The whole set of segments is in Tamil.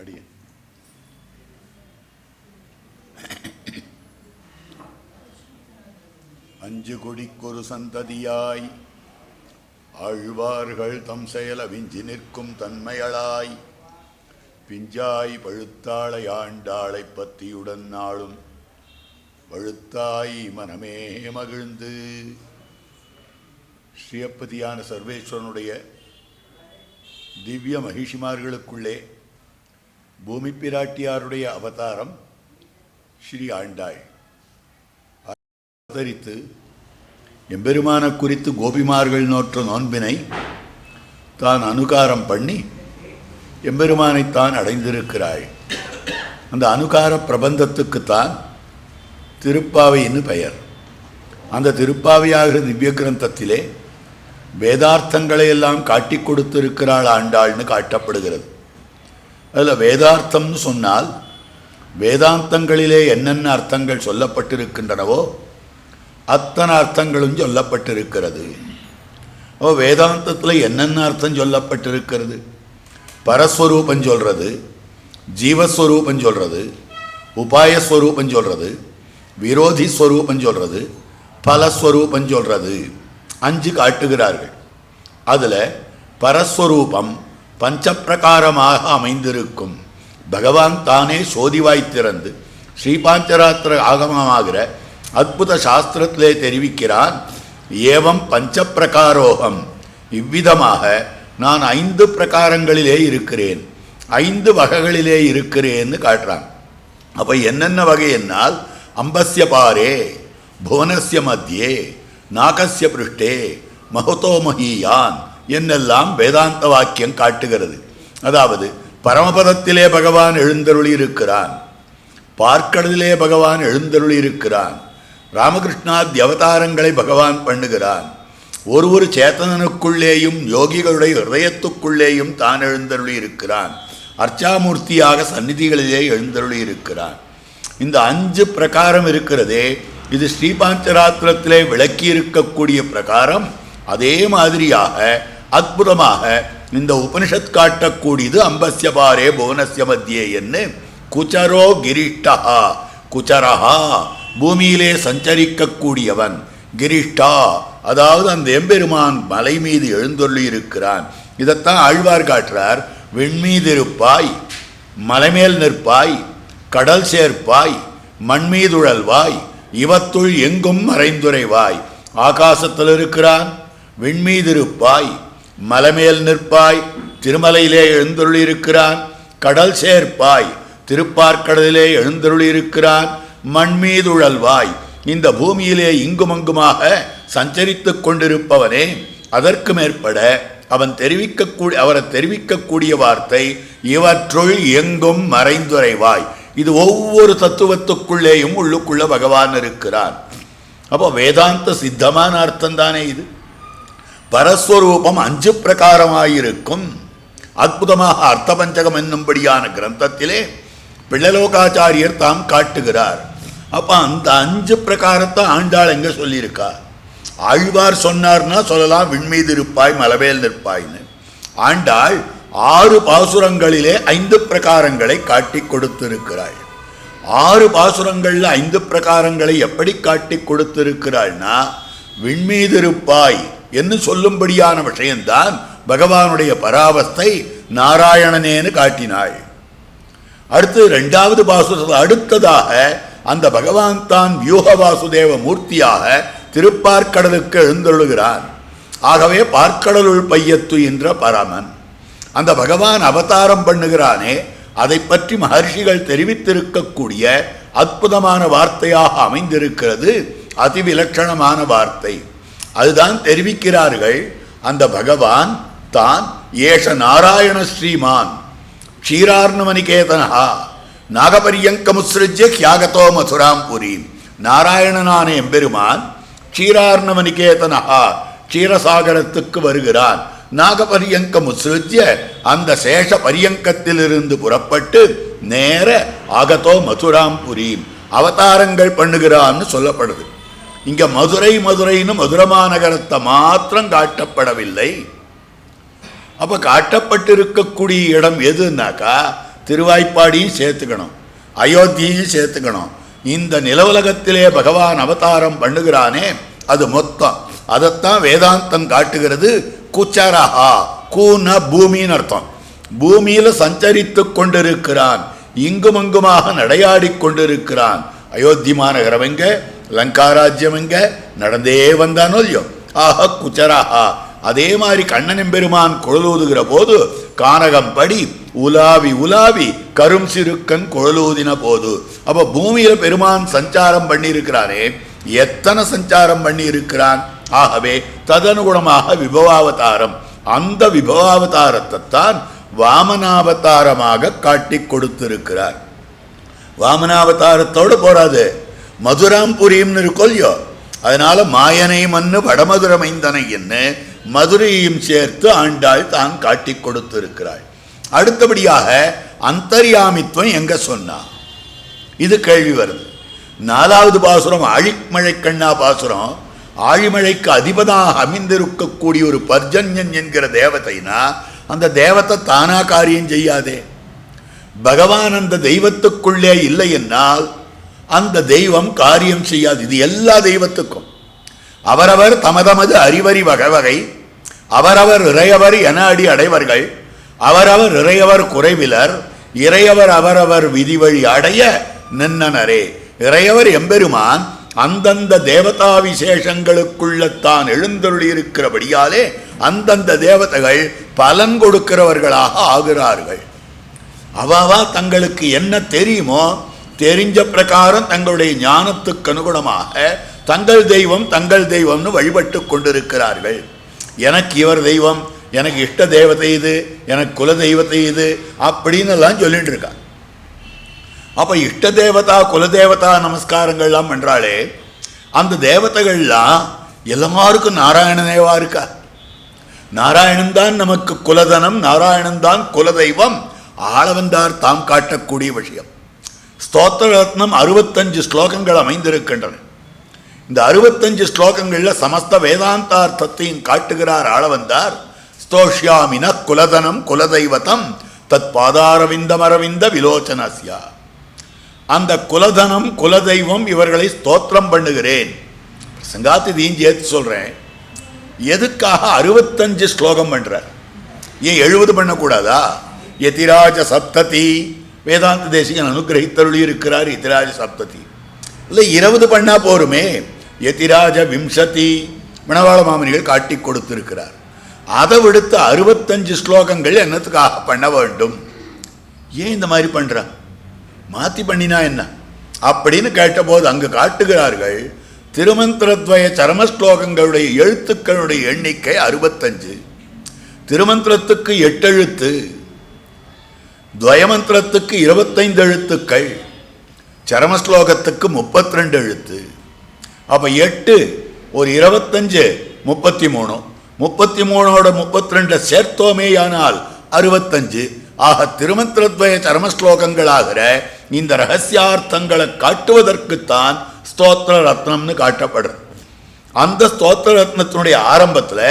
அடியே அஞ்சு கொடிக்கொரு சந்ததியாய் ஆழ்வார்கள் தம் செயல விஞ்சி நிற்கும் தன்மையளாய் பிஞ்சாய் பழுத்தாளை ஆண்டாளை பத்தியுடன் நாளும் பழுத்தாய் மனமே மகிழ்ந்து. ஸ்ரீயப்பதியான சர்வேஸ்வரனுடைய திவ்ய மகிஷிமார்களுக்குள்ளே பூமி பிராட்டியாருடைய அவதாரம் ஸ்ரீ ஆண்டாள். அவதரித்து எம்பெருமான குறித்து கோபிமார்கள் நோற்ற நோன்பினை தான் அனுகாரம் பண்ணி எம்பெருமானைத்தான் அடைந்திருக்கிறாள். அந்த அனுகார பிரபந்தத்துக்குத்தான் திருப்பாவைன்னு பெயர். அந்த திருப்பாவையாகிற திவ்ய கிரந்தத்திலே வேதார்த்தங்களை எல்லாம் காட்டி கொடுத்திருக்கிறாள் ஆண்டாள்னு காட்டப்படுகிறது. அதில் வேதார்த்தம்னு சொன்னால் வேதாந்தங்களிலே என்னென்ன அர்த்தங்கள் சொல்லப்பட்டிருக்கின்றனவோ அத்தனை அர்த்தங்களும் சொல்லப்பட்டிருக்கிறது. வேதாந்தத்தில் என்னென்ன அர்த்தம் சொல்லப்பட்டிருக்கிறது? பரஸ்வரூபம் சொல்கிறது, ஜீவஸ்வரூபம் சொல்கிறது, உபாயஸ்வரூபம் சொல்கிறது, விரோதி ஸ்வரூபம் சொல்கிறது, பலஸ்வரூபம் சொல்கிறது. 5 காட்டுகிறார்கள். அதில் பரஸ்வரூபம் பஞ்சப்பிரகாரமாக அமைந்திருக்கும். பகவான் தானே சோதிவாய் திறந்து ஸ்ரீபாஞ்சராத்திர ஆகமமாகிற அற்புத சாஸ்திரத்திலே தெரிவிக்கிறான். ஏவம் பஞ்சப்பிரகாரோகம், இவ்விதமாக நான் 5 பிரகாரங்களிலே இருக்கிறேன், 5 வகைகளிலே இருக்கிறேன்னு காட்டுறான். அப்போ என்னென்ன வகை என்னால் அம்பஸ்ய பாரே புவனஸ்ய மத்தியே நாகஸ்ய பிருஷ்டே மகதோ மஹீயான் என்னெல்லாம் வேதாந்த வாக்கியம் காட்டுகிறது. அதாவது பரமபதத்திலே பகவான் எழுந்தருளி இருக்கிறான், பார்க்கடலிலே பகவான் எழுந்தருளி இருக்கிறான், ராமகிருஷ்ணாதி அவதாரங்களை பகவான் பண்ணுகிறான், ஒரு சேத்தனனுக்குள்ளேயும் யோகிகளுடைய ஹிருதயத்துக்குள்ளேயும் தான் எழுந்தருளி இருக்கிறான், அர்ச்சாமூர்த்தியாக சந்நிதிகளிலே எழுந்தருளி இருக்கிறான். இந்த 5 பிரகாரம் இருக்கிறதே, இது ஸ்ரீபாஞ்சராத்திரத்திலே விளக்கி இருக்கக்கூடிய பிரகாரம். அதே மாதிரியாக அற்புதமாக இந்த உபனிஷத் காட்டக்கூடியது அம்பஸ்ய பாரே புவனஸ்ய மத்தியே என்று. குச்சரோ கிரிஷ்டா, குச்சரஹா பூமியிலே சஞ்சரிக்கக்கூடியவன், கிரிஷ்டா அதாவது அந்த எம்பெருமான் மலை மீது எழுந்தொள்ளி இருக்கிறான். இதைத்தான் ஆழ்வார் காட்டுறார். விண்மீது இருப்பாய், மலைமேல் நிற்பாய், கடல் சேர்ப்பாய், மண்மீதுழல்வாய், இவத்துள் எங்கும் மறைந்துரைவாய். ஆகாசத்தில் இருக்கிறான், விண்மீது இருப்பாய், மலைமேல் நிற்பாய், திருமலையிலே எழுந்தருளி இருக்கிறான், கடல் சேர்ப்பாய், திருப்பார்க்கடலிலே எழுந்தருளி இருக்கிறான், மண்மீதுழல்வாய் இந்த பூமியிலே இங்குமங்குமாக சஞ்சரித்து கொண்டிருப்பவனே. அதற்கு மேற்பட அவரை தெரிவிக்கக்கூடிய வார்த்தை இவற்றுள் எங்கும் மறைந்துரைவாய். இது ஒவ்வொரு தத்துவத்துக்குள்ளேயும் உள்ளுக்குள்ள பகவான் இருக்கிறான். அப்போ வேதாந்த சித்தமான அர்த்தம் தானே இது. பரஸ்வரூபம் 5 பிரகாரமாயிருக்கும். அற்புதமாக அர்த்த பஞ்சகம் என்னும்படியான கிரந்தத்திலே பிள்ளலோகாச்சாரியர் தாம் காட்டுகிறார். அப்போ அந்த 5 பிரகாரத்தை ஆண்டாள் எங்க சொல்லியிருக்கா? ஆழ்வார் சொன்னார்னா சொல்லலாம் விண்மீது இருப்பாய் மலமேல் நிற்பாய்ன்னு. ஆண்டாள் 6 பாசுரங்களிலே 5 பிரகாரங்களை காட்டி கொடுத்திருக்கிறாள். 6 பாசுரங்களில் 5 பிரகாரங்களை எப்படி காட்டி கொடுத்திருக்கிறாள்னா, விண்மீது இருப்பாய் என்று சொல்லும்படியான விஷயம்தான் பகவானுடைய பராவஸ்தை நாராயணனேன்னு காட்டினாள். அடுத்து 2வது பாசுரத்தில் அடுத்ததாக அந்த பகவான் தான் வியூக வாசுதேவ மூர்த்தியாக திருப்பார்க்கடலுக்கு எழுந்தருளுகிறான். ஆகவே பார்க்கடலுள் பையத்து என்ற பரமன் அந்த பகவான் அவதாரம் பண்ணுகிறானே, அதை பற்றி மகர்ஷிகள் தெரிவித்திருக்கக்கூடிய அற்புதமான வார்த்தையாக அமைந்திருக்கிறது. அதிவிலட்சணமான வார்த்தை. அதுதான் தெரிவிக்கிறார்கள். அந்த பகவான் தான் ஏஷ நாராயண ஸ்ரீமான் க்ஷீரார்ணவனிகேதனா நாகபரியங்கமுத்ஸ்ருஜ்ய கியாகதோ மதுராம் புரி. நாராயணனான எம்பெருமான் க்ஷீரார்ணவனிகேதனா க்ஷீரசாகரத்துக்கு வருகிறான். நாகபரியங்கம் உத்ஸ்ருஜ்ய அந்த சேஷ பரியங்கத்திலிருந்து புறப்பட்டு நேர ஆகதோ மதுராம் புரி அவதாரங்கள் பண்ணுகிறான்னு சொல்லப்படுது. இங்க மதுரைன்னு மதுரமாநகரத்தை மாத்திரம் காட்டப்படவில்லை. அப்ப காட்டப்பட்டிருக்கக்கூடிய இடம் எதுனாக்கா திருவாய்ப்பாடியும் சேர்த்துக்கணும், அயோத்தியையும் சேர்த்துக்கணும். இந்த நிலவுலகத்திலே பகவான் அவதாரம் பண்ணுகிறானே அது மொத்தம். அதைத்தான் வேதாந்தம் காட்டுகிறது. குச்சரஹா, கூன பூமின்னு அர்த்தம். பூமியில சஞ்சரித்து கொண்டிருக்கிறான், இங்கும் அங்குமாக நடையாடி கொண்டிருக்கிறான். அயோத்தி மாநகரம் எங்க, லங்காராஜ்யம் எங்க, நடந்தே வந்தானோ இல்லையோ. ஆஹா குச்சரஹா. அதே மாதிரி கண்ணன் எம்பெருமான் குழலூதுகிற போது கானகம் படி உலாவி உலாவி கரும் சிறுக்கன் குழலூதின போது. அப்ப பூமியில பெருமான் சஞ்சாரம் பண்ணி இருக்கிறாரே, எத்தனை சஞ்சாரம் பண்ணி இருக்கிறான். ஆகவே ததனுகுணமாக விபவாவதாரம், அந்த விபவாவதாரத்தை தான் வாமனாவதாரமாக காட்டி கொடுத்திருக்கிறார். வாமனாவதாரத்தோடு போறாது, மதுராம்புரியும் இருக்கொல்லையோ. அதனால மாயனை மண்ணு வடமதுர மைந்தனை என்ன மதுரையும் சேர்த்து ஆண்டாள் தான் காட்டி கொடுத்திருக்கிறாள். அடுத்தபடியாக அந்தர்யாமித்துவம் எங்க சொன்னா, இது கேள்வி வருது. 4வது பாசுரம் ஆழிமழை கண்ணா பாசுரம். ஆழிமழைக்கு அதிபதாக அமைந்திருக்கக்கூடிய ஒரு பர்ஜன்யன் என்கிற தேவதைனா அந்த தேவத்தை தானா காரியம் செய்யாதே. பகவான் அந்த தெய்வத்துக்குள்ளே இல்லை என்னால் அந்த தெய்வம் காரியம் செய்யாது. இது எல்லா தெய்வத்துக்கும் அவரவர் தமதமது அறிவறி வகை அவரவர் இறையவர் என அடி அடைவர்கள். அவரவர் இறையவர் குறைவிலர், இறையவர் அவரவர் விதிவழி அடைய நின்னனரே. இறையவர் எம்பெருமான் அந்தந்த தேவதா விசேஷங்களுக்குள்ளத்தான் எழுந்தருளி இருக்கிறபடியாலே அந்தந்த தேவதைகள் பலன் கொடுக்கிறவர்களாக ஆகிறார்கள். அவாவா தங்களுக்கு என்ன தெரியுமோ தெரிஞ்ச பிரகாரம் தங்களுடைய ஞானத்துக்கு அனுகுணமாக தங்கள் தெய்வம்னு வழிபட்டு கொண்டிருக்கிறார்கள். எனக்கு இவர் தெய்வம், எனக்கு இஷ்ட தேவதை இது, எனக்கு குல தெய்வத்தை இது அப்படின்னு எல்லாம் சொல்லிட்டு இருக்காங்க. அப்ப இஷ்ட தேவதா குலதேவதா நமஸ்காரங்கள்லாம் பண்றாளே, அந்த தேவதைகள்லாம் எல்லாருக்கும் நாராயணனேவா இருக்கா? நாராயணன் தான் நமக்கு குலதனம், நாராயணன் தான் குலதெய்வம். ஆளவந்தார் தாம் காட்டக்கூடிய விஷயம். ஸ்தோத்திர ரத்னம் 65 ஸ்லோகங்கள் அமைந்திருக்கின்றன. இந்த 65 ஸ்லோகங்களில் சமஸ்த வேதாந்தார்த்தத்தையும் காட்டுகிறார் ஆளவந்தார். ஸ்தோஷ்யாமின குலதனம் குலதெய்வத்தம் தத் பாதாரவிந்தமரவிந்த விலோச்சனஸ்யா. அந்த குலதனம் குலதெய்வம் இவர்களை ஸ்தோத்திரம் பண்ணுகிறேன். சங்காத்தி தீஞ்சேத்து சொல்றேன். எதுக்காக 65 ஸ்லோகம் பண்றார்? ஏன் 70 பண்ணக்கூடாதா? யதிராஜ சப்ததி வேதாந்த தேசிகன் அனுகிரகித்தருளி இருக்கிறார். யதிராஜ சப்ததி இல்லை 20 பண்ணா போருமே. யதிராஜ விம்சதி மணவாள மாமனிகள் காட்டி கொடுத்திருக்கிறார். அதை விடுத்து 65 ஸ்லோகங்கள் என்னத்துக்காக பண்ண வேண்டும்? ஏன் இந்த மாதிரி பண்றான்? மாத்தி பண்ணினா என்ன அப்படின்னு கேட்டபோது அங்கு காட்டுகிறார்கள். திருமந்திரத்வய சரம ஸ்லோகங்களுடைய எழுத்துக்களுடைய எண்ணிக்கை 65. திருமந்திரத்துக்கு 8 எழுத்து, துவயமந்திரத்துக்கு 25 எழுத்துக்கள், சரமஸ்லோகத்துக்கு 32 எழுத்து. அப்ப 8 ஒரு 25 33, 33ஓட 32 சேர்த்தோமேயானால் 65. ஆக திருமந்திரத்வய சரமஸ்லோகங்களாகிற இந்த ரகசியார்த்தங்களை காட்டுவதற்குத்தான் ஸ்தோத்திர ரத்னம்னு காட்டப்படுறது. அந்த ஸ்தோத்திர ரத்னத்தினுடைய ஆரம்பத்தில்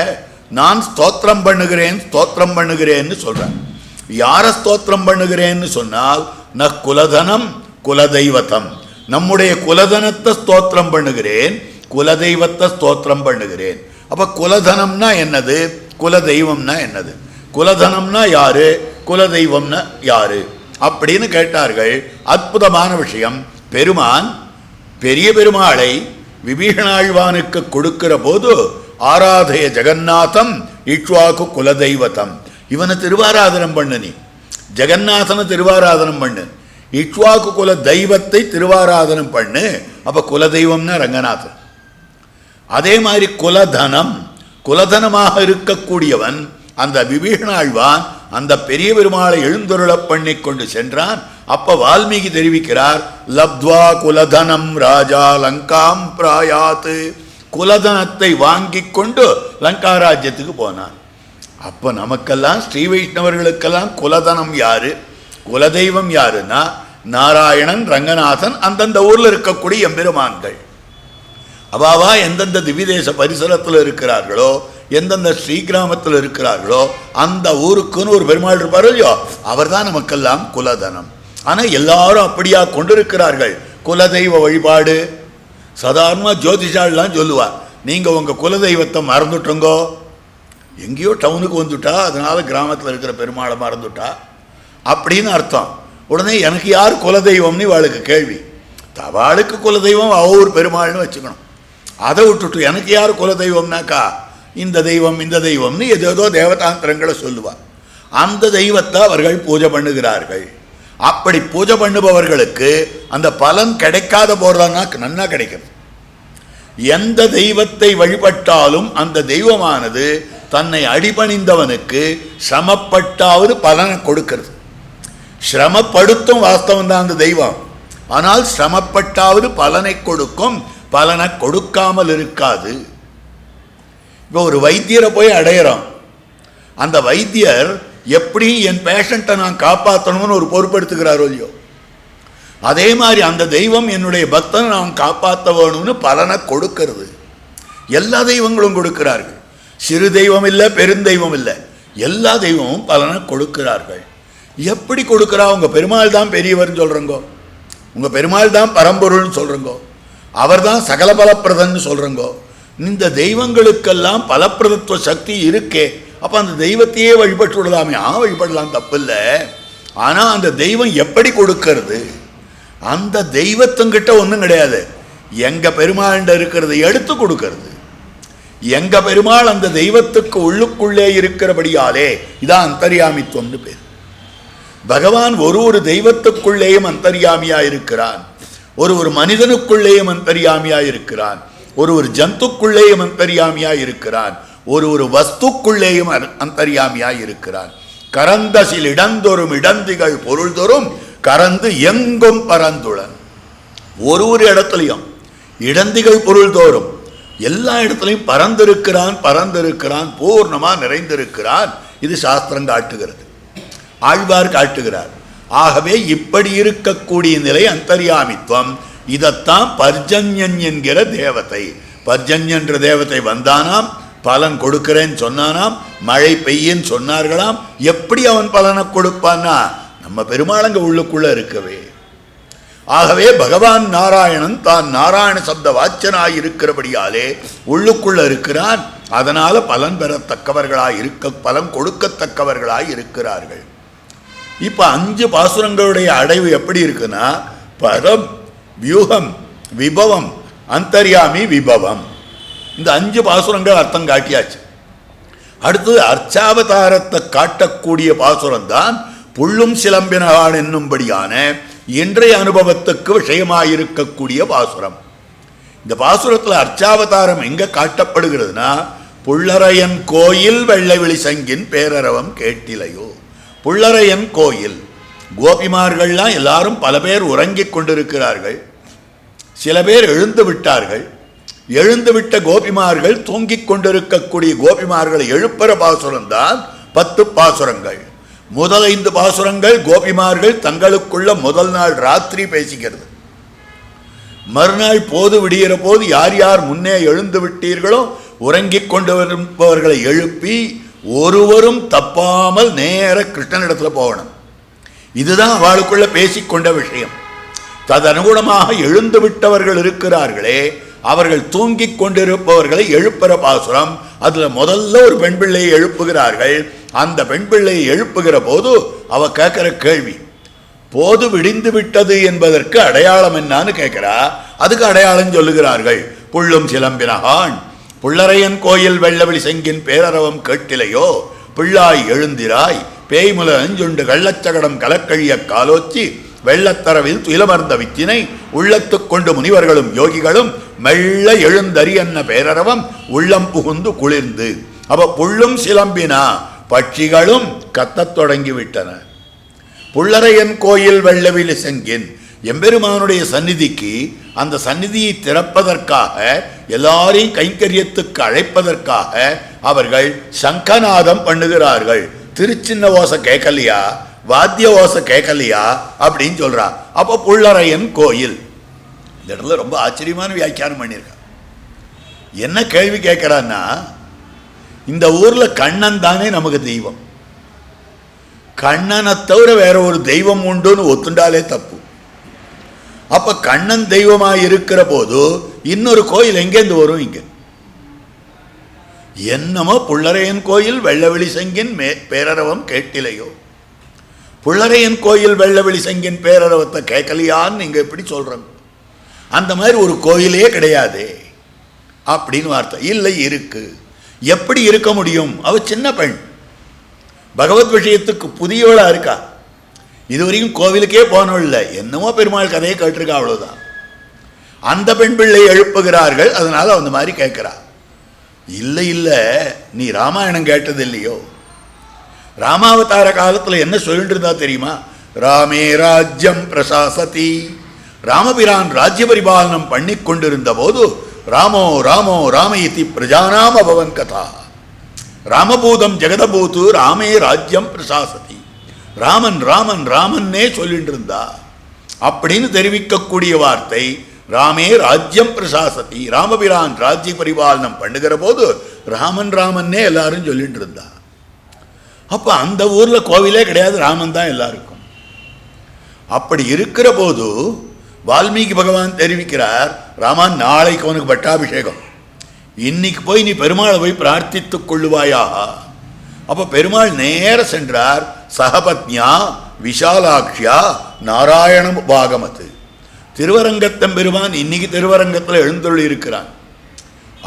நான் ஸ்தோத்திரம் பண்ணுகிறேன்னு சொல்றேன். யார ஸ்தோத்திரம் பண்ணுகிறேன்னு சொன்னால் ந குலதனம் குலதெய்வத்தம், நம்முடைய குலதனத்தை ஸ்தோத்திரம் பண்ணுகிறேன், குலதெய்வத்தை ஸ்தோத்திரம் பண்ணுகிறேன். அப்ப குலதனம்னா என்னது, குலதெய்வம்னா என்னது? குலதனம்னா யாரு, குலதெய்வம்னா யாரு அப்படின்னு கேட்டார்கள். அற்புதமான விஷயம். பெருமான் பெரிய பெருமாளை விபீஷணாழ்வானுக்கு கொடுக்கிற போது ஆராதய ஜெகநாதம் இக்ஷ்வாகு குலதெய்வத்தம், இவனை திருவாராதனம் பண்ணு, நீ ஜெகநாதனை திருவாராதனம் பண்ணு, இக்ஷ்வாகு குல தெய்வத்தை திருவாராதனம் பண்ணு. அப்ப குலதெய்வம்னா ரங்கநாதன். அதே மாதிரி குலதனம், குலதனமாக இருக்கக்கூடியவன் அந்த விபீஷணாழ்வான் அந்த பெரிய பெருமாளை எழுந்தருள பண்ணி கொண்டு சென்றான். அப்ப வால்மீகி தெரிவிக்கிறார், லப்த்வா குலதனம் ராஜா லங்காம் பிராயாத், குலதனத்தை வாங்கி கொண்டு லங்கா ராஜ்யத்துக்கு போனான். அப்ப நமக்கெல்லாம் ஸ்ரீ வைஷ்ணவர்களுக்கெல்லாம் குலதனம் யாரு, குலதெய்வம் யாருன்னா நாராயணன் ரங்கநாதன், அந்தந்த ஊர்ல இருக்கக்கூடிய எம்பெருமான்கள். அவாவா எந்தெந்த திவ்யதேச பரிசரத்தில் இருக்கிறார்களோ எந்தெந்த ஸ்ரீகிராமத்தில் இருக்கிறார்களோ அந்த ஊருக்குன்னு ஒரு பெருமாள் இருப்பாரோ இல்லையோ, அவர் தான் நமக்கெல்லாம் குலதனம். ஆனால் எல்லாரும் அப்படியா கொண்டிருக்கிறார்கள் குலதெய்வ வழிபாடு? சாதாரணமாக ஜோதிஷாலாம் சொல்லுவார், நீங்கள் உங்கள் குலதெய்வத்தை மறந்துட்டோங்கோ, எங்கேயோ டவுனுக்கு வந்துட்டா அதனால கிராமத்தில் இருக்கிற பெருமாளை மறந்துட்டா அப்படின்னு அர்த்தம். உடனே எனக்கு யார் குலதெய்வம்னு இவாளுக்கு கேள்வி. தவாளுக்கு குலதெய்வம் ஒவ்வொரு பெருமாள்னு வச்சுக்கணும். அதை விட்டுட்டு எனக்கு யார் குலதெய்வம்னாக்கா இந்த தெய்வம் இந்த தெய்வம்னு ஏதோ தேவதாந்திரங்களை சொல்லுவார். அந்த தெய்வத்தை அவர்கள் பூஜை பண்ணுகிறார்கள். அப்படி பூஜை பண்ணுபவர்களுக்கு அந்த பலன் கிடைக்காத போறதுனா நன்னா கிடைக்கும். எந்த தெய்வத்தை வழிபட்டாலும் அந்த தெய்வமானது தன்னை அடிபணிந்தவனுக்கு சிரமப்பட்டாவது பலனை கொடுக்கிறது. சிரமப்படுத்தும் வாஸ்தவம் தான் அந்த தெய்வம், ஆனால் சிரமப்பட்டாவது பலனை கொடுக்கும், பலனை கொடுக்காமல் இருக்காது. இப்போ ஒரு வைத்தியரை போய் அடையிறோம், அந்த வைத்தியர் எப்படி என் பேஷண்ட்டை நான் காப்பாற்றணும்னு ஒரு பொறுப்பெடுத்துக்கிறாரோ இல்லையோ, அதே மாதிரி அந்த தெய்வம் என்னுடைய பக்தனை நான் காப்பாற்ற வேணும்னு பலனை கொடுக்கிறது. எல்லா தெய்வங்களும் கொடுக்கிறார்கள். சிறு தெய்வம் இல்லை, பெருந்தெய்வம் இல்லை, எல்லா தெய்வமும் பலனை கொடுக்கிறார்கள். எப்படி கொடுக்குறா? உங்கள் பெருமாள் தான் பெரியவர்னு சொல்கிறங்கோ, உங்கள் பெருமாள் தான் பரம்பொருள்னு சொல்கிறங்கோ, அவர் தான் சகல பலப்பிரதன்னு சொல்கிறங்கோ. இந்த தெய்வங்களுக்கெல்லாம் பலப்பிரதத்துவ சக்தி இருக்கே, அப்போ அந்த தெய்வத்தையே வழிபட்டு விடலாமே. வழிபடலாம், தப்பு இல்லை. ஆனால் அந்த தெய்வம் எப்படி கொடுக்கறது? அந்த தெய்வத்துங்கிட்ட ஒன்றும் கிடையாது. எங்கள் பெருமாள்கிட்ட இருக்கிறது எடுத்து கொடுக்கறது. எங்கள் பெருமாள் அந்த தெய்வத்துக்கு உள்ளுக்குள்ளே இருக்கிறபடியாலே இதான் அந்தர்யாமித்துவம்னு பேர். பகவான் ஒரு தெய்வத்துக்குள்ளேயும் அந்தர்யாமியாக இருக்கிறான், ஒரு மனிதனுக்குள்ளேயும் அந்தர்யாமியாக இருக்கிறான், ஒரு ஜந்துக்குள்ளேயும் அந்தர்யாமியாக இருக்கிறான், ஒரு வஸ்துக்குள்ளேயும் அந்தர்யாமியாக இருக்கிறான். கரந்தசில் இடந்தொரும் இடந்திகள் பொருள் தோறும் கறந்து எங்கும் பரந்துளன். ஒரு இடத்துலையும் இடந்திகள் பொருள் தோறும் எல்லா இடத்துலையும் பறந்திருக்கிறான், பூர்ணமாக நிறைந்திருக்கிறான். இது சாஸ்திரம் காட்டுகிறது, ஆழ்வார் காட்டுகிறார். ஆகவே இப்படி இருக்கக்கூடிய நிலை அந்தர்யாமித்துவம். இதைத்தான் பர்ஜன்யன் என்கிற தேவதை, பர்ஜன்யன்ற தேவதை வந்தானாம், பலன் கொடுக்கிறேன்னு சொன்னானாம், மழை பெய்யன்னு சொன்னார்களாம். எப்படி அவன் பலனை கொடுப்பான்னா நம்ம பெருமாளங்க உள்ளுக்குள்ள இருக்கவே. ஆகவே பகவான் நாராயணன் தான் நாராயண சப்த வாச்சனாய் இருக்கிறபடியாலே உள்ளுக்குள்ள இருக்கிறான். அதனால பலன் பெறத்தக்கவர்களாய் பலன் கொடுக்கத்தக்கவர்களாய் இருக்கிறார்கள். இப்ப 5 பாசுரங்களுடைய அடைவு எப்படி இருக்குன்னா, பரம், வியூகம், விபவம், அந்தர்யாமி, விபவம். இந்த 5 பாசுரங்கள் அர்த்தம் காட்டியாச்சு. அடுத்தது அர்ச்சாவதாரத்தை காட்டக்கூடிய பாசுரம் தான் புள்ளும் சிலம்பினான் என்னும்படியான இன்றைய அனுபவத்துக்கு விஷயமாயிருக்கக்கூடிய பாசுரம். இந்த பாசுரத்தில் அர்ச்சாவதாரம் எங்க காட்டப்படுகிறதுனா, புள்ளரையன் கோயில் வெள்ளை சங்கின் பேரரவம் கேட்டிலையோ. புள்ளரையன் கோயில், கோபிமார்கள்லாம் எல்லாரும் பல பேர் உறங்கிக் கொண்டிருக்கிறார்கள், சில பேர் எழுந்து விட்டார்கள். எழுந்துவிட்ட கோபிமார்கள் தூங்கிக் கொண்டிருக்கக்கூடிய கோபிமார்களை எழுப்புற பாசுரம் தான் 10 பாசுரங்கள். முதல் 5 பாசுரங்கள் கோபிமார்கள் தங்களுக்குள்ள முதல் நாள் ராத்திரி பேசிக்கிறது. மறுநாள் போது விடுகிற போது யார் யார் முன்னே எழுந்து விட்டீர்களோ உறங்கிக் கொண்டு வருபவர்களை எழுப்பி ஒருவரும் தப்பாமல் நேர கிருஷ்ணனிடத்தில் போகணும். இதுதான் அவளுக்குள்ள பேசிக்கொண்ட விஷயம். ததனுகுணமாக எழுந்து விட்டவர்கள் இருக்கிறார்களே, அவர்கள் தூங்கிக் கொண்டிருப்பவர்களை எழுப்புற பாசுரம். அதுல முதல்ல ஒரு பெண் பிள்ளையை எழுப்புகிறார்கள். அந்த பெண் பிள்ளையை எழுப்புகிற போது அவ கேட்கிற கேள்வி, போது விடிந்து விட்டது என்பதற்கு அடையாளம் என்னான்னு கேட்கிறா. அதுக்கு அடையாளம் சொல்லுகிறார்கள். புள்ளும் சிலம்பினகான் புள்ளரையன் கோயில் வெள்ளவெளி செங்கின் பேரரவம் கேட்டிலையோ. பிள்ளாய் எழுந்திராய் பேய்முல அஞ்சுண்டு கள்ளச்சகடம் கலக்கழிய காலோச்சி வெள்ளத்தரவில் துயிலமர்ந்த வித்தினை உள்ளத்துக் கொண்டு முனிவர்களும் யோகிகளும் மெல்ல எழுந்தறியன்ன பேரரவம் உள்ளம் புகுந்து குளிர்ந்து. அப்ப புள்ளும் சிலம்பினா பட்சிகளும் கத்தத் தொடங்கிவிட்டன. புள்ளரையன் கோயில் வெள்ளவிலி செங்கின் எம்பெருமானுடைய சந்நிதிக்கு, அந்த சந்நிதியை திறப்பதற்காக எல்லாரையும் கைங்கரியத்துக்கு அழைப்பதற்காக அவர்கள் சங்கநாதம் பண்ணுகிறார்கள். திருச்சின்ன ஓசை கேட்கலையா, வாத்திய ஓசை கேட்கலையா அப்படின்னு சொல்றா. அப்போ புள்ளரையன் கோயில். இந்த இடத்துல ரொம்ப ஆச்சரியமான வியாக்கியானம் பண்ணியிருக்கா. என்ன கேள்வி கேட்கிறான்னா, இந்த ஊரில் கண்ணன் தானே நமக்கு தெய்வம். கண்ணனை தவிர வேற ஒரு தெய்வம் உண்டுன்னு ஒத்துண்டாலே தப்பு. அப்ப கண்ணன் தெய்வமாக இருக்கிற போது இன்னொரு கோயில் எங்கேருந்து வரும்? இங்க என்னமோ புள்ளரையன் கோயில் வெள்ளவெளி செங்கின் பேரரவம் கேட்டிலையோ, புள்ளரையன் கோயில் வெள்ளவெளி செங்கின் பேரரவத்தை கேட்கலையான்னு நீங்க எப்படி சொல்றாங்க? அந்த மாதிரி ஒரு கோயிலே கிடையாது அப்படின்னு வார்த்தை இல்லை. இருக்கு. எப்படி இருக்க முடியும்? அவ சின்ன பெண், பகவத் விஷயத்துக்கு புதியவளா இருக்கா, இதுவரைக்கும் கோவிலுக்கே போனவள் இல்லை, என்னமோ பெருமாள் கதையை கேட்டிருக்கா, அவ்வளவுதான். அந்த பெண் பிள்ளை எழுப்புகிறார்கள், அதனால அந்த மாதிரி கேட்கிறா. இல்லை இல்லை, நீ ராமாயணம் கேட்டது இல்லையோ? ராமாவதார காலத்தில் என்ன சொல்லிட்டு இருந்தா தெரியுமா? ராமே ராஜ்யம் பிரசாசதி, ராமபிரான் ராஜ்ய பரிபாலனம் பண்ணி கொண்டிருந்த போது ராமோ ராமோ ராமயிதி பிரஜானாம் அபவன் கதா, ராமபூதம் ஜெகதபூத்து ராமே ராஜ்யம் பிரசாசதி, ராமன் ராமன் ராமன்னே சொல்லிட்டு இருந்தா அப்படின்னு தெரிவிக்கக்கூடிய வார்த்தை ராமே ராஜ்யம் பிரசாசதி. ராமபிரான் ராஜ்ய பரிபாலனம் பண்ணுகிற போது ராமன் ராமன்னே எல்லாரும் சொல்லிட்டு இருந்தா. அப்ப அந்த ஊர்ல கோவிலே கிடையாது, ராமன் தான் எல்லாருக்கும். அப்படி இருக்கிற போது வால்மீகி பகவான் தெரிவிக்கிறார், ராமன் நாளைக்கு அவனுக்கு பட்டாபிஷேகம், இன்னைக்கு போய் நீ பெருமாளை போய் பிரார்த்தித்துக் கொள்ளுவாயா. அப்ப பெருமாள் நேர சென்றார். சகபத்யா விஷாலாட்சியா நாராயணம் பாகமத்து, திருவரங்கத்தம் பெருமான் இன்னைக்கு திருவரங்கத்தில் எழுந்தொள்ளி இருக்கிறான்.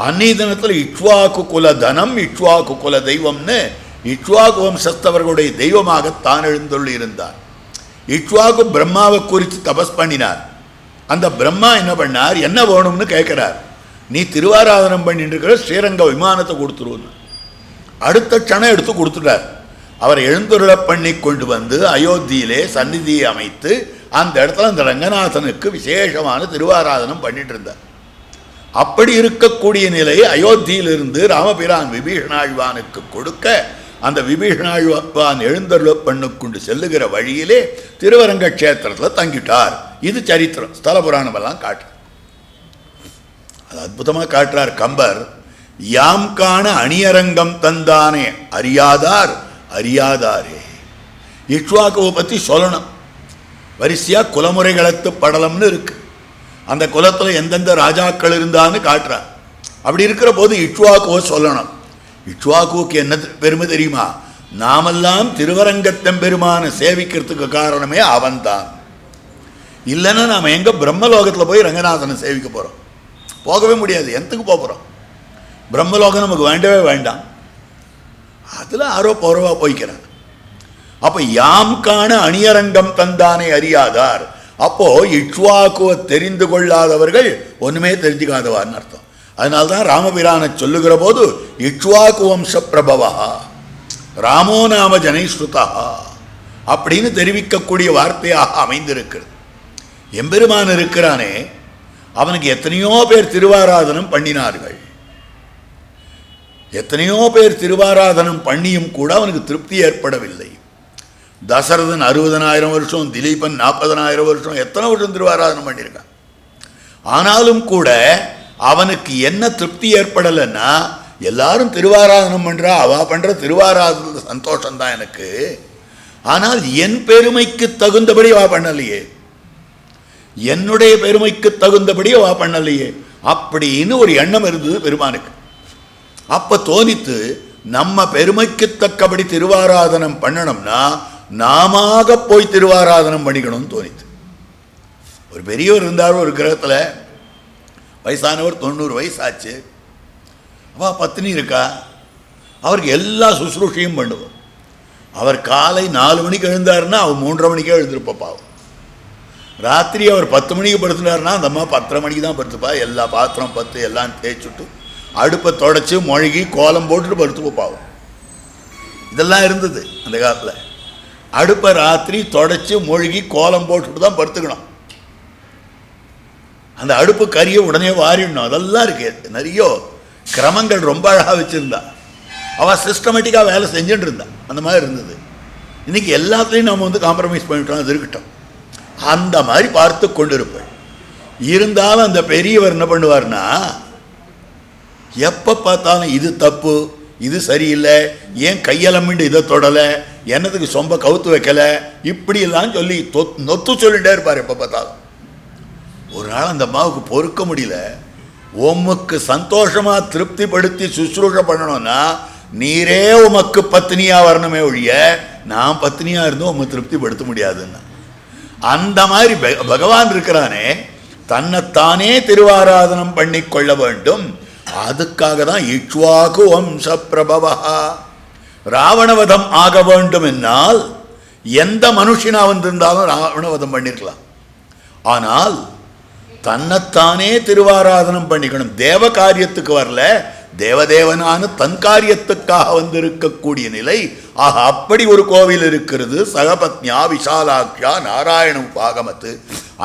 அன்னைய தினத்தில் இக்ஷ்வாக்கு குல தனம் இக்ஷ்வாக்கு குல தெய்வம்னு இக்ஷ்வாக்கு வம்சத்தவர்களுடைய தெய்வமாகத்தான் எழுந்தொள்ளி இருந்தார். இக்ஷ்வாக்கு பிரம்மாவை குறித்து தபஸ் பண்ணினார். அந்த பிரம்மா என்ன பண்ணார்? என்ன வேணும்னு கேட்கிறார். நீ திருவாராதனம் பண்ணிட்டு இருக்கிற ஸ்ரீரங்க விமானத்தை கொடுத்துருவோன்னு. அடுத்த க்ஷணம் எடுத்து கொடுத்துட்டார். அவரை எழுந்துருள பண்ணி கொண்டு வந்து அயோத்தியிலே சந்நிதியை அமைத்து அந்த இடத்துல அந்த ரங்கநாதனுக்கு விசேஷமான திருவாராதனம் பண்ணிட்டு இருந்தார். அப்படி இருக்கக்கூடிய நிலை அயோத்தியிலிருந்து ராமபிரான் விபீஷணாழ்வானுக்கு கொடுக்க, அந்த விபீஷணாழ்வான் எழுந்தருள பண்ணு கொண்டு செல்லுகிற வழியிலே திருவரங்க கஷேத்திரத்தில் தங்கிட்டார். இது சரித்திரம், ஸ்தல புராணம் எல்லாம் காட்டு. அது அற்புதமாக காட்டுறார் கம்பர். யாம் காண அணியரங்கம் தந்தானே அறியாதார் அறியாதாரே. இக்ஷ்வாக்குவை பற்றி சொல்லணும். வரிசையா குலமுறைகளத்து படலம்னு இருக்கு. அந்த குலத்தில் எந்தெந்த ராஜாக்கள் இருந்தான்னு காட்டுறார். அப்படி இருக்கிற போது இக்ஷ்வாக்குவை சொல்லணும். இக்ஷ்வாக்குவுக்கு என்ன பெருமை தெரியுமா? நாமெல்லாம் திருவரங்கத்தம் பெருமான சேவிக்கிறதுக்கு காரணமே அவன்தான். இல்லைன்னா நாம் எங்க பிரம்மலோகத்தில் போய் ரங்கநாதனை சேவிக்க போறோம்? போகவே முடியாது. எந்தக்கு போகிறோம்? பிரம்மலோகம் நமக்கு வேண்டவே வேண்டாம். அதில் ஆரோ போறவா போய்க்கிறான். அப்போ யாம் காண அணியரங்கம் தந்தானே அறியாதார். அப்போ இக்ஷ்வாக்குவை தெரிந்து கொள்ளாதவர்கள் ஒன்றுமே தெரிஞ்சுக்காதவார்னு அர்த்தம். அதனால்தான் ராமபிரானை சொல்லுகிற போது இக்ஷ்வாக்கு வம்ச பிரபவா ராமோ நாம ஜனைஸ்ருதா அப்படின்னு தெரிவிக்கக்கூடிய வார்த்தையாக அமைந்திருக்கிறது. எம்பெருமான் இருக்கிறானே, அவனுக்கு எத்தனையோ பேர் திருவாராதனம் பண்ணினார்கள். எத்தனையோ பேர் திருவாராதனம் பண்ணியும் கூட அவனுக்கு திருப்தி ஏற்படவில்லை. தசரதன் 60,000 வருஷம், திலீபன் 40,000 வருஷம், எத்தனை வருஷம் திருவாராதனம் பண்ணியிருக்கான். ஆனாலும் கூட அவனுக்கு என்ன திருப்தி ஏற்படலைன்னா, எல்லாரும் திருவாராதனம் பண்றா, அவ பண்ற திருவாராதன சந்தோஷம்தான் எனக்கு, ஆனால் என் பெருமைக்கு தகுந்தபடி அவ பண்ணலையே, என்னுடைய பெருமைக்கு தகுந்தபடி அவ பண்ணலையே அப்படின்னு ஒரு எண்ணம் இருந்தது பெருமானுக்கு. அப்ப தோணித்து, நம்ம பெருமைக்கு தக்கபடி திருவாராதனம் பண்ணணும்னா நாம போய் திருவாராதனம் பண்ணிக்கணும்னு தோணித்து. ஒரு பெரியவர் இருந்தார் ஒரு கிரகத்தில், வயசானவர், 90 வயசு ஆச்சு. அவ பத்னி இருக்கா, அவருக்கு எல்லா சுசுரூஷையும் பண்ணுவோம். அவர் காலை 4 மணிக்கு எழுந்தாருன்னா அவர் 3:30 மணிக்கே எழுந்திருப்பாவும். ராத்திரி அவர் 10 மணிக்கு படுத்துனாருன்னா அந்த அம்மா 10:30 மணிக்கு தான் படுத்துப்பா. எல்லா பாத்திரம் பத்து எல்லாம் தேய்ச்சுட்டு அடுப்பை தொடச்சி மொழிகி கோலம் போட்டுட்டு படுத்து பாவும். இதெல்லாம் இருந்தது அந்த காலத்தில். அடுப்பை ராத்திரி தொடச்சி மொழிகி கோலம் போட்டுட்டு தான் படுத்துக்கணும். அந்த அடுப்பு கறியை உடனே வாரிடணும். அதெல்லாம் இருக்கு, நிறைய கிரமங்கள் ரொம்ப அழகாக வச்சுருந்தா. அவள் சிஸ்டமேட்டிக்காக வேலை செஞ்சுட்டு இருந்தா. அந்த மாதிரி இருந்தது. இன்றைக்கி எல்லாத்துலேயும் நம்ம வந்து காம்ப்ரமைஸ் பண்ணிட்டோம். அது இருக்கட்டும், அந்த மாதிரி பார்த்து கொண்டிருப்பேன். இருந்தாலும் அந்த பெரியவர் என்ன பண்ணுவார்னா, எப்போ பார்த்தாலும் இது தப்பு இது சரியில்லை, ஏன் கையலமிண்டு இதை தொடலை, என்னத்துக்கு சொம்ப கவுத்து வைக்கல, இப்படியெல்லாம் சொல்லி நொத்து சொல்லிட்டே இருப்பார் எப்போ பார்த்தாலும். ஒரு நாள் அந்த அம்மாவுக்கு பொறுக்க முடியல, உமக்கு சந்தோஷமாக திருப்திப்படுத்தி சுசுரூஷ பண்ணணும்னா நீரே உமக்கு பத்தினியா வரணுமே ஒழிய நான் பத்தினியா இருந்தும் உமக்கு திருப்திப்படுத்த முடியாதுன்னு. அந்த மாதிரி பகவான் இருக்கிறானே, தன்னைத்தானே திருவாராதனம் பண்ணி கொள்ள வேண்டும். அதுக்காக தான் இக்ஷ்வாகு வம்ச பிரபவா. ராவணவதம் ஆக வேண்டும் என்னால் எந்த மனுஷனா வந்திருந்தாலும் ராவணவதம் பண்ணிருக்கலாம். ஆனால் தன்னைத்தானே திருவாராதனம் பண்ணிக்கணும். தேவ காரியத்துக்கு வரல, தேவதேவனான தன் காரியத்துக்காக வந்திருக்கக்கூடிய நிலை. ஆக அப்படி ஒரு கோவில் இருக்கிறது. சகபத்னியா விஷாலாக்ஷா நாராயண உபாகமத்து.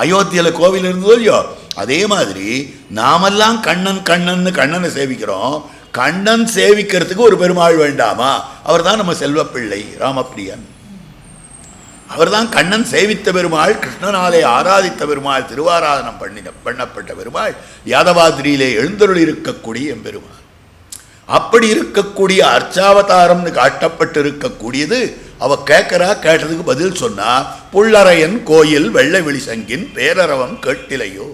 அயோத்தியில் கோவில் இருந்ததோ இல்லையோ, அதே மாதிரி நாமெல்லாம் கண்ணன் கண்ணன்னு கண்ணனை சேவிக்கிறோம். கண்ணன் சேவிக்கிறதுக்கு ஒரு பெருமாள் வேண்டாமா? அவர் தான் நம்ம செல்வப்பிள்ளை ராமப்பிரியன். அவர் தான் கண்ணன் சேவித்த பெருமாள், கிருஷ்ணனாலே ஆராதித்த பெருமாள், திருவாராதனம் பண்ணப்பட்ட பெருமாள், யாதவாதிரியிலே எழுந்தருள் இருக்கக்கூடிய எம்பெருமாள். அப்படி இருக்கக்கூடிய அர்ச்சாவதாரம்னு காட்டப்பட்டு இருக்கக்கூடியது. அவ கேட்கிறா, கேட்டதுக்கு பதில் சொன்னா, புள்ளரையன் கோயில் வெள்ளை வெளிசங்கின் பேரரவம் கேட்டிலையோ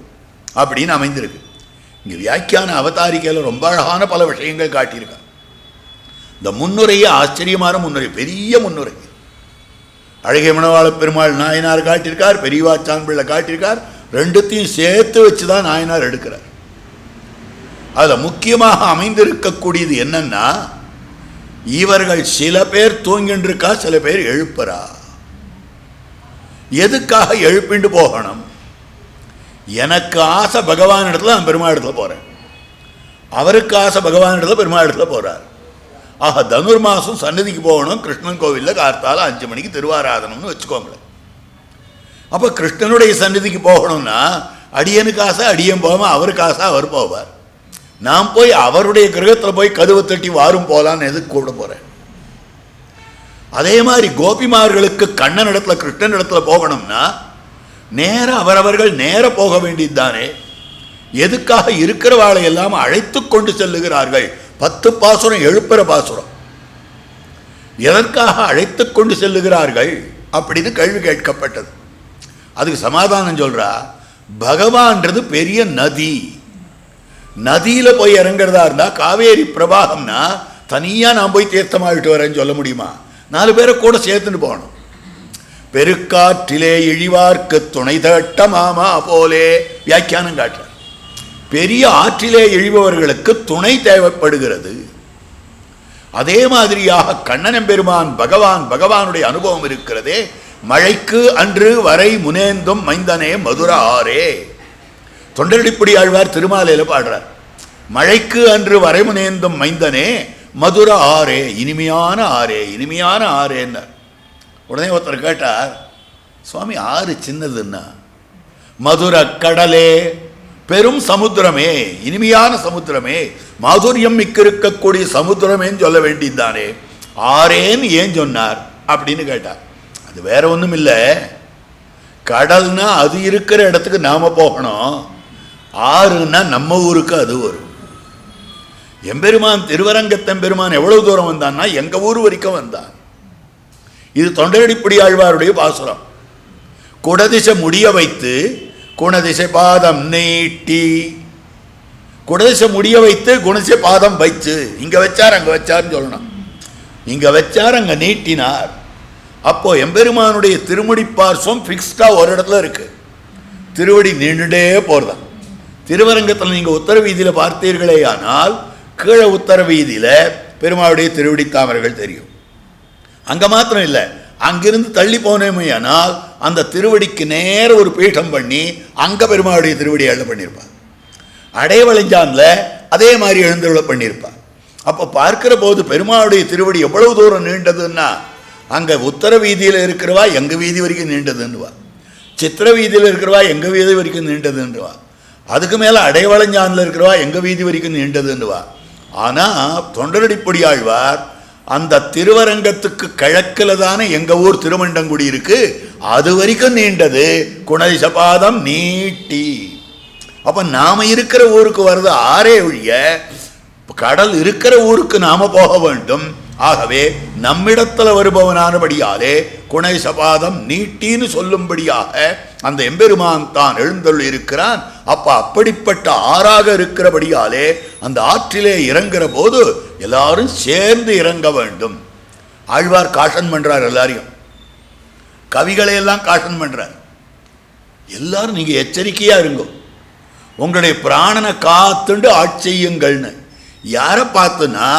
அப்படின்னு அமைந்திருக்கு. இங்கே வியாக்கியான அவதாரிக்கையில் ரொம்ப அழகான பல விஷயங்கள் காட்டியிருக்கார். இந்த முன்னுரையே ஆச்சரியமான முன்னுரை, பெரிய முன்னுரை. அழகிய மணவாள பெருமாள் நாயனார் காட்டியிருக்கார், பெரியவாச்சான் பிள்ளை காட்டியிருக்கார். ரெண்டுத்தையும் சேர்த்து வச்சு தான் நாயனார் எடுக்கிறார். அதில் முக்கியமாக அமைந்திருக்கக்கூடியது என்னன்னா, இவர்கள் சில பேர் தூங்கிட்டு இருக்கா, சில பேர் எழுப்புறா. எதுக்காக எழுப்பிண்டு போகணும்? எனக்கு ஆசை பகவான் இடத்துல நான் பெருமாள் இடத்துல போகிறேன், அவருக்கு ஆசை பகவான் இடத்துல பெருமாள் இடத்துல போகிறார். ஆக தனுர்மாசம் சன்னதிக்கு போகணும், கிருஷ்ணன் கோவிலில் கார்த்தால 5 மணிக்கு திருவாராதனம்னு வச்சுக்கோங்களேன். அப்போ கிருஷ்ணனுடைய சன்னதிக்கு போகணும்னா அடியனுக்கு ஆசை, அடியன் போகாமல் அவருக்கு ஆசை, அவர் போவார். நான் போய் அவருடைய கிரகத்தில் போய் கதவு தட்டி வாரும் போகலான்னு எதுக்கு கூட போகிறேன்? அதே மாதிரி கோபிமார்களுக்கு கண்ணன் இடத்துல கிருஷ்ணன் இடத்துல போகணும்னா நேர அவரவர்கள் நேர போக வேண்டியது தானே. எதுக்காக இருக்கிறவாளை எல்லாம் அழைத்து கொண்டு செல்லுகிறார்கள்? 10 பாசுரம் எழுப்புற பாசுரம், எதற்காக அழைத்து கொண்டு செல்லுகிறார்கள் அப்படின்னு கேள்வி கேட்கப்பட்டது. அதுக்கு சமாதானம் சொல்றா, பகவான்றது பெரிய நதி. நதியில போய் இறங்குறதா இருந்தா காவேரி பிரவாகம்னா தனியா நான் போய் தீர்த்தமாகிட்டு வரேன்னு சொல்ல முடியுமா? 4 பேரை கூட சேர்த்துட்டு போகணும். பெருக்காற்றிலே இழிவார்க்கு துணை தட்ட மாமா போலே வியாக்கியானம் காட்டுற. பெரிய ஆற்றிலே இழிபவர்களுக்கு துணை தேவைப்படுகிறது. அதே மாதிரியாக கண்ணன் பெருமான் பகவானுடைய அனுபவம் இருக்கிறதே. மழைக்கு அன்று வரை முனேந்தும் மைந்தனே மதுர ஆரே. தொண்டரடிப்படி ஆழ்வார் திருமாலையில பாடுறார், மழைக்கு அன்று வரை முனேந்தும் மைந்தனே மதுர ஆரே, இனிமையான ஆரே, இனிமையான ஆரேன்னார். உடனே ஒருத்தர் கேட்டார், சுவாமி ஆறு சின்னதுன்னா? மதுர கடலே, பெரும் சமுத்திரமே, இனிமையான சமுத்திரமே, மாதுரியம் மிக்க இருக்கக்கூடிய சமுத்திரமேன்னு சொல்ல வேண்டியதுதானே, ஆரேன்னு ஏன் சொன்னார் அப்படின்னு கேட்டார். அது வேற ஒன்றும் இல்லை, கடல்னா அது இருக்கிற இடத்துக்கு நாம போகணும், ஆறுன்னா நம்ம ஊருக்கு அது வரும். எம்பெருமான் திருவரங்கத்தெம்பெருமான் எவ்வளவு தூரம் வந்தான்னா எங்க ஊர் வரைக்கும் வந்தான். இது தொண்டரடிப்படி ஆழ்வாருடைய பாசுரம். குடதிசை முடிய வைத்து குணதிசை பாதம் நீட்டி, குடதிசை முடிய வைத்து குணதிசை பாதம் வைத்து, இங்க வச்சார் அங்க வச்சார்னு சொல்லணும். இங்க வச்சார் அங்க நீட்டினார். அப்போ எம்பெருமானுடைய திருமுடி பார்சம் பிக்ஸ்டா ஒரு இடத்துல இருக்கு, திருவடி நீண்டுட்டே போறதான். திருவரங்கத்தில் நீங்க உத்தர வீதியில பார்த்தீர்களே ஆனால் கீழே உத்தர வீதியில பெருமாளுடைய திருவடி தாமரைகள் தெரியும். அங்க மாத்திரம் இல்லை, அங்கிருந்து தள்ளி போனோமே ஆனால் அந்த திருவடிக்கு நேர ஒரு பீடம் பண்ணி அங்க பெருமாளுடைய திருவடி எழுத பண்ணியிருப்பார். அடைவளைஞ்சான்ல அதே மாதிரி எழுந்துள்ள பண்ணியிருப்பார். அப்போ பார்க்கிற போது பெருமாளுடைய திருவடி எவ்வளவு தூரம் நீண்டதுன்னா, அங்க உத்தர வீதியில் இருக்கிறவா எங்க வீதி வரைக்கும் நீண்டதுன்னுவா, சித்திர வீதியில் இருக்கிறவா எங்க வீதி வரைக்கும் நீண்டதுன்னுவா, அதுக்கு மேல அடைவளைஞ்சான்ல இருக்கிறவா எங்க வீதி வரைக்கும் நீண்டதுன்னுவா. ஆனா தொண்டரடிப்படி ஆழ்வார் அந்த திருவரங்கத்துக்கு கிழக்குல தானே எங்க ஊர் திருமண்டங்குடி இருக்கு, அது வரைக்கும் நீண்டது குணதிசபாதம் நீட்டி. அப்ப நாம இருக்கிற ஊருக்கு வருது ஆறே ஒழிய கடல் இருக்கிற ஊருக்கு நாம போக வேண்டும். ஆகவே நம்மிடத்துல வருபவனானபடியாலே குணை சபாதம் நீட்டின்னு சொல்லும்படியாக அந்த எம்பெருமான் தான் எழுந்தருள் இருக்கிறான். அப்படிப்பட்ட ஆறாக இருக்கிறபடியாலே அந்த ஆற்றிலே இறங்குற போது எல்லாரும் சேர்ந்து இறங்க வேண்டும். ஆழ்வார் காஷன் பண்றார், எல்லாரையும் கவிகளை எல்லாம் காஷன் பண்றார். எல்லாரும் நீங்க எச்சரிக்கையா இருங்க, உங்களுடைய பிராணனை காத்துண்டு ஆட்சியுங்கள்னு. யாரை பார்த்துன்னா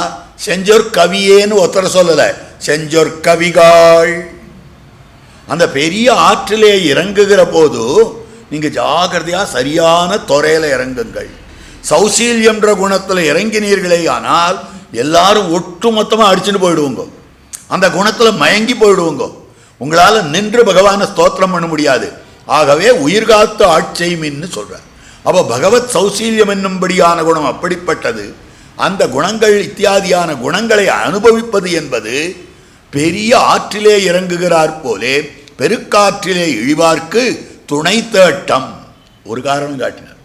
செஞ்சோர் கவியேன்னு ஒருத்தர் சொல்லல, செஞ்சோர் கவிகாள். அந்த பெரிய ஆற்றிலே இறங்குகிற போது நீங்க ஜாகிரதையா சரியான துறையில இறங்குங்கள். சௌசீல்யம்ன்ற குணத்துல இறங்கினீர்களே ஆனால் எல்லாரும் ஒட்டு மொத்தமா அடிச்சுட்டு போயிடுவோங்க, அந்த குணத்துல மயங்கி போயிடுவோங்க. உங்களால நின்று பகவானை ஸ்தோத்திரம் பண்ண முடியாது. ஆகவே உயிர்காத்து ஆட்சியமின்னு சொல்றார். அப்போ பகவத் சௌசீல்யம் என்னும்படியான குணம் அப்படிப்பட்டது. அந்த குணங்கள் இத்தியாதியான குணங்களை அனுபவிப்பது என்பது பெரிய ஆற்றிலே இறங்குகிறார் போலே பெருக்காற்றிலே இழிவார்க்கு துணை தேட்டம். ஒரு காரணம் காட்டினார்.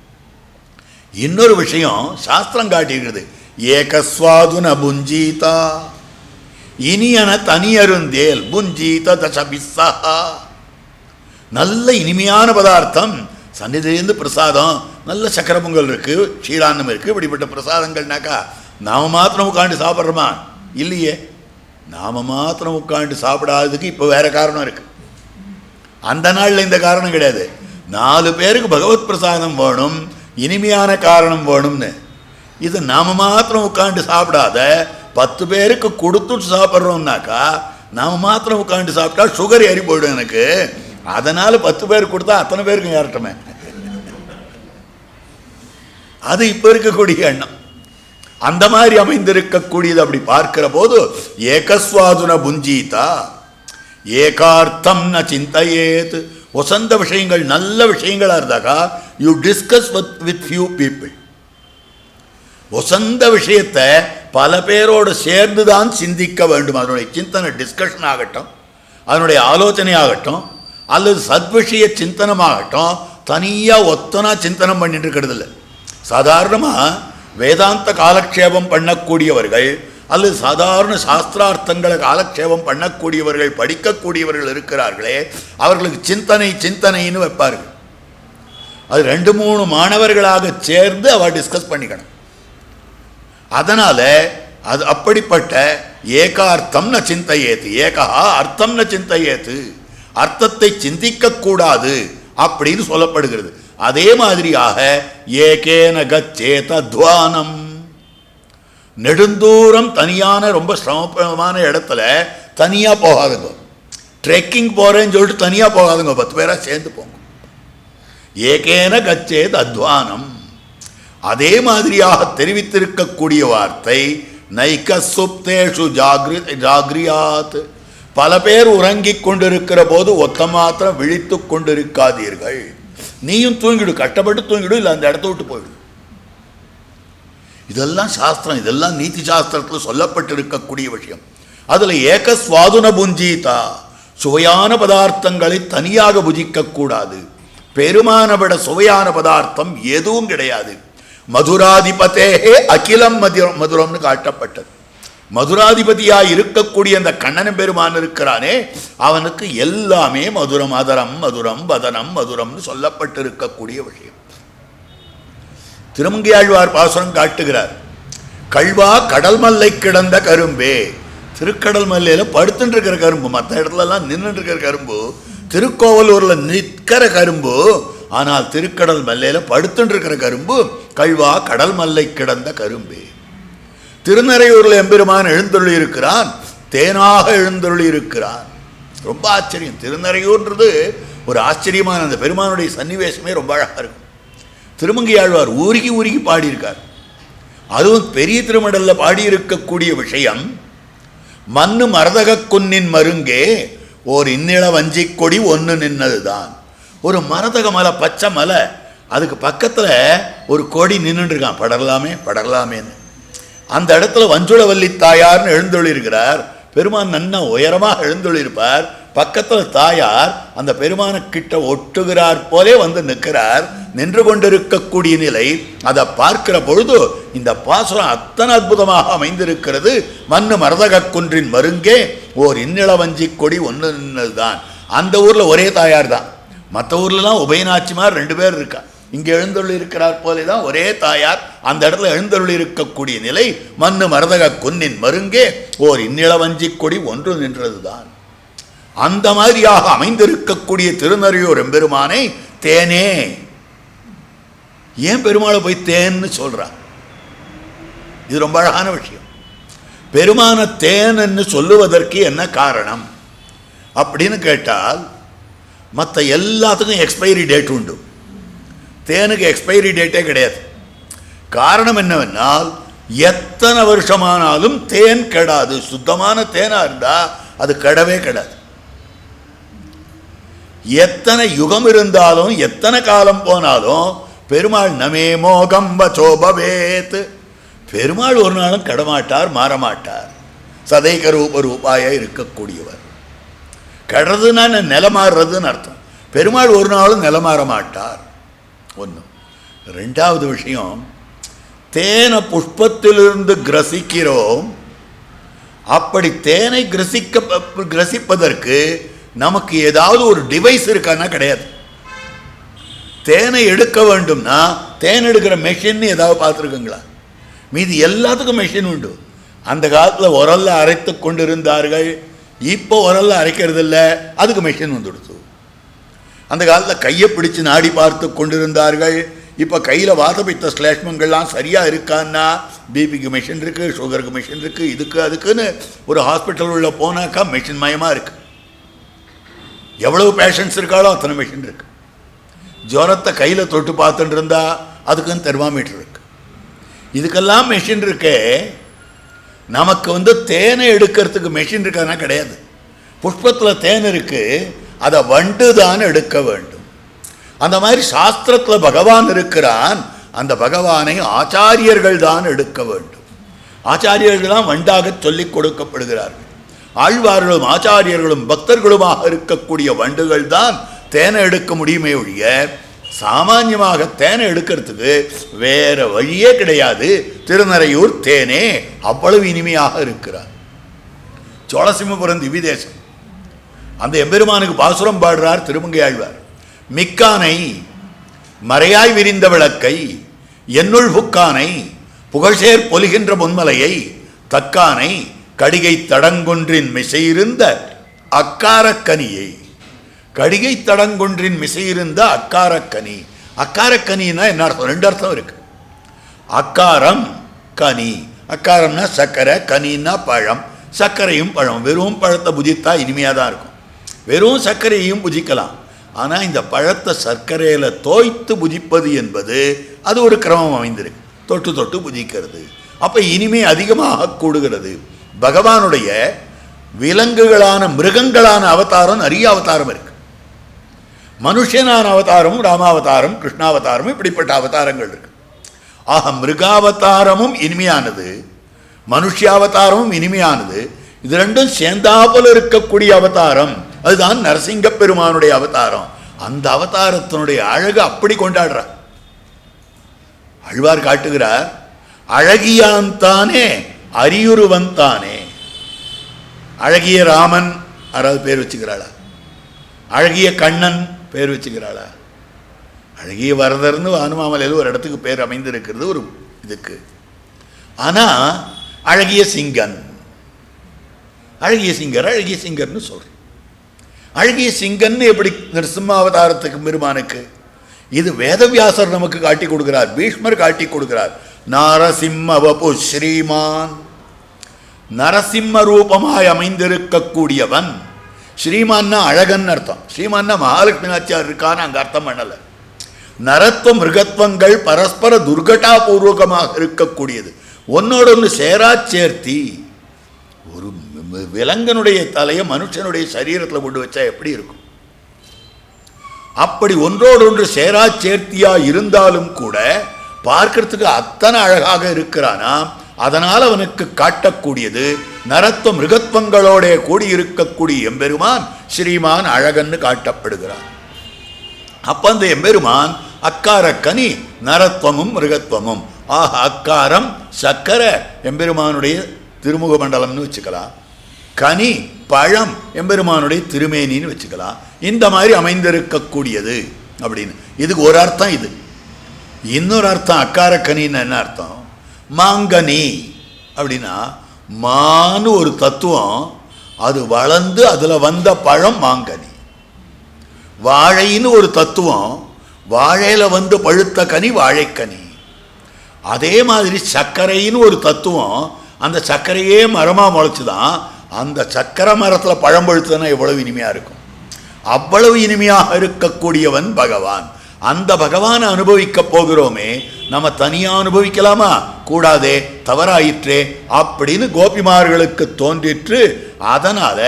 இன்னொரு விஷயம் சாஸ்திரம் காட்டியிருக்கிறது. ஏகஸ்வாதுன புஞ்சீதா, இனியன தனியருந்தேல் புஞ்சீத தசபிஸ்ஸா. நல்ல இனிமையான பதார்த்தம், சன்னிதிலேருந்து பிரசாதம், நல்ல சக்கர பொங்கல் இருக்கு, க்ஷீரான்னம் இருக்கு. இப்படிப்பட்ட பிரசாதங்கள்னாக்கா நாம மாத்திரம் உட்காந்து சாப்பிட்றோமா? இல்லையே. நாம மாத்திரம் உட்காந்து சாப்பிடாததுக்கு இப்போ வேற காரணம் இருக்கு. அந்த நாளில் இந்த காரணம் கிடையாது. 4 பேருக்கு பகவத் பிரசாதம் வேணும், இனிமையான காரணம் வேணும்னு. இது நாம மாத்திரம் உட்காந்து சாப்பிடாத 10 பேருக்கு கொடுத்துட்டு சாப்பிட்றோம்னாக்கா நாம மாத்திரம் உட்காந்து சாப்பிட்டா சுகர் ஏறி போயிடும் எனக்கு. அதனால 10 பேருக்கு கொடுத்தா அத்தனை பேருக்கும் ஏறட்டுமே. அது இப்ப இருக்கக்கூடிய எண்ணம். அந்த மாதிரி அமைந்திருக்கக்கூடியது. அப்படி பார்க்கிற போது ஏகஸ்வாதுன புஞ்சீதா ஏகார்த்தம் ந சிந்தையேத். வசந்த விஷயங்கள் நல்ல விஷயங்களா இருந்தாக்கா you discuss with few people. வசந்த விஷயத்தை பல பேரோடு சேர்ந்து தான் சிந்திக்க வேண்டும். அதனுடைய சிந்தனை டிஸ்கஷன் ஆகட்டும், அதனுடைய ஆலோசனை ஆகட்டும், அல்லது சத்விஷய சிந்தனமாகட்டும், தனியாக ஒத்தனா சிந்தனம் பண்ணிட்டு இருக்கிறது இல்லை. சாதாரணமாக வேதாந்த காலக்ஷேபம் பண்ணக்கூடியவர்கள் அல்லது சாதாரண சாஸ்திரார்த்தங்களை காலக்ஷேபம் பண்ணக்கூடியவர்கள், படிக்கக்கூடியவர்கள் இருக்கிறார்களே, அவர்களுக்கு சிந்தனைன்னு வைப்பார்கள். அது 2-3 மாணவர்களாக சேர்ந்து அவள் டிஸ்கஸ் பண்ணிக்கணும். அதனால அது அப்படிப்பட்ட ஏகார்த்தம் ந சிந்தையேத்து, ஏகா அர்த்தம் ந சிந்தையேத்து, அர்த்தத்தை சிந்திக்க கூடாது அப்படின்னு சொல்லப்படுகிறது. அதே மாதிரியாக ஏகேன கச்சேத துவானம், நெடுந்தூரம் தனியான ரொம்ப சிரமமான இடத்துல தனியா போகாதுங்க. ட்ரெக்கிங் போறேன்னு சொல்லிட்டு தனியா போகாதுங்க, 10 பேரா சேர்ந்து போங்க. ஏகேன கச்சேத் அத்வானம். அதே மாதிரியாக தெரிவித்திருக்கக்கூடிய வார்த்தை நைக சுப்தேஷு ஜாகிரியாத். பல பேர் உறங்கிக் கொண்டிருக்கிற போது ஒத்த மாத்திரம் விழித்து கொண்டிருக்காதீர்கள். நீயும் தூங்கிடு, கஷ்டப்பட்டு தூங்கிடு, இல்லை அந்த இடத்த விட்டு போயிடு. இதெல்லாம் சாஸ்திரம், இதெல்லாம் நீதி சாஸ்திரத்தில் சொல்லப்பட்டிருக்கக்கூடிய விஷயம். அதில் ஏகஸ்வாதுன புஞ்சீதா, சுவையான பதார்த்தங்களை தனியாக புஜிக்க கூடாது. பெருமான விட சுவையான பதார்த்தம் எதுவும் கிடையாது. மதுராதிபதேஹே அகிலம் மதுரம்னு காட்டப்பட்டது. மதுராதிபதியாய் இருக்கக்கூடிய அந்த கண்ணன் பெருமான் இருக்கிறானே, அவனுக்கு எல்லாமே மதுரம். அதரம் மதுரம், வதனம் மதுரம்னு சொல்லப்பட்டிருக்கக்கூடிய விஷயம். திருமங்கையாழ்வார் பாசுரம் காட்டுகிறார். கல்வா கடல் மல்லை கிடந்த கரும்பே. திருக்கடல் மல்லையில படுத்துட்டு இருக்கிற கரும்பு, மற்ற இடத்துலலாம் நின்றுட்டு இருக்கிற கரும்பு, திருக்கோவலூர்ல நிற்கிற கரும்பு. ஆனால் திருக்கடல் மல்லையில படுத்துட்டு இருக்கிற கரும்பு கல்வா கடல் மல்லை கிடந்த கரும்பே. திருநறையூரில் எம்பெருமான் எழுந்தருளி இருக்கிறான், தேனாக எழுந்தருளி இருக்கிறான். ரொம்ப ஆச்சரியம். திருநறையூர்ன்றது ஒரு ஆச்சரியமான அந்த பெருமானுடைய சன்னிவேசமே ரொம்ப அழகாக இருக்கும். திருமங்கையாழ்வார் ஊருகி ஊருகி பாடியிருக்கார். அதுவும் பெரிய திருமடல்ல பாடியிருக்கக்கூடிய விஷயம், மண்ணு மரதக குன்னின் மருங்கே ஓர் இன்னிள வஞ்சி கொடி ஒன்று நின்னதுதான். ஒரு மரதக மலை, பச்சை மலை, அதுக்கு பக்கத்தில் ஒரு கொடி நின்றுட்டு இருக்கான், படரலாமே படரலாமேன்னு. அந்த இடத்துல வஞ்சுளவல்லி தாயார்னு எழுந்தொழிருக்கிறார் பெருமான். நன்னா உயரமாக எழுந்தொழிருப்பார், பக்கத்தில் தாயார் அந்த பெருமான கிட்ட ஒட்டுகிறார் போலே வந்து நிற்கிறார். நின்று கொண்டிருக்கக்கூடிய நிலை அதை பார்க்கிற பொழுது இந்த பாசுரம் அத்தனை அற்புதமாக அமைந்திருக்கிறது. மண்ணு மரதக குன்றின் மருங்கே ஓர் இன்னிளவஞ்சி கொடி ஒன்று நின்னதுதான். அந்த ஊரில் ஒரே தாயார் தான். மற்ற ஊர்லலாம் உபயநாச்சிமார் 2 பேர் இருக்கா. இங்கே எழுந்தருள் இருக்கிறார் போலே தான் ஒரே தாயார் அந்த இடத்துல எழுந்தருள் இருக்கக்கூடிய நிலை. மண்ணு மரதக குன்னின் மருங்கே ஓர் இன்னிளவஞ்சி கொடி ஒன்று நின்றது தான். அந்த மாதிரியாக அமைந்திருக்கக்கூடிய திருநறையூர் எம்பெருமானை தேனே, ஏன் பெருமாளை போய் தேன்னு சொல்றார்? இது ரொம்ப அழகான விஷயம். பெருமான தேன்னு சொல்லுவதற்கு என்ன காரணம் அப்படின்னு கேட்டால், மற்ற எல்லாத்துக்கும் எக்ஸ்பைரி டேட் உண்டு, தேனுக்கு எக்ஸ்பைரி டேட்டே கிடையாது. காரணம் என்னவென்றால், எத்தனை வருஷமானாலும் தேன் கெடாது. சுத்தமான தேனா இருந்தா அது கெடவே கெடாது. எத்தனை யுகம் இருந்தாலும் எத்தனை காலம் போனாலும் பெருமாள் நமே மோகம் வச்சோபவேத், பெருமாள் ஒரு நாளும் கெடமாட்டார், மாறமாட்டார். சதைக ரூப ரூபாய இருக்கக்கூடியவர். கெடுறதுன்னா நிலமாறுறதுன்னு அர்த்தம். பெருமாள் ஒரு நாளும் நிலமாற மாட்டார். ஒன்று. 2வது விஷயம், தேனை புஷ்பத்திலிருந்து கிரசிக்கிறோம். அப்படி தேனை கிரசிப்பதற்கு நமக்கு ஏதாவது ஒரு டிவைஸ் இருக்கான்னா கிடையாது. தேனை எடுக்க வேண்டும்னா தேன் எடுக்கிற மெஷின் ஏதாவது பார்த்துருக்குங்களா? மீதி எல்லாத்துக்கும் மெஷின் உண்டு. அந்த காலத்தில் உரல்ல அரைத்து கொண்டிருந்தார்கள். இப்போ உரல்ல அரைக்கிறது இல்லை, அதுக்கு மெஷின் வந்துடுச்சு. அந்த காலத்தில் கையை பிடிச்சு நாடி பார்த்து கொண்டிருந்தார்கள். இப்போ கையில் வாதபித்த ஸ்லேஷ்மங்கள்லாம் சரியாக இருக்கான்னா பிபிக்கு மெஷின் இருக்குது, சுகருக்கு மெஷின் இருக்குது, இதுக்கு அதுக்குன்னு ஒரு ஹாஸ்பிட்டல் உள்ள போனாக்கா மெஷின் மயமாக இருக்குது. எவ்வளவு பேஷண்ட்ஸ் இருக்காளோ அத்தனை மெஷின் இருக்கு. ஜுரத்தை கையில் தொட்டு பார்த்துட்டு இருந்தா அதுக்குன்னு தெர்மாமீட்டர் இருக்கு. இதுக்கெல்லாம் மெஷின் இருக்கே. நமக்கு தேனை எடுக்கிறதுக்கு மெஷின் இருக்கானா கிடையாது. புஷ்பத்தில் தேன் இருக்கு, அதை வண்டு தான் எடுக்க வேண்டும். அந்த மாதிரி சாஸ்திரத்தில் பகவான் இருக்கிறான், அந்த பகவானை ஆச்சாரியர்கள் தான் எடுக்க வேண்டும். ஆச்சாரியர்கள் தான் வண்டாக சொல்லிக் கொடுக்கப்படுகிறார்கள். ஆழ்வார்களும் ஆச்சாரியர்களும் பக்தர்களுமாக இருக்கக்கூடிய வண்டுகள் தான் தேனை எடுக்க முடியுமே ஒழிய சாமான்யமாக தேனை எடுக்கிறதுக்கு வேற வழியே கிடையாது. திருநறையூர் தேனே அவ்வளவு இனிமையாக இருக்கிறார். சோழசிம்மபுரம் திவ்யதேசம். அந்த எம்பெருமானுக்கு பாசுரம் பாடுறார் திருமங்கை ஆழ்வார். மிக்கானை மறையாய் விரிந்த விளக்கை என்னுள் புக்கானை புகழ்சேர் பொலிகின்ற பொன்மலையை தக்கானை கடிகை தடங்கொன்றின் மிசையிருந்த அக்காரக்கனியை. கடிகை தடங்கொன்றின் மிசையிருந்த அக்காரக்கனி. அக்காரக்கனின்னா என்ன அர்த்தம்? 2 அர்த்தம் இருக்கு. அக்காரம் கனி. அக்காரம்னா சர்க்கரை, கனின்னா பழம். சர்க்கரையும் பழம். வெறும் பழத்தை புஜித்தா இனிமையாக தான் இருக்கும். வெறும் சர்க்கரையையும் புஜிக்கலாம். ஆனால் இந்த பழத்தை சர்க்கரையில் தோய்த்து புஜிப்பது என்பது அது ஒரு கிரமம் அமைந்திருக்கு. தொட்டு தொட்டு புஜிக்கிறது. அப்போ இனிமே அதிகமாக கூடுகிறது. பகவானுடைய விலங்குகளான மிருகங்களான அவதாரம் நிறைய அவதாரம் இருக்கு. மனுஷனான அவதாரம், ராமாவதாரம், கிருஷ்ணாவதாரம், இப்படிப்பட்ட அவதாரங்கள் இருக்கு. ஆக மிருகாவதாரமும் இனிமையானது, மனுஷாவதாரமும் இனிமையானது. இது 2ம் சேர்ந்தாப்போல இருக்கக்கூடிய அவதாரம் அதுதான் நரசிங்க பெருமானுடைய அவதாரம். அந்த அவதாரத்தினுடைய அழகு அப்படி கொண்டாடுறார். ஆழ்வார் காட்டுகிறார், அழகியான் தானே அரியுருவன் தானே. அழகிய ராமன் யாராவது பேர் வச்சுக்கிறாளா? அழகிய கண்ணன் பேர் வச்சுக்கிறாளா? அழகிய வரதர்னு அனுமாமலையில் ஒரு இடத்துக்கு பேர் அமைந்திருக்கிறது ஒரு இதுக்கு. ஆனால் அழகிய சிங்கன், அழகிய சிங்கர், அழகிய சிங்கர்னு சொல்கிறோம். அழகிய சிங்கன்னு எப்படி நிருசிம்மாவதாரத்துக்கு பெருமானுக்கு? இது வேதவியாசர் நமக்கு காட்டி கொடுக்கிறார், பீஷ்மர் காட்டி கொடுக்கிறார். நாரசிம்ம வபு ஸ்ரீமான், நரசிம்ம ரூபமாய் அமைந்திருக்கக்கூடியவன். ஸ்ரீமான்னா அழகன் அர்த்தம். ஸ்ரீமான்னா மகாலட்சுமி நாச்சியார் இருக்கான்னு அங்கே அர்த்தம் பண்ணலை. நரத்துவ மிருகத்துவங்கள் பரஸ்பர துர்கட்டாபூர்வகமாக இருக்கக்கூடியது. ஒன்னோடொன்று சேரா சேர்த்தி ஒரு விலங்கனுடைய தலையை மனுஷனுடைய சரீரத்தில் கொண்டு வச்சா எப்படி இருக்கும்? அப்படி ஒன்றோடொன்று சேரா சேர்த்தியா இருந்தாலும் கூட பார்க்கறதுக்கு அத்தனை அழகாக இருக்கிறானா. அதனால் அவனுக்கு காட்டக்கூடியது நரத்துவ மிருகத்துவங்களோட கூடியிருக்கக்கூடிய எம்பெருமான் ஸ்ரீமான் அழகன்னு காட்டப்படுகிறார். அப்ப அந்த எம்பெருமான் அக்கார கனி நரத்துவமும் மிருகத்துவமும். ஆக அக்காரம் சக்கர எம்பெருமானுடைய திருமுக மண்டலம்னு வச்சுக்கலாம், கனி பழம் எம்பெருமானுடைய திருமேனின்னு வச்சுக்கலாம். இந்த மாதிரி அமைந்திருக்கக்கூடியது அப்படின்னு இதுக்கு ஒரு அர்த்தம். இது இன்னொரு அர்த்தம். அக்கார கனின்னு என்ன அர்த்தம்? மாங்கனி அப்படின்னா மான்னு ஒரு தத்துவம், அது வளர்ந்து அதில் வந்த பழம் மாங்கனி. வாழைன்னு ஒரு தத்துவம், வாழையில் வந்து பழுத்த கனி வாழைக்கனி. அதே மாதிரி சர்க்கரைன்னு ஒரு தத்துவம், அந்த சர்க்கரையே மரமாக முளைச்சுதான் அந்த சர்க்கரை மரத்தில் பழம் பழுத்ததுன்னா எவ்வளவு இனிமையாக இருக்கும். அவ்வளவு இனிமையாக இருக்கக்கூடியவன் பகவான். அந்த பகவானை அனுபவிக்க போகிறோமே, நம்ம தனியாக அனுபவிக்கலாமா? கூடாதே, தவறாயிற்றே அப்படின்னு கோபிமார்களுக்கு தோன்றிற்று. அதனால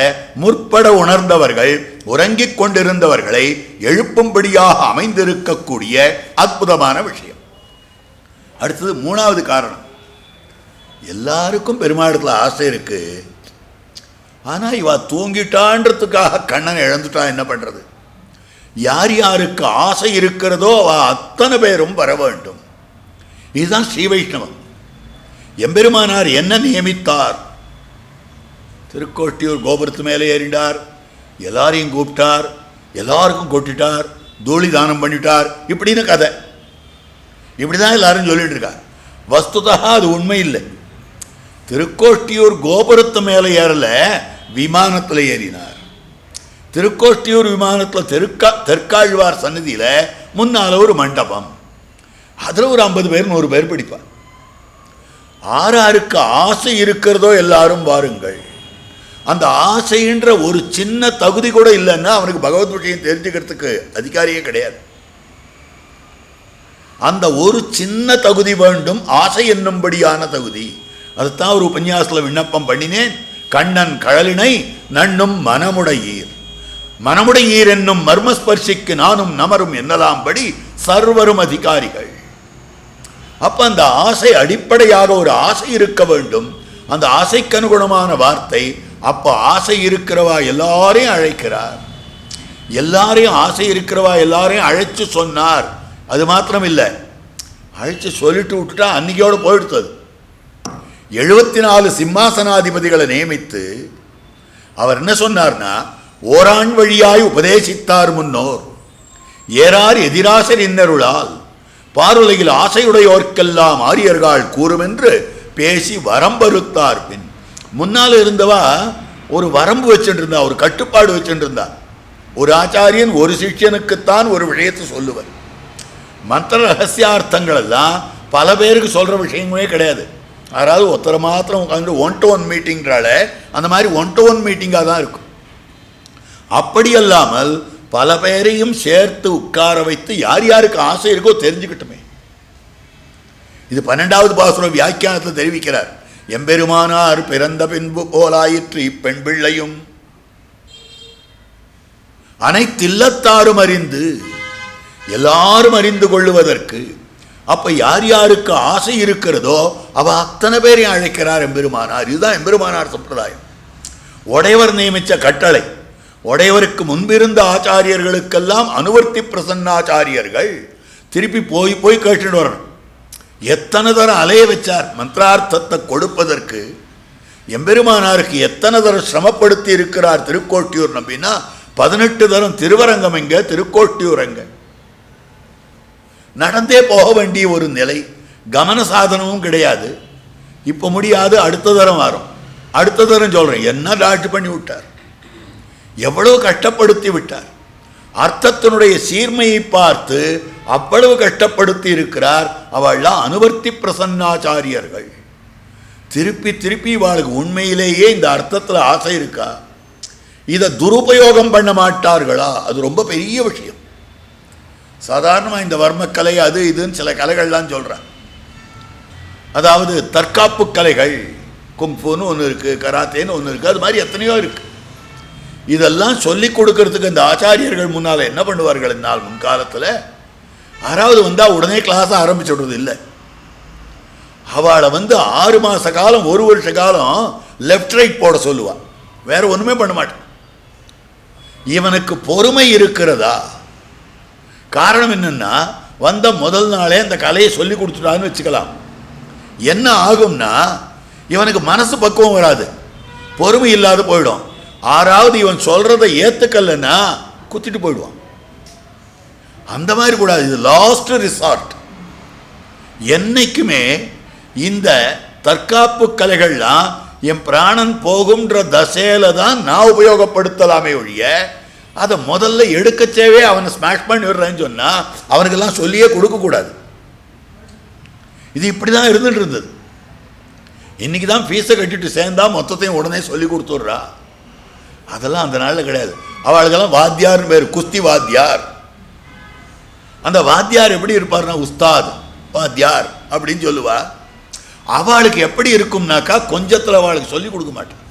முற்பட உணர்ந்தவர்கள் உறங்கிக் கொண்டிருந்தவர்களை எழுப்பும்படியாக அமைந்திருக்கக்கூடிய அற்புதமான விஷயம். அடுத்தது மூணாவது காரணம். எல்லாருக்கும் பெருமாளத்தில் ஆசை இருக்கு, ஆனால் இவ தூங்கிட்டான்றதுக்காக கண்ணனை இழந்துட்டா என்ன பண்றது? யார் யாருக்கு ஆசை இருக்கிறதோ அவ அத்தனை பேரும் வர வேண்டும். இதுதான் ஸ்ரீ வைஷ்ணவம். எம்பெருமானார் என்ன நியமித்தார்? திருக்கோட்டியூர் கோபுரத்து மேலே ஏறினார், எல்லாரையும் கூப்பிட்டார், எல்லாருக்கும் கொட்டிட்டார், தூளி தானம் பண்ணிட்டார், இப்படின்னு கதை. இப்படிதான் எல்லாரும் சொல்லிட்டு இருக்கார். வஸ்துதா அது உண்மை இல்லை. திருக்கோட்டியூர் கோபுரத்து மேலே ஏறல, விமானத்தில் ஏறினார். திருக்கோஷ்டியூர் விமானத்தில் தெற்காழ்வார் சன்னதியில் முன்னால் ஒரு மண்டபம், அதில் ஒரு 50 பேர் 100 பேர் பிடிப்பார். ஆறாருக்கு ஆசை இருக்கிறதோ எல்லாரும் வாருங்கள். அந்த ஆசைன்ற ஒரு சின்ன தகுதி கூட இல்லைன்னா அவனுக்கு பகவத் விஷயம் தெரிஞ்சுக்கிறதுக்கு அதிகாரியே கிடையாது. அந்த ஒரு சின்ன தகுதி வேண்டும், ஆசை என்னும்படியான தகுதி. அதுதான் ஒரு உபன்யாசத்தில் விண்ணப்பம் பண்ணினேன். கண்ணன் கழலினை நண்ணும் மனமுடையீர், மனமுடையீர் என்னும் மர்மஸ்பர்சிக்கு நானும் நமரும் என்னலாம்படி சர்வரும் அதிகாரிகள். அப்ப அந்த ஆசை அடிப்படையாக ஒரு ஆசை இருக்க வேண்டும். அந்த ஆசைக்கு அனுகுணமான வார்த்தை. அப்ப ஆசை இருக்கிறவா எல்லாரையும் அழைக்கிறார். எல்லாரையும் ஆசை இருக்கிறவா எல்லாரையும் அழைச்சு சொன்னார். அது மாத்திரம் இல்லை, அழைச்சு சொல்லிட்டு விட்டுட்டா அன்னைக்கோடு போயிடுத்தது. 74 சிம்மாசனாதிபதிகளை நியமித்து அவர் என்ன சொன்னார்னா, ஓராண் வழியாய் உபதேசித்தார் முன்னோர் ஏறார் எதிராசர் இன்னருளால் பாருலையில் ஆசையுடையோர்க்கெல்லாம் ஆரியர்கள் கூறும் என்று பேசி வரம்பறுத்தார். பின் முன்னால் இருந்தவா ஒரு வரம்பு வச்சுட்டு இருந்தா, ஒரு கட்டுப்பாடு வச்சுட்டு இருந்தா. ஒரு ஆச்சாரியன் ஒரு சிஷ்யனுக்குத்தான் ஒரு விஷயத்தை சொல்லுவர். மந்திர ரகசியார்த்தங்கள் எல்லாம் பல பேருக்கு சொல்ற விஷயங்களே கிடையாது. யாராவது ஒருத்தரை மாத்திரம் உட்காந்து 1-to-1 மீட்டிங்கிறால அந்த மாதிரி 1-to-1 மீட்டிங்காக தான் இருக்கும். அப்படி அல்லாமல் பல பேரையும் சேர்த்து உட்கார வைத்து யார் யாருக்கு ஆசை இருக்கோ தெரிஞ்சுக்கிட்டுமே. இது 12வது பாசுரம் வியாக்கியானத்தில் தெரிவிக்கிறார். எம்பெருமானார் பிறந்த பின்பு போலாயிற்று இப்பெண் பிள்ளையும் அனைத்தில்லத்தாரும் அறிந்து எல்லாரும் அறிந்து கொள்ளுவதற்கு. அப்ப யார் யாருக்கு ஆசை இருக்கிறதோ அவ அத்தனை பேரையும் அழைக்கிறார் எம்பெருமானார். இதுதான் எம்பெருமானார் சம்பிரதாயம். உடையவர் நியமித்த கட்டளை. உடையவருக்கு முன்பிருந்த ஆச்சாரியர்களுக்கெல்லாம் அனுவர்த்தி பிரசன்னாச்சாரியர்கள் திருப்பி போய் போய் கேட்டுட்டு வரணும். எத்தனை தரம் அலைய வச்சார் மந்திரார்த்தத்தை கொடுப்பதற்கு. எம்பெருமானாருக்கு எத்தனை தரம் சிரமப்படுத்தி இருக்கிறார் திருக்கோட்டியூர் நம்பினா 18 தரம் திருவரங்கம் எங்க, திருக்கோட்டியூர் எங்க. நடந்தே போக வேண்டிய ஒரு நிலை. கமன சாதனமும் கிடையாது. இப்போ முடியாது, அடுத்த தரம் வரும். அடுத்த தரம் சொல்றேன், என்ன டாட்டு பண்ணி விட்டார், எவ்வளவு கஷ்டப்படுத்தி விட்டார். அர்த்தத்தினுடைய சீர்மையை பார்த்து அவ்வளவு கஷ்டப்படுத்தி இருக்கிறார். அவள்லாம் அனுவர்த்தி பிரசன்னாச்சாரியர்கள். திருப்பி திருப்பி இவாளுக்கு உண்மையிலேயே இந்த அர்த்தத்தில் ஆசை இருக்கா, இதை துருபயோகம் பண்ண மாட்டார்களா? அது ரொம்ப பெரிய விஷயம். சாதாரணமாக இந்த வர்மக்கலை அது இதுன்னு சில கலைகள்லாம் சொல்கிறாங்க. அதாவது தற்காப்பு கலைகள், குங்ஃபுன்னு ஒன்று இருக்குது, கராத்தேன்னு ஒன்று இருக்குது, அது மாதிரி எத்தனையோ இருக்குது. இதெல்லாம் சொல்லிக் கொடுக்கறதுக்கு இந்த ஆச்சாரியர்கள் முன்னால் என்ன பண்ணுவார்கள் என்னால் முன்காலத்தில் யாராவது வந்தால் உடனே கிளாஸை ஆரம்பிச்சுடுறது இல்லை. அவளை 6 மாச காலம் 1 வருஷ காலம் லெஃப்ட் ரைட் போட சொல்லுவான், வேற ஒண்ணுமே பண்ண மாட்டான். இவனுக்கு பொறுமை இருக்கிறதா? காரணம் என்னன்னா, வந்த முதல் நாளே அந்த கலையை சொல்லி கொடுத்துட்டான்னு வச்சுக்கலாம். என்ன ஆகும்னா, இவனுக்கு மனசு பக்குவம் வராது, பொறுமை இல்லாத போயிடும். 6வது இவன் சொல்றதை ஏத்துக்கலன்னா குத்திட்டு போயிடுவான். அந்த மாதிரி கூடாது, இது லாஸ்ட் ரிசார்ட். என்னைக்குமே இந்த தற்காப்பு கலைகள்லாம் என் பிராணன் போகும்ன்ற தசையில தான் நான் உபயோகப்படுத்தலாமே ஒழிய, அதை முதல்ல எடுக்கச்சேவே அவனை ஸ்மாஷ் பண்ணி விடுறேன்னு சொன்னா அவனுக்கெல்லாம் சொல்லியே கொடுக்கக்கூடாது. இது இப்படி தான் இருந்துட்டு இருந்தது. இன்னைக்கு தான் ஃபீஸை கட்டிட்டு சேர்ந்தா மொத்தத்தையும் உடனே சொல்லி கொடுத்துட்றா. அதெல்லாம் அந்த நாளில் கிடையாது. அவளுக்கெல்லாம் வாத்தியார்னு பேர், குஸ்தி வாத்தியார். அந்த வாத்தியார் எப்படி இருப்பார்னா, உஸ்தாத் வாத்தியார் அப்படின்னு சொல்லுவா. அவளுக்கு எப்படி இருக்கும்னாக்கா, கொஞ்சத்தில் அவளுக்கு சொல்லி கொடுக்க மாட்டான்.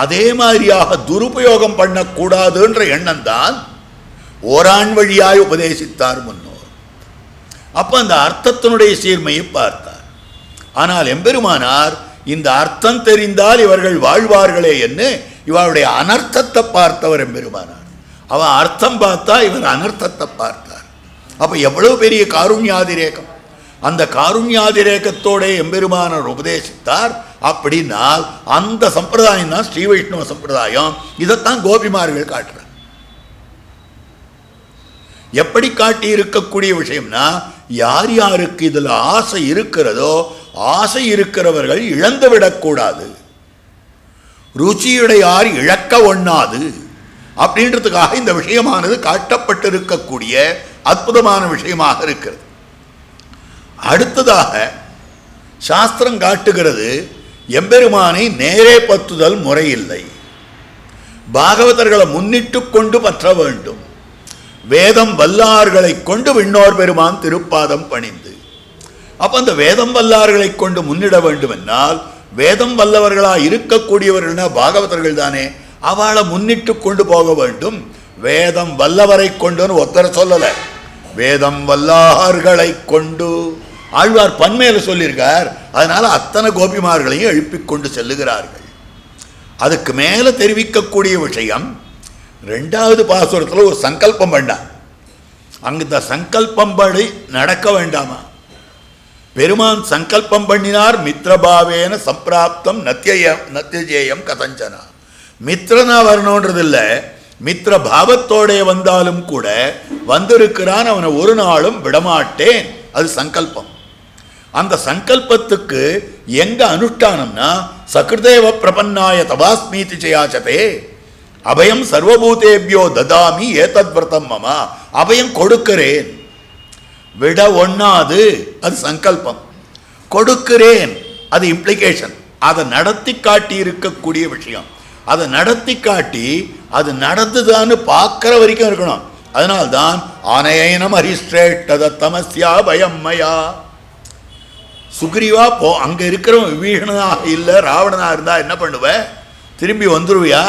அதே மாதிரியாக துருபயோகம் பண்ணக்கூடாதுன்ற எண்ணம் தான் ஓரான் வழியாய் உபதேசித்தார் முன்னோர். அப்ப அந்த அர்த்தத்தினுடைய சீர்மையை பார்த்தார். ஆனால் எம்பெருமானார் இந்த அர்த்தம் தெரிந்தால் இவர்கள் வாழ்வார்களே என்று இவருடைய அனர்த்தத்தை பார்த்தவர் எம்பெருமானார். அவன் அர்த்தம் பார்த்தா இவர் அனர்த்தத்தை பார்த்தார். அப்ப எவ்வளவு பெரிய காருண்யாதிரேகம்! அந்த காருண்யாதிரேகத்தோட எம்பெருமானார் உபதேசித்தார். அப்படின்னால் அந்த சம்பிரதாயம் தான் ஸ்ரீ வைஷ்ணவ சம்பிரதாயம். இதைத்தான் கோபிமார்கள் காட்டுற. எப்படி காட்டி இருக்கக்கூடிய விஷயம்னா, யார் யாருக்கு இதுல ஆசை இருக்கிறதோ, ஆசை இருக்கிறவர்கள் இழந்து விடக்கூடாது, ருச்சியுடையார் இழக்க ஒண்ணாது அப்படின்றதுக்காக இந்த விஷயமானது காட்டப்பட்டிருக்கக்கூடிய அற்புதமான விஷயமாக இருக்கிறது. அடுத்ததாக சாஸ்திரம் காட்டுகிறது, எம்பெருமானை நேரே பற்றுதல் முறையில்லை, பாகவதர்களை முன்னிட்டு கொண்டு பற்ற வேண்டும். வேதம் வல்லார்களை கொண்டு விண்ணோர் பெருமான் திருப்பாதம் பணிந்து. அப்ப அந்த வேதம் வல்லார்களை கொண்டு முன்னிட வேண்டும் என்னால், வேதம் வல்லவர்களா இருக்கக்கூடியவர்கள்னா பாகவதர்கள் தானே, அவளை முன்னிட்டு கொண்டு போக வேண்டும். வேதம் வல்லவரை கொண்டுன்னு ஒருத்தர சொல்லல, வேதம் வல்லார்களை கொண்டு ஆழ்வார் பன்மையில சொல்லியிருக்கார். அதனால அத்தனை கோபிமார்களையும் எழுப்பிக் கொண்டு செல்லுகிறார்கள். அதுக்கு மேல தெரிவிக்கக்கூடிய விஷயம், 2வது பாசுரத்தில் ஒரு சங்கல்பம் பண்ணார். அங்கு இந்த சங்கல்பம் படி நடக்க வேண்டாமா? பெருமான் சங்கல்பம் பண்ணினார், மித்ரபாவேன சம்பிராப்தம் நத்தியஜேயம் கதஞ்சனா. மித்ரனா வரணுன்றது இல்லை, மித்ர பாவத்தோட வந்தாலும் கூட வந்திருக்கிறான், அவனை ஒரு நாளும் விடமாட்டேன், அது சங்கல்பம். அந்த சங்கல்பத்துக்கு எங்க அனுஷ்டானம்னா, சகிருதேவ பிரபன்னாய தவாஸ்மீதி செய்யாச்சதே அபயம் சர்வபூதேபியோ ததாமி ஏதத் விரதம் மமா. அபயம் கொடுக்கிறேன், விட ஒண்ணாது, அது சங்கல்பம். கொடுக்கிறேன், அது இம்ப்ளிகேஷன். அதை நடத்தி காட்டி இருக்கக்கூடிய விஷயம். அதை நடத்தி காட்டி அது நடந்துதான்னு பார்க்கிற வரைக்கும் இருக்கணும். அதனால்தான் ஆனயனம் ஹரிஷ்ரேஷ்ட தமஸ்யா பயம் மயா. சுக்ரீவா போ, அங்க இருக்கிறவன் விபீஷணனாக இல்லை ராவணனா இருந்தா என்ன பண்ணுவ? திரும்பி வந்துருவியா?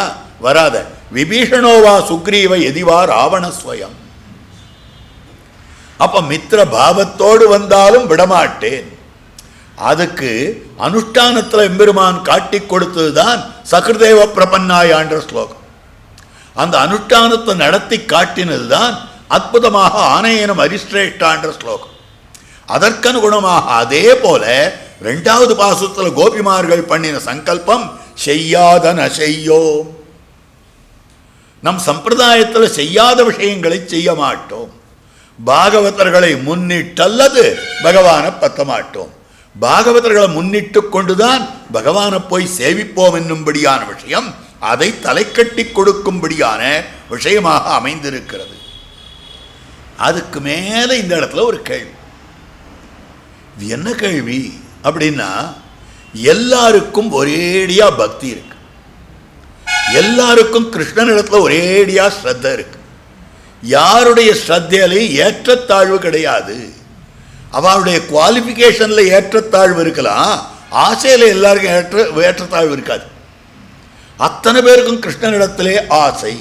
வராத. விபீஷணோவா சுக்ரீவ எதிவா ராவணஸ்வயம். அப்ப மித்திர பாவத்தோடு வந்தாலும் விடமாட்டேன். அதுக்கு அனுஷ்டானத்தில் எம்பெருமான் காட்டி கொடுத்ததுதான் சகிருதேவ பிரபன்னாயான்ற ஸ்லோகம். அந்த அனுஷ்டானத்தை நடத்தி காட்டினதுதான் அற்புதமாக ஆனயனம் அரிஷ்ரேஷ்டான்ற ஸ்லோகம். அதற்கனுகுணமாக அதே போல 2வது பாசுரத்தில் கோபிமார்கள் பண்ணின சங்கல்பம் செய்யாதன செய்யோம். நம் சம்பிரதாயத்தில் செய்யாத விஷயங்களை செய்ய மாட்டோம். பாகவதர்களை முன்னிட்டல்லது பகவானை பற்ற மாட்டோம். பாகவதர்களை முன்னிட்டு கொண்டுதான் பகவானை போய் சேவிப்போம் என்னும்படியான விஷயம், அதை தலை கட்டி கொடுக்கும்படியான விஷயமாக அமைந்திருக்கிறது. அதுக்கு மேல இந்த இடத்துல ஒரு கேள்வி. இது என்ன கேள்வி அப்படின்னா, எல்லாருக்கும் ஒரேடியா பக்தி இருக்கு, எல்லாருக்கும் கிருஷ்ணனிடத்துல ஒரேடியா ஸ்ரத்த இருக்கு. யாருடைய ஸ்ரத்தையிலையும் ஏற்றத்தாழ்வு கிடையாது. அவருடைய குவாலிஃபிகேஷன்ல ஏற்றத்தாழ்வு இருக்கலாம், ஆசையில எல்லாருக்கும் ஏற்றத்தாழ்வு இருக்காது. அத்தனை பேருக்கும் கிருஷ்ணனிடத்திலே ஆசை.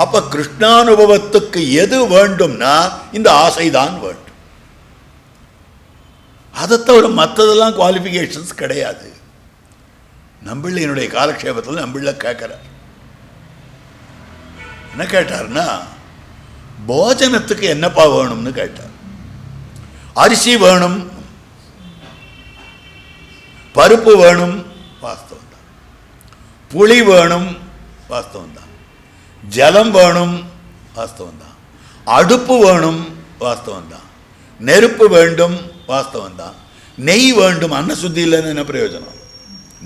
அப்ப கிருஷ்ணானுபவத்துக்கு எது வேண்டும்னா இந்த ஆசைதான் வேண்டும். அதை தவிர மற்றதெல்லாம் குவாலிஃபிகேஷன்ஸ் கிடையாது. நம்பிள்ளையினுடைய காலக்ஷேபத்தில் நம்பிள்ள கேட்குறார். என்ன கேட்டார்னா, போஜனத்துக்கு என்னப்பா வேணும்னு கேட்டார். அரிசி வேணும், பருப்பு வேணும், வாஸ்தவம் தான். புளி வேணும், வாஸ்தவம் தான். ஜலம் வேணும், வாஸ்தவம் தான். அடுப்பு வேணும், வாஸ்தவம் தான். நெருப்பு வேண்டும், வாஸ்தவம் தான். நெய் வேண்டும், அன்ன சுத்தி இல்லைன்னு என்ன பிரயோஜனம்?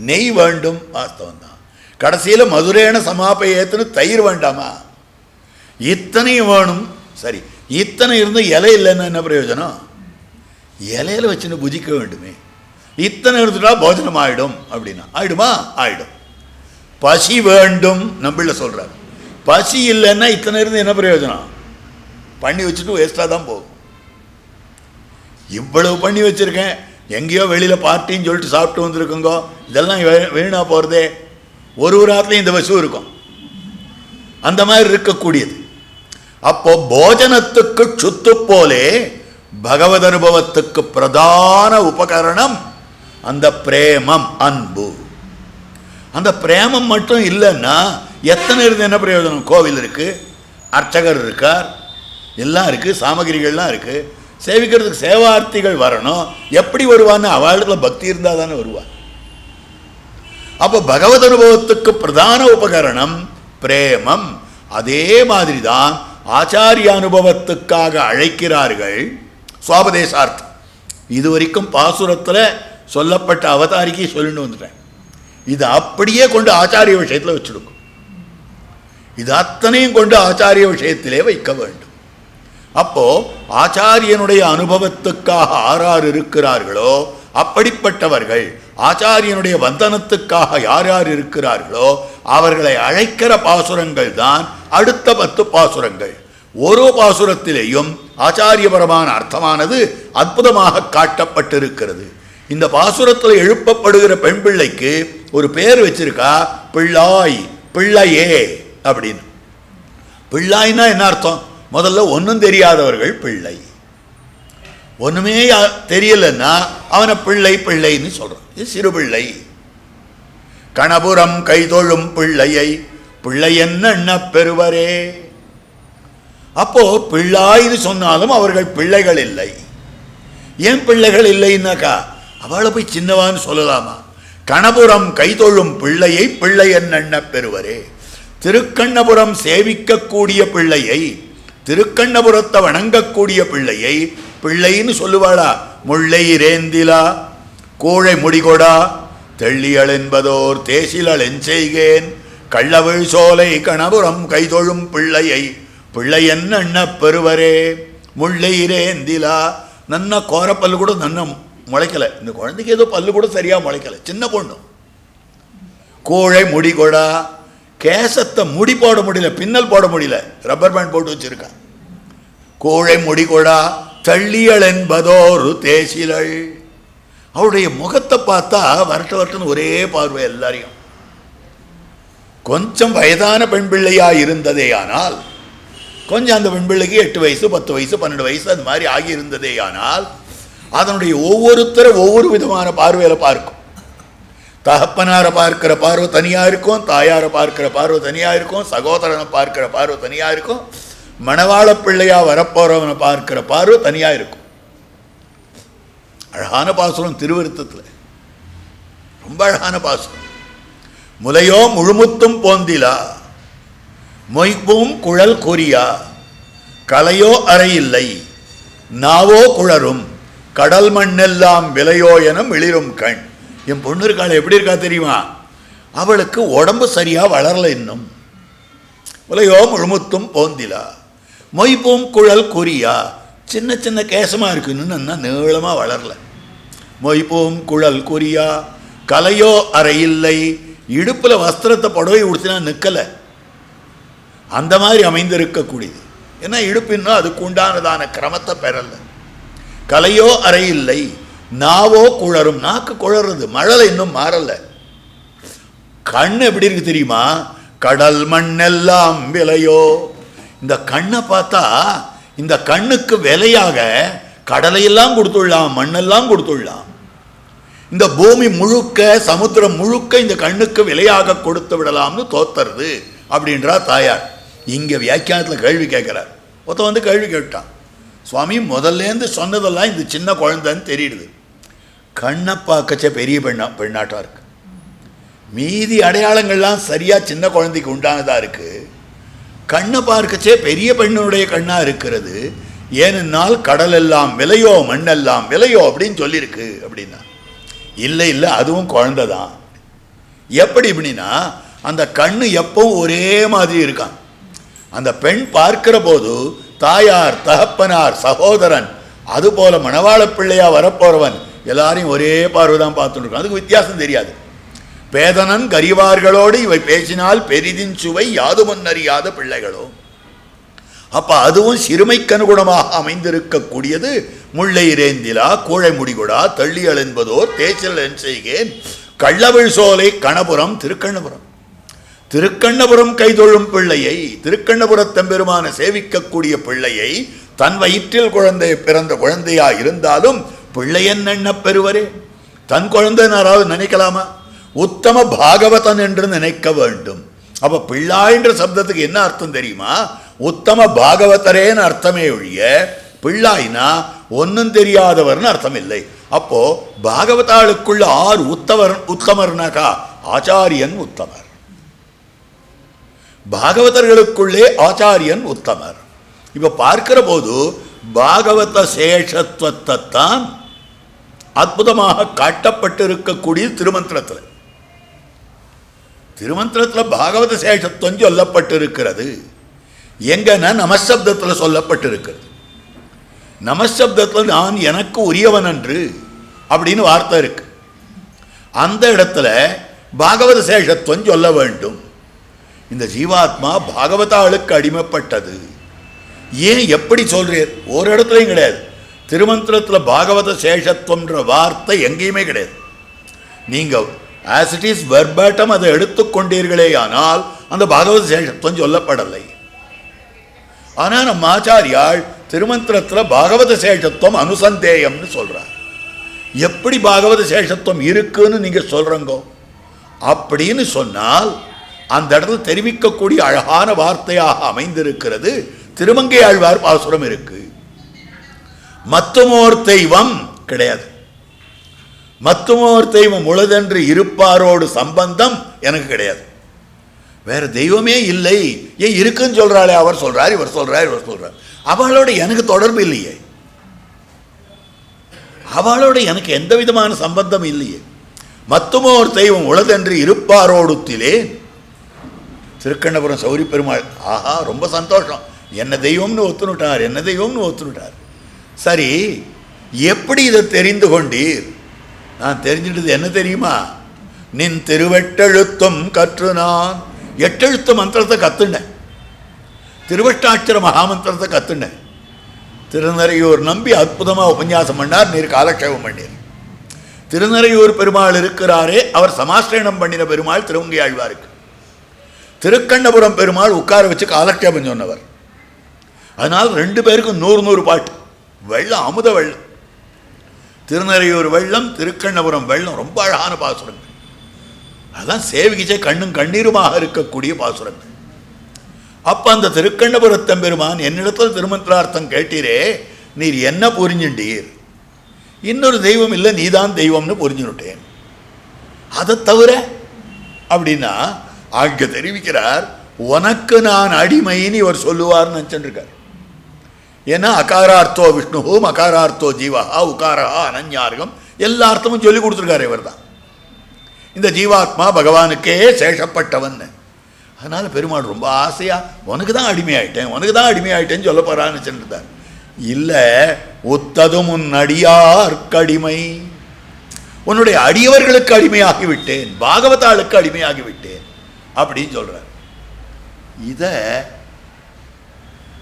நெய் வேண்டும், வாஸ்தவம் தான். கடைசியில் மதுரேன சமாபயத்துன்னு தயிர் வேண்டாமா? இத்தனையும் வேணும். சரி, இத்தனை இருந்து இலை இல்லைன்னு என்ன பிரயோஜனம்? இலையில வச்சுன்னு புஜிக்க வேண்டுமே. இத்தனை இருந்துட்டா போஜனம் ஆயிடும் அப்படின்னா ஆயிடுமா? ஆயிடும். பசி வேண்டும் நம்பிள்ள சொல்றாரு. பசி இல்லைன்னா இத்தனை இருந்து என்ன பிரயோஜனம்? பண்ணி வச்சுட்டு வேஸ்டாக தான் போகும். இவ்வளவு பண்ணி வச்சிருக்கேன், எங்கேயோ வெளியில் பார்ட்டின்னு சொல்லிட்டு சாப்பிட்டு வந்துருக்குங்கோ, இதெல்லாம் வீணா போகிறதே. ஒரு ஆத்துலையும் இந்த வசு இருக்கும், அந்த மாதிரி இருக்கக்கூடியது. அப்போ போஜனத்துக்கு சுத்து போலே பகவத் அனுபவத்துக்கு பிரதான உபகரணம் அந்த பிரேமம், அன்பு. அந்த பிரேமம் மட்டும் இல்லைன்னா எத்தனை இருந்து என்ன பிரயோஜனம்? கோவில் இருக்கு, அர்ச்சகர் இருக்கார், எல்லாம் இருக்கு, சாமகிரிகள்லாம் இருக்கு. சேவிக்கிறதுக்கு சேவார்த்திகள் வரணும். எப்படி வருவான்னு அவளுக்குள்ள பக்தி இருந்தால் தானே வருவார். அப்போ பகவத் அனுபவத்துக்கு பிரதான உபகரணம் பிரேமம். அதே மாதிரி தான் ஆச்சாரிய அனுபவத்துக்காக அழைக்கிறார்கள் சுவாபதேசார்த்தம். இதுவரைக்கும் பாசுரத்தில் சொல்லப்பட்ட அவதாரிக்கு சொல்லிட்டு வந்துட்டேன். இது அப்படியே கொண்டு ஆச்சாரிய விஷயத்தில் வச்சுடுக்கும். இது அத்தனையும் கொண்டு ஆச்சாரிய விஷயத்திலே வைக்க வேண்டும். அப்போ ஆச்சாரியனுடைய அனுபவத்துக்காக ஆறார் இருக்கிறார்களோ அப்படிப்பட்டவர்கள், ஆச்சாரியனுடைய வந்தனத்துக்காக யார் யார் இருக்கிறார்களோ அவர்களை அழைக்கிற பாசுரங்கள் தான் அடுத்த 10 பாசுரங்கள். ஒரு பாசுரத்திலேயும் ஆச்சாரியபரமான அர்த்தமானது அற்புதமாக காட்டப்பட்டிருக்கிறது. இந்த பாசுரத்தில் எழுப்பப்படுகிற பெண் பிள்ளைக்கு ஒரு பேர் வச்சிருக்கா, பிள்ளாய், பிள்ளையே அப்படின்னு. பிள்ளாய்னா என்ன அர்த்தம்? முதல்ல ஒன்றும் தெரியாதவர்கள் பிள்ளை. ஒன்றுமே தெரியலன்னா அவனை பிள்ளை பிள்ளைன்னு சொல்கிறான். இது சிறு பிள்ளை. கணபுரம் கைதொழும் பிள்ளையை பிள்ளை என்ன பெறுவரே. அப்போ பிள்ளாய்னு சொன்னாலும் அவர்கள் பிள்ளைகள் இல்லை. ஏன் பிள்ளைகள் இல்லைன்னாக்கா அவளை போய் சின்னவான்னு சொல்லலாமா? கணபுரம் கைதொழும் பிள்ளையை பிள்ளை என்ன பெறுவரே. திருக்கண்ணபுரம் சேவிக்கக்கூடிய பிள்ளையை, திருக்கண்ணபுரத்தை வணங்கக்கூடிய பிள்ளையை பிள்ளைன்னு சொல்லுவாளா? முல்லை ரேந்திலா கோழை முடிகொடா தெள்ளியல் என்பதோர் தேசிலல் எஞ்செய்கேன் கள்ளவிழ் சோலை கணபுரம் கைதொழும் பிள்ளையை பிள்ளை என்ன பெறுவரே. முல்லை ரேந்திலா. நன்ன கோரப்பல்லு கூட நன்ன முளைக்கலை. இந்த குழந்தைக்கு ஏதோ பல்லு கூட சரியாக முளைக்கலை, சின்ன பொண்ணு. கோழை முடிகொடா, கேசத்தை முடி போட முடியல, பின்னல் போட முடியல, ரப்பர் பேண்ட் போட்டு வச்சிருக்கா. கோழை முடிகொடா தள்ளியல் என்பதோரு தேசிலள். அவருடைய முகத்தை பார்த்தா வரட்டுன்னு ஒரே பார்வை எல்லாரையும். கொஞ்சம் வயதான பெண் பிள்ளையா இருந்ததே ஆனால், கொஞ்சம் அந்த பெண் பிள்ளைக்கு 8 வயசு 10 வயசு 12 வயசு அது மாதிரி ஆகி இருந்ததே ஆனால் அதனுடைய ஒவ்வொருத்தரும் ஒவ்வொரு விதமான பார்வையில் பார்க்கும். தகப்பனாரை பார்க்கிற பார்வை தனியாக இருக்கும், தாயாரை பார்க்கிற பார்வை தனியாக இருக்கும், சகோதரனை பார்க்கிற பார்வை தனியாக இருக்கும், மணவாள பிள்ளையா வரப்போறவனை பார்க்கிற பார்வை தனியாக இருக்கும். அழகான பாசுரம் திருவிருத்தத்தில், ரொம்ப அழகான பாசுரம். முலையோ முழுமுத்தும் போந்திலா மொய்ப்பும் குழல் கொரியா கலையோ அறையில்லை நாவோ குழரும் கடல் மண்ணெல்லாம் விலையோ என மிளிரும் கண். என் பொண்ணு இருக்காள், எப்படி இருக்கா தெரியுமா? அவளுக்கு உடம்பு சரியா வளரல இன்னும். முலையோ முழுமுத்தும் போந்திலா மொய்ப்பும் குழல் கொரியா, சின்ன சின்ன கேசமாக இருக்கு, இன்னும் நீளமாக வளரல. மொய்ப்பும் குழல் கொரியா கலையோ அறையில்லை, இடுப்பில் வஸ்திரத்தை புடவை உடுத்தினா நிற்கலை, அந்த மாதிரி அமைந்திருக்கக்கூடியது. ஏன்னா இடுப்பு இன்னும் அதுக்கு உண்டானதான கிரமத்தை பெறல. கலையோ அறையில்லை நாவோ குழரும், நாக்கு குழறது, மழலை இன்னும் மாறல. கண் எப்படி இருக்கு தெரியுமா? கடல் மண்ணெல்லாம் விலையோ. இந்த கண்ணை பார்த்தா இந்த கண்ணுக்கு விலையாக கடலையெல்லாம் கொடுத்துடலாம், மண்ணெல்லாம் கொடுத்துடலாம். இந்த பூமி முழுக்க, சமுத்திரம் முழுக்க இந்த கண்ணுக்கு விலையாக கொடுத்து விடலாம்னு தோத்துறது அப்படின்றா தாயார். இங்கே வியாக்கியானத்தில் கேள்வி கேட்குறார். ஒருத்த வந்து கேள்வி கேட்டான், சுவாமி முதல்லேருந்து சொன்னதெல்லாம் இந்த சின்ன குழந்தைன்னு தெரியுது, கண்ணை பார்க்கச்சே பெரிய பெண்ணாட்டம் இருக்கு, மீதி அடையாளங்கள்லாம் சரியாக சின்ன குழந்தைக்கு உண்டானதாக இருக்குது, கண்ணை பார்க்கச்சே பெரிய பெண்ணுடைய கண்ணாக இருக்கிறது, ஏனென்னால் கடல் எல்லாம் விலையோ மண்ணெல்லாம் விலையோ அப்படின்னு சொல்லியிருக்கு அப்படின்னா. இல்லை இல்லை, அதுவும் குழந்தை தான். எப்படி அப்படின்னா, அந்த கண்ணு எப்பவும் ஒரே மாதிரி இருக்கான். அந்த பெண் பார்க்கிற போது தாயார், தகப்பனார், சகோதரன், அதுபோல மணவாள பிள்ளையா வரப்போறவன் எல்லாரையும் ஒரே பார்வை தான் பார்த்துட்டு இருக்கான். அதுக்கு வித்தியாசம் தெரியாது. பேதனன் கரிவார்களோடு இவை பேசினால் பெரிதின் சுவை யாதுமுன்னறியாத பிள்ளைகளோ. அப்ப அதுவும் சிறுமைக்கு அனுகுணமாக அமைந்திருக்கக்கூடியது. முல்லை ரேந்திலா கூழை முடிகுடா தள்ளியல் என்பதோர் தேச்சல் என் செய்கேன் கள்ளவிழ் சோலை கணபுரம் திருக்கண்ணபுரம். திருக்கண்ணபுரம் கைதொழும் பிள்ளையை, திருக்கண்ணபுரத்தெம்பெருமான சேவிக்கக்கூடிய பிள்ளையை, தன் வயிற்றில் குழந்தை பிறந்த குழந்தையா இருந்தாலும் பிள்ளையன் எண்ண பெறுவரே. தன் குழந்தை யாராவது நினைக்கலாமா? உத்தம பாகவதன் என்று நினைக்க வேண்டும். அப்ப பிள்ளாயின்ற சப்தத்துக்கு என்ன அர்த்தம் தெரியுமா? உத்தம பாகவதரேன்னு அர்த்தமே ஒழிய பிள்ளாயினா ஒன்னும் தெரியாதவர்னு அர்த்தம் இல்லை. அப்போ பாகவதாளுக்குள்ள ஆறு உத்தமர்னாக்கா ஆச்சாரியன் உத்தமர், பாகவதர்களுக்குள்ளே ஆச்சாரியன் உத்தமர். இப்ப பார்க்கிற போது பாகவத சேஷத்துவத்தை தான் அற்புதமாக காட்டப்பட்டிருக்கக்கூடிய திருமந்திரத்தில். திருமந்திரத்தில் பாகவத சேஷத்துவம் சொல்லப்பட்டிருக்கிறது. எங்கன்னா நமசப்தத்தில் சொல்லப்பட்டிருக்கிறது. நமசப்தத்தில் நான் எனக்கு உரியவன் என்று அப்படின்னு வார்த்தை இருக்கு. அந்த இடத்துல பாகவத சேஷத்துவம் சொல்ல வேண்டும். இந்த ஜீவாத்மா பாகவதாளுக்கு அடிமைப்பட்டது. ஏன் எப்படி சொல்றீர்? ஒரு இடத்துலையும் கிடையாது. திருமந்திரத்தில் பாகவத சேஷத்துவம்ன்ற வார்த்தை எங்கேயுமே கிடையாது. நீங்கள் ஆஸ் இட் இஸ் வெர்பாட்டம் அதை எடுத்துக்கொண்டீர்களே ஆனால் அந்த பாகவத சேஷத்துவம் சொல்லப்படலை. ஆனால் நம்ம ஆச்சாரியால் திருமந்திரத்தில் பாகவத சேஷத்துவம் அனுசந்தேயம்னு சொல்றார். எப்படி பாகவத சேஷத்துவம் இருக்குன்னு நீங்க சொல்றங்கோ அப்படின்னு சொன்னால் அந்த இடத்துல தெரிவிக்கக்கூடிய அழகான வார்த்தையாக அமைந்திருக்கிறது. திருமங்கை ஆழ்வார் பாசுரம் இருக்கு. மத்துமோர் தெய்வம் கிடையாது. மத்துமோர் தெய்வம் உளதென்று இருப்பாரோடு சம்பந்தம் எனக்கு கிடையாது. வேற தெய்வமே இல்லை. ஏன் இருக்குன்னு சொல்றாளே, அவர் சொல்றார், இவர் சொல்றார், இவர் சொல்றார். அவளோட எனக்கு தொடர்பு இல்லையே, அவளோட எனக்கு எந்த விதமான சம்பந்தம் இல்லையே. மத்துமோர் தெய்வம் உளதென்று இருப்பாரோடுத்திலே. திருக்கண்ணபுரம் சௌரி பெருமாள், ஆஹா ரொம்ப சந்தோஷம், என்ன தெய்வம்னு ஒத்துனுட்டார், என்ன தெய்வம்னு ஒத்துனுட்டார். சரி, எப்படி இதை தெரிந்து கொண்டீர்? நான் தெரிஞ்சிட்டது என்ன தெரியுமா? நின் திருவெட்டெழுத்தும் கற்று நான் 8 எழுத்து மந்திரத்தை கத்துனேன். திருவட்டாட்சர மகாமந்திரத்தை கத்துனேன். திருநறையூர் நம்பி அற்புதமாக உபன்யாசம் பண்ணார், நீர் காலக்ஷேபம் பண்ணீர். திருநறையூர் பெருமாள் இருக்கிறாரே, அவர் சமாஸ்திரணம் பண்ணின பெருமாள் திருவங்கை ஆழ்வாருக்கு. திருக்கண்ணபுரம் பெருமாள் உட்கார வச்சு காலக்ஷேபம் சொன்னவர். அதனால் 2 பேருக்கும் 100 பாட்டு. வெள்ளம் அமுத வெள்ளம். திருநறையூர் வெள்ளம், திருக்கண்ணபுரம் வெள்ளம். ரொம்ப அழகான பாசுரங்கள். அதான் சேவிகிச்சே கண்ணும் கண்ணீருமாக இருக்கக்கூடிய பாசுரங்கள். அப்ப அந்த திருக்கண்ணபுரத்தம்பெருமான் என்னிடத்தில் திருமந்திரார்த்தம் கேட்டீரே, நீர் என்ன புரிஞ்சுட்டீர்? இன்னொரு தெய்வம் இல்லை, நீதான் தெய்வம்னு புரிஞ்சுட்டேன். அதை தவிர அப்படின்னா அங்க தெரிவிக்கிறார், உனக்கு நான் அடிமைன்னு இவர் சொல்லுவார்னு நினைச்சுருக்கார். ஏன்னா அகாரார்த்தோ விஷ்ணு, மகாரார்த்தோ ஜீவா, உகாரா அனன்யார்கம், எல்லா அர்த்தமும் சொல்லி கொடுத்துருக்காரு இவர் தான். இந்த ஜீவாத்மா பகவானுக்கே சேஷப்பட்டவன். அதனால பெருமாள் ரொம்ப ஆசையா உனக்கு தான் அடிமையாயிட்டேன், உனக்கு தான் அடிமையாயிட்டேன்னு சொல்ல போறான்னு சென்றார். இல்லை, ஒத்ததும் உன் அடியார்க்கு அடிமை, உன்னுடைய அடியவர்களுக்கு அடிமையாகி விட்டேன், பாகவதாளுக்கு அடிமையாகி விட்டேன் அப்படின்னு சொல்றார். இத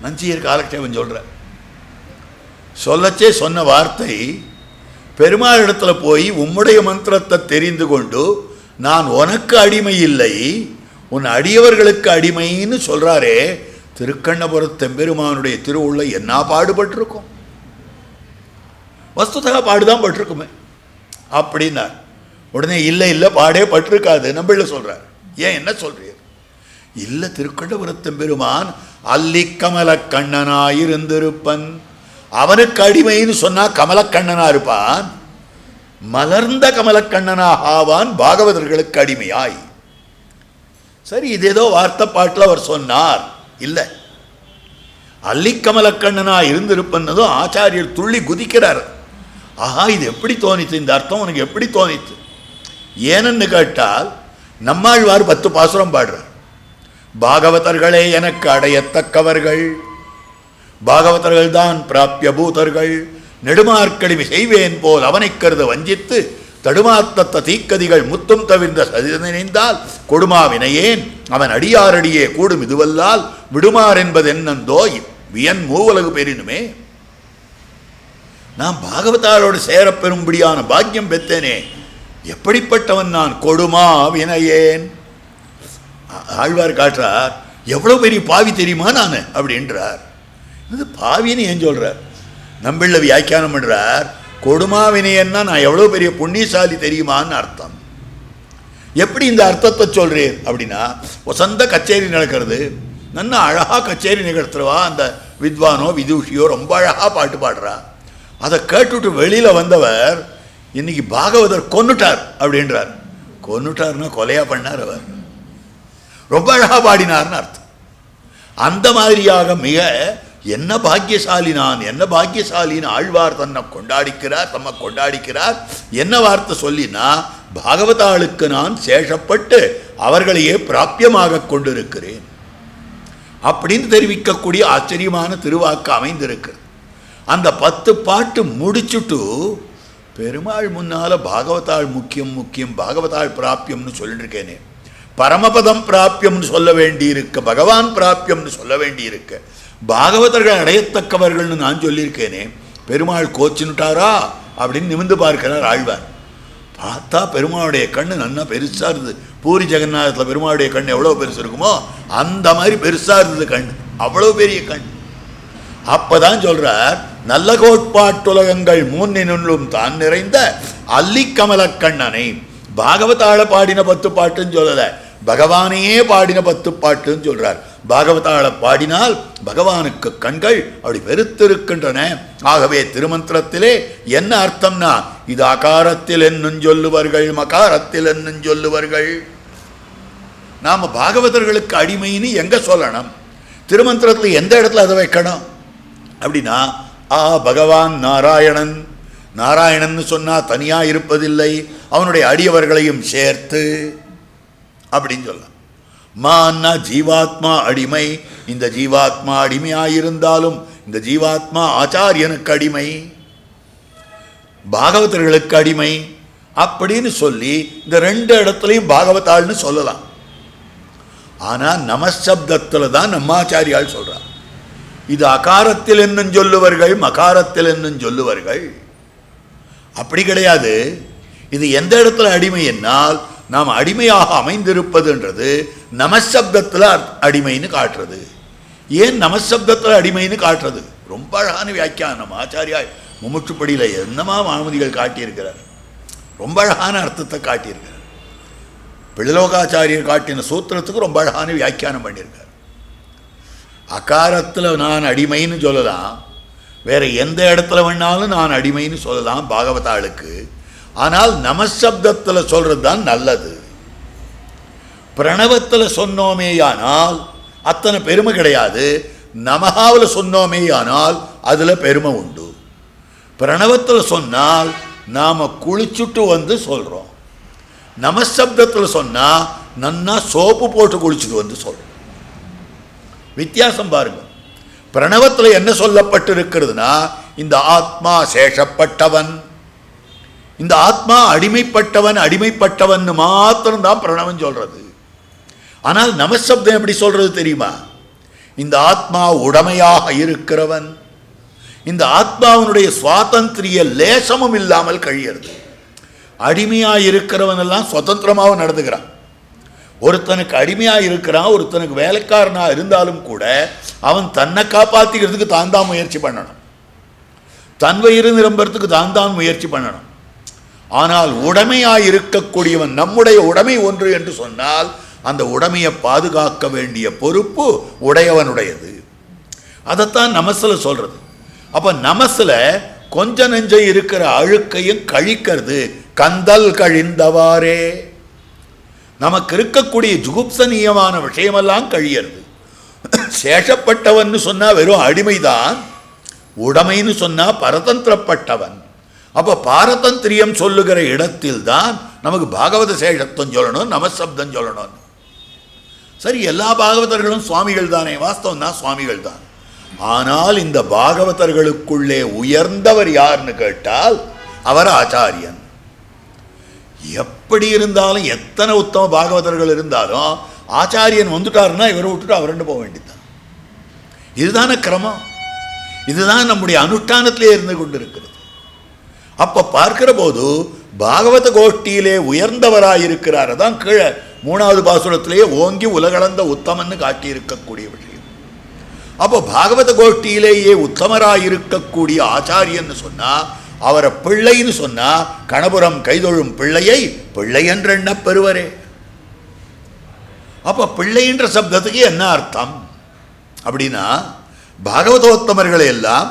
நஞ்சியர் காலக்ஷேபம் சொல்ற சொல்லச்சே சொன்ன வார்த்தை, பெருமாள் இடத்துல போய் உம்முடைய மந்திரத்தை தெரிந்து கொண்டு நான் உனக்கு அடிமை இல்லை, உன் அடியவர்களுக்கு அடிமைன்னு சொல்றாரே. திருக்கண்ணபுரத்தெம்பெருமானுடைய திருவுள்ள என்ன பாடுபட்டிருக்கும். வஸ்துதா பாடுதான் பட்டிருக்குமே அப்படின்னார். உடனே இல்லை இல்லை பாடே பட்டிருக்காது நம்மள சொல்கிறார். ஏன் என்ன சொல்றீர்? இல்லை, திருக்கண்டபுரத்தம் பெருமான் அல்லிக்கமல கண்ணனாயிருந்திருப்பன். அவனுக்கு அடிமைன்னு சொன்னா கமலக்கண்ணனா இருப்பான், மலர்ந்த கமலக்கண்ணனாக ஆவான் பாகவதர்களுக்கு அடிமையாய். சரி, இது ஏதோ வார்த்தை பாட்டில் அவர் சொன்னார். இல்லை, அல்லிக்கமலக்கண்ணனா இருந்திருப்பன்னதும் ஆச்சாரியர் துள்ளி குதிக்கிறார். ஆஹா, இது எப்படி தோணித்து, இந்த அர்த்தம் உனக்கு எப்படி தோணித்து? ஏனென்னு கேட்டால் நம்மாழ்வார் 10 பாசுரம் பாடுறார். பாகவதர்களே எனக்கு அடையத்தக்கவர்கள், பாகவதர்கள் தான் பிராபிய பூதர்கள், நெடுமார்க்கடிமை செய்வேன் போல் அவனை கருத வஞ்சித்து தடுமாத்தத்த தீக்கதிகள் முத்தும் தவிர்ந்த சதிநினைந்தால் கொடுமாவினையேன் அவன் அடியாரடியே கூடும் இதுவல்லால் விடுமார் என்பது என்னந்தோ வியன் மூவலகு பெறினுமே. நான் பாகவதாரோடு சேரப்பெறும்படியான பாக்கியம் பெற்றேனே, எப்படிப்பட்டவன் நான், கொடுமா வினையேன். ஆழ்வார் காட்டுறார், எவ்வளோ பெரிய பாவி தெரியுமா நான் அப்படின்றார். இது பாவின்னு ஏன் சொல்கிறார்? நம்பிள்ள வியாக்கியானம் பண்ணுறார், கொடுமா வினையன்னா நான் எவ்வளோ பெரிய புண்ணியசாலி தெரியுமான்னு அர்த்தம். எப்படி இந்த அர்த்தத்தை சொல்கிறேன் அப்படின்னா, வசந்த கச்சேரி நடக்கிறது, நல்லா அழகாக கச்சேரி நிகழ்த்துறவா அந்த வித்வானோ விதூஷியோ ரொம்ப அழகாக பாட்டு பாடுறா. அதை கேட்டுவிட்டு வெளியில் வந்தவர் இன்னைக்கு பாகவதர் கொன்னுட்டார் அப்படின்றார். கொன்னுட்டார்னா கொலையாக பண்ணார், அவர் ரொம்ப அழகாக பாடினார்னு அர்த்தம். அந்த மாதிரியாக மிக என்ன பாக்கியசாலி நான், என்ன பாக்கியசாலின்னு ஆழ்வார் தம்மை கொண்டாடிக்கிறார். என்ன வார்த்தை சொல்லினா, பாகவதாளுக்கு நான் சேஷப்பட்டு அவர்களையே பிராபியமாக கொண்டிருக்கிறேன் அப்படின்னு தெரிவிக்கக்கூடிய ஆச்சரியமான திருவாக்கு அமைந்திருக்கு. அந்த 10 பாட்டு முடிச்சுட்டு பெருமாள் முன்னால் பாகவதாள் முக்கியம் பாகவதாள் பிராபியம்னு சொல்லிட்டு இருக்கேனே, பரமபதம் பிராபியம்னு சொல்ல வேண்டியிருக்க, பகவான் பிராபியம்னு சொல்ல வேண்டியிருக்க, பாகவதர்கள் அடையத்தக்கவர்கள்னு நான் சொல்லியிருக்கேனே, பெருமாள் கோச்சினுட்டாரா அப்படின்னு நிமிந்து பார்க்கிறார் ஆழ்வார். பார்த்தா பெருமாளுடைய கண்ணு நல்லா பெருசாக இருந்தது. பூரி ஜெகநாதத்தில் பெருமாளுடைய கண் எவ்வளோ பெருசு இருக்குமோ அந்த மாதிரி பெருசாக இருந்தது கண், அவ்வளோ பெரிய கண். அப்பதான் சொல்றார், நல்ல கோட்பாட்டுலகங்கள் 3 தான் நிறைந்த அல்லிக்கமல கண்ணனை. பாகவதாள பாடின 10 பாட்டுன்னு சொல்லலை, பகவானையே பாடின 10 பாட்டுன்னு சொல்றார். பாகவதாள பாடினால் பகவானுக்கு கண்கள் அப்படி பெருத்திருக்கின்றன. ஆகவே திருமந்திரத்திலே என்ன அர்த்தம்னா, இது அகாரத்தில் என்னும் சொல்லுவர்கள், மகாரத்தில் என்னும் சொல்லுவர்கள். நாம் பாகவதர்களுக்கு அடிமைன்னு எங்கே சொல்லணும்? திருமந்திரத்தில் எந்த இடத்துல அதை வைக்கணும் அப்படின்னா, பகவான் நாராயணன், நாராயணன் சொன்னால் தனியாக இருப்பதில்லை, அவனுடைய அடியவர்களையும் சேர்த்து அப்படின்னு சொல்லலாம். மான்னா ஜீவாத்மா அடிமை, இந்த ஜீவாத்மா அடிமையாயிருந்தாலும் இந்த ஜீவாத்மா ஆச்சாரியனுக்கு அடிமை, பாகவதர்களுக்கு அடிமை அப்படின்னு சொல்லி இந்த 2 இடத்துலையும் பாகவதாள்னு சொல்லலாம். ஆனால் நமசப்தத்தில் தான் நம்மாச்சாரியால் சொல்கிறார், இது அகாரத்தில் என்னும் சொல்லுவர்கள், மகாரத்தில் என்னும் சொல்லுவர்கள். அப்படி கிடையாது. இது எந்த இடத்துல அடிமை என்னால், நாம் அடிமையாக அமைந்திருப்பதுன்றது நமசப்தத்தில் அடிமைன்னு காட்டுறது. ஏன் நமசப்தத்தில் அடிமைன்னு காட்டுறது? ரொம்ப அழகான வியாக்கியானம் ஆச்சாரியா முமுற்றுப்படியில் என்னமா மாமதிகள் காட்டியிருக்கிறார். ரொம்ப அழகான அர்த்தத்தை காட்டியிருக்கிறார். பிள்ளலோகாச்சாரியர் காட்டின சூத்திரத்துக்கு ரொம்ப அழகான வியாக்கியானம் பண்ணியிருக்கார். அகாரத்தில் நான் அடிமைன்னு சொல்லலாம், வேறு எந்த இடத்துல வேணாலும் நான் அடிமைன்னு சொல்லலாம் பாகவதாளுக்கு. ஆனால் நமசப்தத்தில் சொல்கிறது தான் நல்லது. பிரணவத்தில் சொன்னோமேயானால் அத்தனை பெருமை கிடையாது, நமகாவில் சொன்னோமேயானால் அதில் பெருமை உண்டு. பிரணவத்தில் சொன்னால் நாம் குளிச்சுட்டு வந்து சொல்கிறோம், நமசப்தத்தில் சொன்னால் நன்னா சோப்பு போட்டு குளிச்சுட்டு வந்து சொல்கிறோம். வித்தியாசம் பாருங்க. பிரணவத்தில் என்ன சொல்லப்பட்டிருக்கிறதுனா, இந்த ஆத்மா சேஷப்பட்டவன், இந்த ஆத்மா அடிமைப்பட்டவன் மாத்திரம்தான் பிரணவன் சொல்றது. ஆனால் நமசப்தம் எப்படி சொல்றது தெரியுமா? இந்த ஆத்மா உடமையாக இருக்கிறவன், இந்த ஆத்மாவனுடைய சுவாதந்திரிய லேசமும் இல்லாமல் கழியறது. அடிமையாக இருக்கிறவன் எல்லாம் சுதந்திரமாக நடந்துக்கிறான். ஒருத்தனுக்கு அடிமையாக இருக்கிறான், ஒருத்தனுக்கு வேலைக்காரனாக இருந்தாலும் கூட அவன் தன்னை காப்பாற்றிக்கிறதுக்கு தான் முயற்சி பண்ணணும். தன் வயிறு நிரம்புறதுக்கு தான் முயற்சி பண்ணணும். ஆனால் உடைமையாய் இருக்கக்கூடியவன் நம்முடைய உடைமை ஒன்று என்று சொன்னால் அந்த உடைமையை பாதுகாக்க வேண்டிய பொறுப்பு உடையவனுடையது. அதைத்தான் நமசில் சொல்றது. அப்ப நமசில் கொஞ்ச நெஞ்ச இருக்கிற அழுக்கையும் கழிக்கிறது கந்தல் கழிந்தவாறே. நமக்கு இருக்கக்கூடிய ஜுகுப்சனீயமான விஷயமெல்லாம் கழியறது. சேஷப்பட்டவன் சொன்னா வெறும் அடிமைதான், உடைமைன்னு சொன்னா பரதந்திரப்பட்டவன். அப்ப பாரதந்திரியம் சொல்லுகிற இடத்தில் தான் நமக்கு பாகவத சேஷத்துவம் சொல்லணும், நமசப்தம் சொல்லணும். சரி, எல்லா பாகவதர்களும் சுவாமிகள் தானே, வாஸ்தவம் தான், சுவாமிகள் தான். ஆனால் இந்த பாகவதர்களுக்குள்ளே உயர்ந்தவர் யாருன்னு கேட்டால் அவர் ஆச்சாரியன். எப்படி இருந்தாலும் எத்தனை உத்தம பாகவதர்கள் இருந்தாலும் ஆச்சாரியன் வந்துட்டாருன்னா இவரை விட்டுட்டு அவர்கிட்ட போக வேண்டியதுதான். இதுதான கிரமம், இதுதான் நம்முடைய அனுஷ்டானத்திலே இருந்து கொண்டிருக்கிறது. அப்ப பார்க்கிற போது பாகவத கோஷ்டியிலே உயர்ந்தவராயிருக்கிறார். தான் கீழே 3வது பாசுரத்திலேயே ஓங்கி உலகளந்த உத்தமன்னு காட்டியிருக்கக்கூடிய விஷயம். அப்போ பாகவத கோஷ்டியிலேயே உத்தமராயிருக்கக்கூடிய ஆச்சாரியன்னு சொன்னா அவரை பிள்ளைன்னு சொன்னா கணபுரம் கைதொழும் பிள்ளையை பிள்ளை என்று எண்ண பெறுவரே. அப்ப பிள்ளை என்ற சப்தத்துக்கு என்ன அர்த்தம் அப்படின்னா, பாகவதோத்தமர்களை எல்லாம்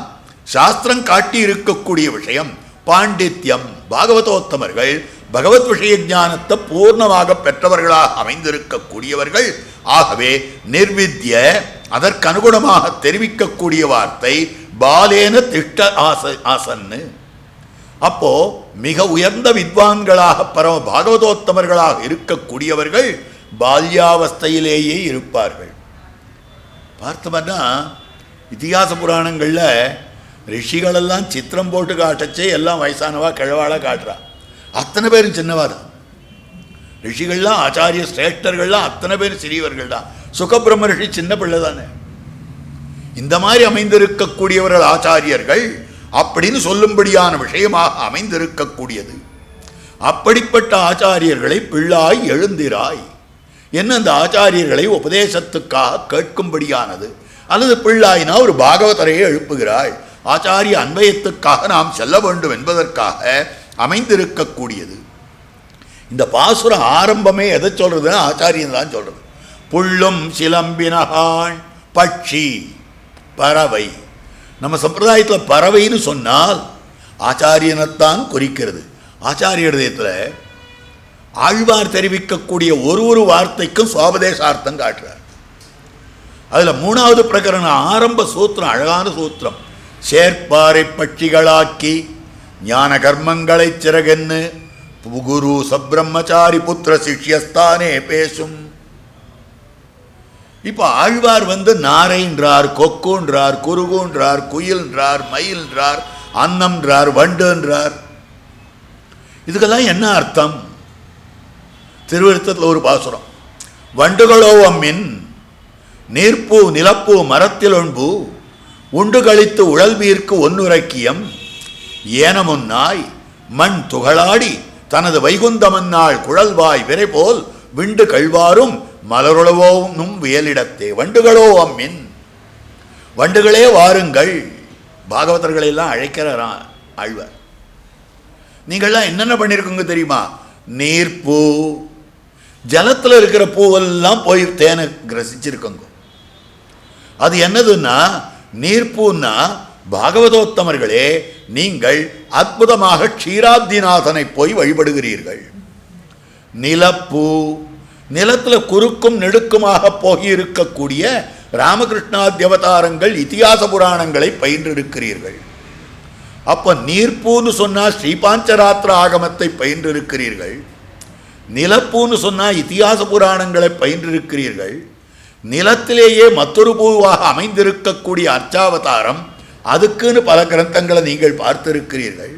சாஸ்திரம் காட்டி இருக்கக்கூடிய விஷயம் பாண்டித்யம். பாகவதோத்தமர்கள் பகவத் விஷய ஞானத்தை பூர்ணமாக பெற்றவர்களாக அமைந்திருக்கக்கூடியவர்கள். ஆகவே நிர்வித்ய அதற்கு அனுகுணமாக தெரிவிக்கக்கூடிய வார்த்தை பாலேன திஷ்ட ஆசன்னு. அப்போ மிக உயர்ந்த வித்வான்களாக பரம பாகவதோத்தமர்களாக இருக்கக்கூடியவர்கள் பால்யாவஸ்தையிலேயே இருப்பார்கள். பார்த்தோம்னா இதிகாச புராணங்களில் ரிஷிகளெல்லாம் சித்திரம் போட்டு காட்டச்சே எல்லாம் வயசானவா கிழவாளாக காட்டுறா. அத்தனை பேரும் சின்னவா தான். ரிஷிகள்லாம் ஆச்சாரிய சிரேஷ்டர்கள்லாம் அத்தனை பேரும் சிறியவர்கள் தான். சுகபிரம்ம ரிஷி சின்ன பிள்ளை தானே. இந்த மாதிரி அமைந்திருக்கக்கூடியவர்கள் ஆச்சாரியர்கள் அப்படின்னு சொல்லும்படியான விஷயமாக அமைந்திருக்கக்கூடியது. அப்படிப்பட்ட ஆச்சாரியர்களை பிள்ளாய் எழுந்திராய் என்ன அந்த ஆச்சாரியர்களை உபதேசத்துக்காக கேட்கும்படியானது. அல்லது பிள்ளாயினா ஒரு பாகவதரையே எழுப்புகிறாள், ஆச்சாரிய அன்வயத்துக்காக நாம் செல்ல வேண்டும் என்பதற்காக அமைந்திருக்கக்கூடியது. இந்த பாசுர ஆரம்பமே எதை சொல்றதுன்னா ஆச்சாரியன் தான் சொல்றது. புள்ளும் சிலம்பினகான் பட்சி பறவை. நம்ம சம்பிரதாயத்தில் பறவைன்னு சொன்னால் ஆச்சாரியனைத்தான் குறிக்கிறது. ஆச்சாரிய இதயத்தில் ஆழ்வார் தெரிவிக்கக்கூடிய ஒரு வார்த்தைக்கும் சுவாபதேசார்த்தம் காட்டுறார். அதில் 3வது பிரகரணம் ஆரம்ப சூத்திரம் அழகான சூத்திரம். சேர்ப்பாறை பட்சிகளாக்கி ஞான கர்மங்களை சிறகென்னு குரு சப்ரம்மச்சாரி புத்திர சிஷ்யஸ்தானே பேசும். இப்போ ஆழ்வார் நாரைன்றார், கொக்குன்றார், குருகுன்றார், குயில்ன்றார், மயில்ன்றார், அன்னம்ன்றார், வண்டுன்றார். இதுக்கெல்லாம் என்ன அர்த்தம்? திருவிருத்தத்தில் ஒரு பாசுரம். வண்டுகளோ அம்மின் நீர்ப்பூ நிலப்பூ மரத்தில் ஒன்பு உண்டு கழித்து உழல்வீர்க்கு ஒன்னுரைக்கியம் ஏனமுன்னாய் மண் துகளாடி தனது வைகுந்தமன்னாள் குழல்வாய் விரை போல் விண்டு கழ்வாரும் மலருளவோனும் வியலிடத்தே. வண்டுகளோ அம்மின், வண்டுகளே வாருங்கள். பாகவதர்களெல்லாம் அழைக்கிறாராம் ஆழ்வார். நீங்கள்லாம் என்னென்ன பண்ணியிருக்குங்க தெரியுமா? நீர்ப்பூ, ஜலத்தில் இருக்கிற பூவெல்லாம் போய் தேனை கிரசிச்சிருக்குங்க. அது என்னதுன்னா நீர்ப்பூன்னா பாகவதோத்தமர்களே நீங்கள் அற்புதமாக க்ஷீராப்திநாதனை போய் வழிபடுகிறீர்கள். நிலப்பூ, நிலத்தில் குறுக்கும் நெடுக்குமாக போகி இருக்கக்கூடிய ராமகிருஷ்ணாத்யவதாரங்கள் இதிகாச புராணங்களை பயின்றிருக்கிறீர்கள். அப்போ நீர்ப்பூன்னு சொன்னால் ஸ்ரீபாஞ்சராத்திர ஆகமத்தை பயின்றிருக்கிறீர்கள். நிலப்பூன்னு சொன்னால் இதிகாச புராணங்களை பயின்றிருக்கிறீர்கள். நிலத்திலேயே மற்றொரு பூவாக அமைந்திருக்கக்கூடிய அர்ச்சாவதாரம், அதுக்குன்னு பல கிரந்தங்களை நீங்கள் பார்த்திருக்கிறீர்கள்.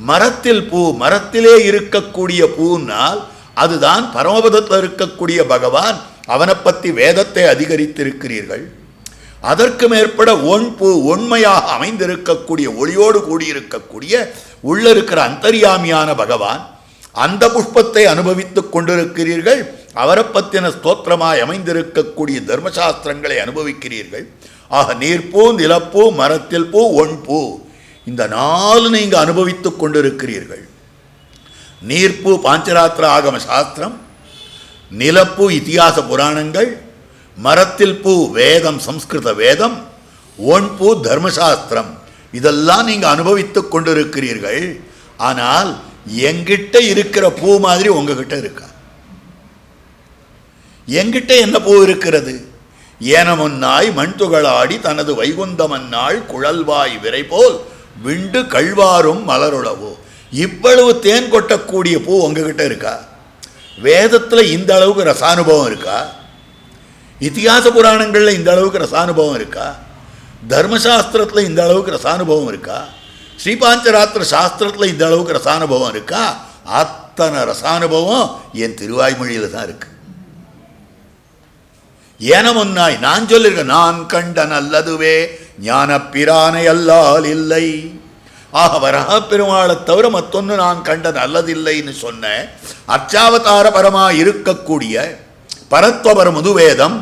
மரத்தில் பூ, மரத்திலே இருக்கக்கூடிய பூனால் அதுதான் பரமபதத்தில் இருக்கக்கூடிய பகவான். அவனை பற்றி வேதத்தை அதிகரித்திருக்கிறீர்கள். அதற்கு மேற்பட ஒன் பூ, ஒன்மையாக அமைந்திருக்கக்கூடிய ஒளியோடு கூடியிருக்கக்கூடிய உள்ள இருக்கிற அந்தர்யாமியான பகவான், அந்த புஷ்பத்தை அனுபவித்துக் கொண்டிருக்கிறீர்கள். அவரை பற்றின ஸ்தோத்திரமாய் அமைந்திருக்கக்கூடிய தர்மசாஸ்திரங்களை அனுபவிக்கிறீர்கள். ஆக நீர்ப்பூ, நிலப்பூ, மரத்தில் பூ, ஒன் பூ இந்த 4 நீங்க அனுபவித்துக் கொண்டிருக்கிறீர்கள். நீர்ப்பு பாஞ்சராத்திர ஆகம சாஸ்திரம், நிலப்பு இதிகாச புராணங்கள், மரத்தில் பூ வேதம் சம்ஸ்கிருத வேதம், ஒன்பூ தர்மசாஸ்திரம், இதெல்லாம் நீங்க அனுபவித்துக் கொண்டிருக்கிறீர்கள். ஆனால் எங்கிட்ட இருக்கிற பூ மாதிரி உங்ககிட்ட இருக்கா? எங்கிட்ட என்ன பூ இருக்கிறது? ஏனமுன்னாய் மண்துகளாடி தனது வைகுந்தமன்னாள் குழல்வாய் விரை போல் விண்டு கழ்வாரும் மலருளவோ. இவ்வளவு தேன் கொட்டக்கூடிய பூ உங்ககிட்ட இருக்கா? வேதத்தில் இந்த அளவுக்கு ரசானுபவம் இருக்கா? இதிகாச புராணங்களில் இந்த அளவுக்கு ரசானுபவம் இருக்கா? தர்மசாஸ்திரத்தில் இந்த அளவுக்கு ரசானுபவம் இருக்கா? ஸ்ரீபாஞ்சராத்திர சாஸ்திரத்தில் இந்த அளவுக்கு ரசானுபவம் இருக்கா? அத்தனை ரசானுபவம் என் திருவாய்மொழியில் தான் இருக்கு. ஏனமுன்னாய் நான் சொல்லிருக்க, நான் கண்ட நல்லதுவே ஞான பிரானை அல்லால் இல்லை. ஆக வரஹ பெருமாளை தவிர மற்றொன்று நான் கண்ட நல்லதில்லைன்னு சொன்ன அர்ச்சாவதார பரமா இருக்கக்கூடிய பரத்வபர முதுவேதம்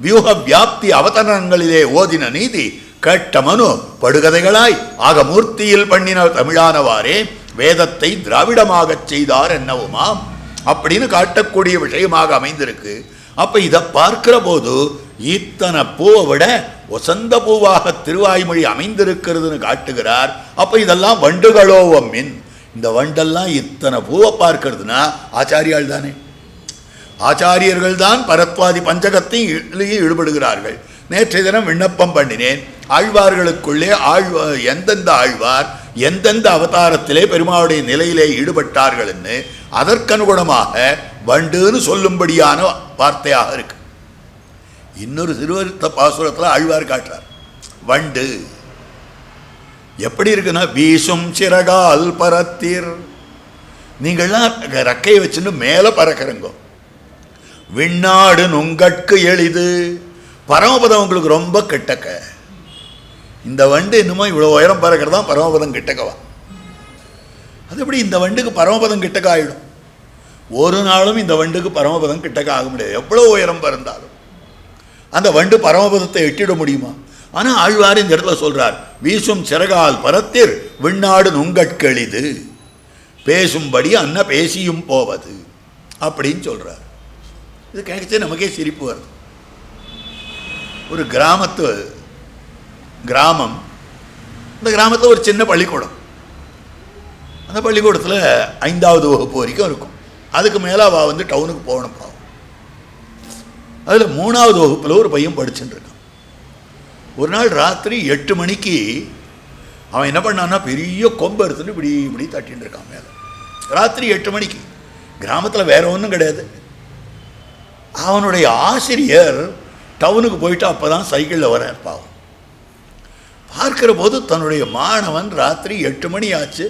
வியூக வியாப்தி அவதரணங்களிலே ஓதின நீதி கேட்ட மனு படுகதைகளாய் ஆக மூர்த்தியில் பண்ணின தமிழானவாறே வேதத்தை திராவிடமாகச் செய்தார் என்னவுமாம் அப்படின்னு காட்டக்கூடிய விஷயமாக அமைந்திருக்கு. அப்ப இதை பார்க்கிற போது இத்தனை பூவை விட வசந்த பூவாக திருவாய்மொழி அமைந்திருக்கிறதுன்னு காட்டுகிறார். அப்ப இதெல்லாம் வண்டுகளோ மின், இந்த வண்டெல்லாம் இத்தனை பூவை பார்க்கிறதுனா ஆச்சாரியால் தானே. ஆச்சாரியர்கள் தான் பரத்வாதி பஞ்சகத்தையும் ஈடுபடுகிறார்கள். நேற்றைய தினம் விண்ணப்பம் பண்ணினேன், ஆழ்வார்களுக்குள்ளே எந்தெந்த ஆழ்வார் எந்தெந்த அவதாரத்திலே பெருமாளுடைய நிலையிலே ஈடுபட்டார்கள் என்று அதற்கனுகுணமாக வண்டுன்னு சொல்லும்படியான வார்த்தையாக இருக்கு. இன்னொரு திருவருத்த பாசுரத்தில் ஆழ்வார் காட்டுறார் வண்டு எப்படி இருக்குன்னா, வீசும் சிறகால் பரத்தீர், நீங்கள்லாம் ரக்கையை வச்சுன்னு மேலே பறக்கிறங்கோ. விண்ணாடு நுங்கட்கு எளிது, பரமபதம் உங்களுக்கு ரொம்ப கிட்டக்க. இந்த வண்டு இன்னுமா இவ்வளோ உயரம் பறக்கிறதா பரமபதம் கிட்டக்கவா? அது எப்படி இந்த வண்டுக்கு பரமபதம் கிட்டக்க ஆகிடும்? ஒரு நாளும் இந்த வண்டுக்கு பரமபதம் கிட்டக்க ஆக முடியாது. எவ்வளோ உயரம் பறந்தாலும் அந்த வண்டு பரமபதத்தை எட்டிட முடியுமா? ஆனால் ஆழ்வார் இந்த இடத்துல சொல்றார், வீசும் சிறகால் பரத்திர் விண்ணாடு நுங்கட்கெளிது, பேசும்படி அன்ன பேசியும் போவது அப்படின்னு சொல்றார். இது கேட்கச்சே நமக்கே சிரிப்பு வருது. ஒரு கிராமம், இந்த கிராமத்தில் ஒரு சின்ன பள்ளிக்கூடம். அந்த பள்ளிக்கூடத்தில் 5வது வகுப்பு வரைக்கும் இருக்கும். அதுக்கு மேலே அவள் வந்து டவுனுக்கு போகணும் பாவம். அதில் 3வது வகுப்பில் ஒரு பையன் படிச்சுட்டு இருக்கான். ஒரு நாள் ராத்திரி 8 மணிக்கு அவன் என்ன பண்ணான்னா பெரிய கொம்பை எடுத்துட்டு இப்படி இப்படி தட்டின்னு இருக்கான் மேலே. ராத்திரி 8 மணிக்கு. கிராமத்தில் வேற ஒன்றும் கிடையாது. அவனுடைய ஆசிரியர் டவுனுக்கு போயிட்டு அப்போ தான் சைக்கிளில் வர பாவம். பார்க்கிற போது தன்னுடைய மாணவன் ராத்திரி 8 மணி ஆச்சு,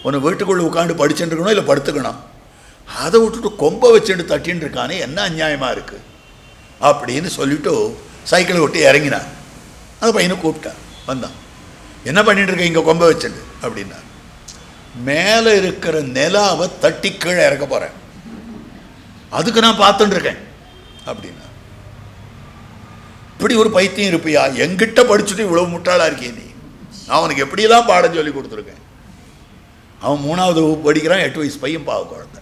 ஒன்று வீட்டுக்குள்ளே உட்காந்து படிச்சுட்டு இருக்கணும் இல்லை படுத்துக்கணும், அதை விட்டுட்டு கொம்பை வச்சுட்டு தட்டின்னு இருக்கானே, என்ன அநியாயமாக இருக்குது அப்படின்னு சொல்லிவிட்டு சைக்கிளை விட்டு இறங்கினார். அந்த பையனை கூப்பிட்டார், வந்தான். என்ன பண்ணிட்டு இருக்க இங்கே கொம்பை வச்சுட்டு அப்படின்னா, மேலே இருக்கிற நிலாவை தட்டி கீழே இறக்க போகிறேன், அதுக்கு நான் பார்த்துட்டு இருக்கேன் அப்படின்னா. இப்படி ஒரு பைத்தியம் இருப்பியா? எங்கிட்ட படிச்சுட்டு இவ்வளவு முட்டாளாக இருக்கே நீ? நான் அவனுக்கு எப்படியெல்லாம் பாடம் சொல்லி கொடுத்துருக்கேன். அவன் 3வது வகுப்பு படிக்கிறான், 8 வயசு பையன் பாவ குழந்தை.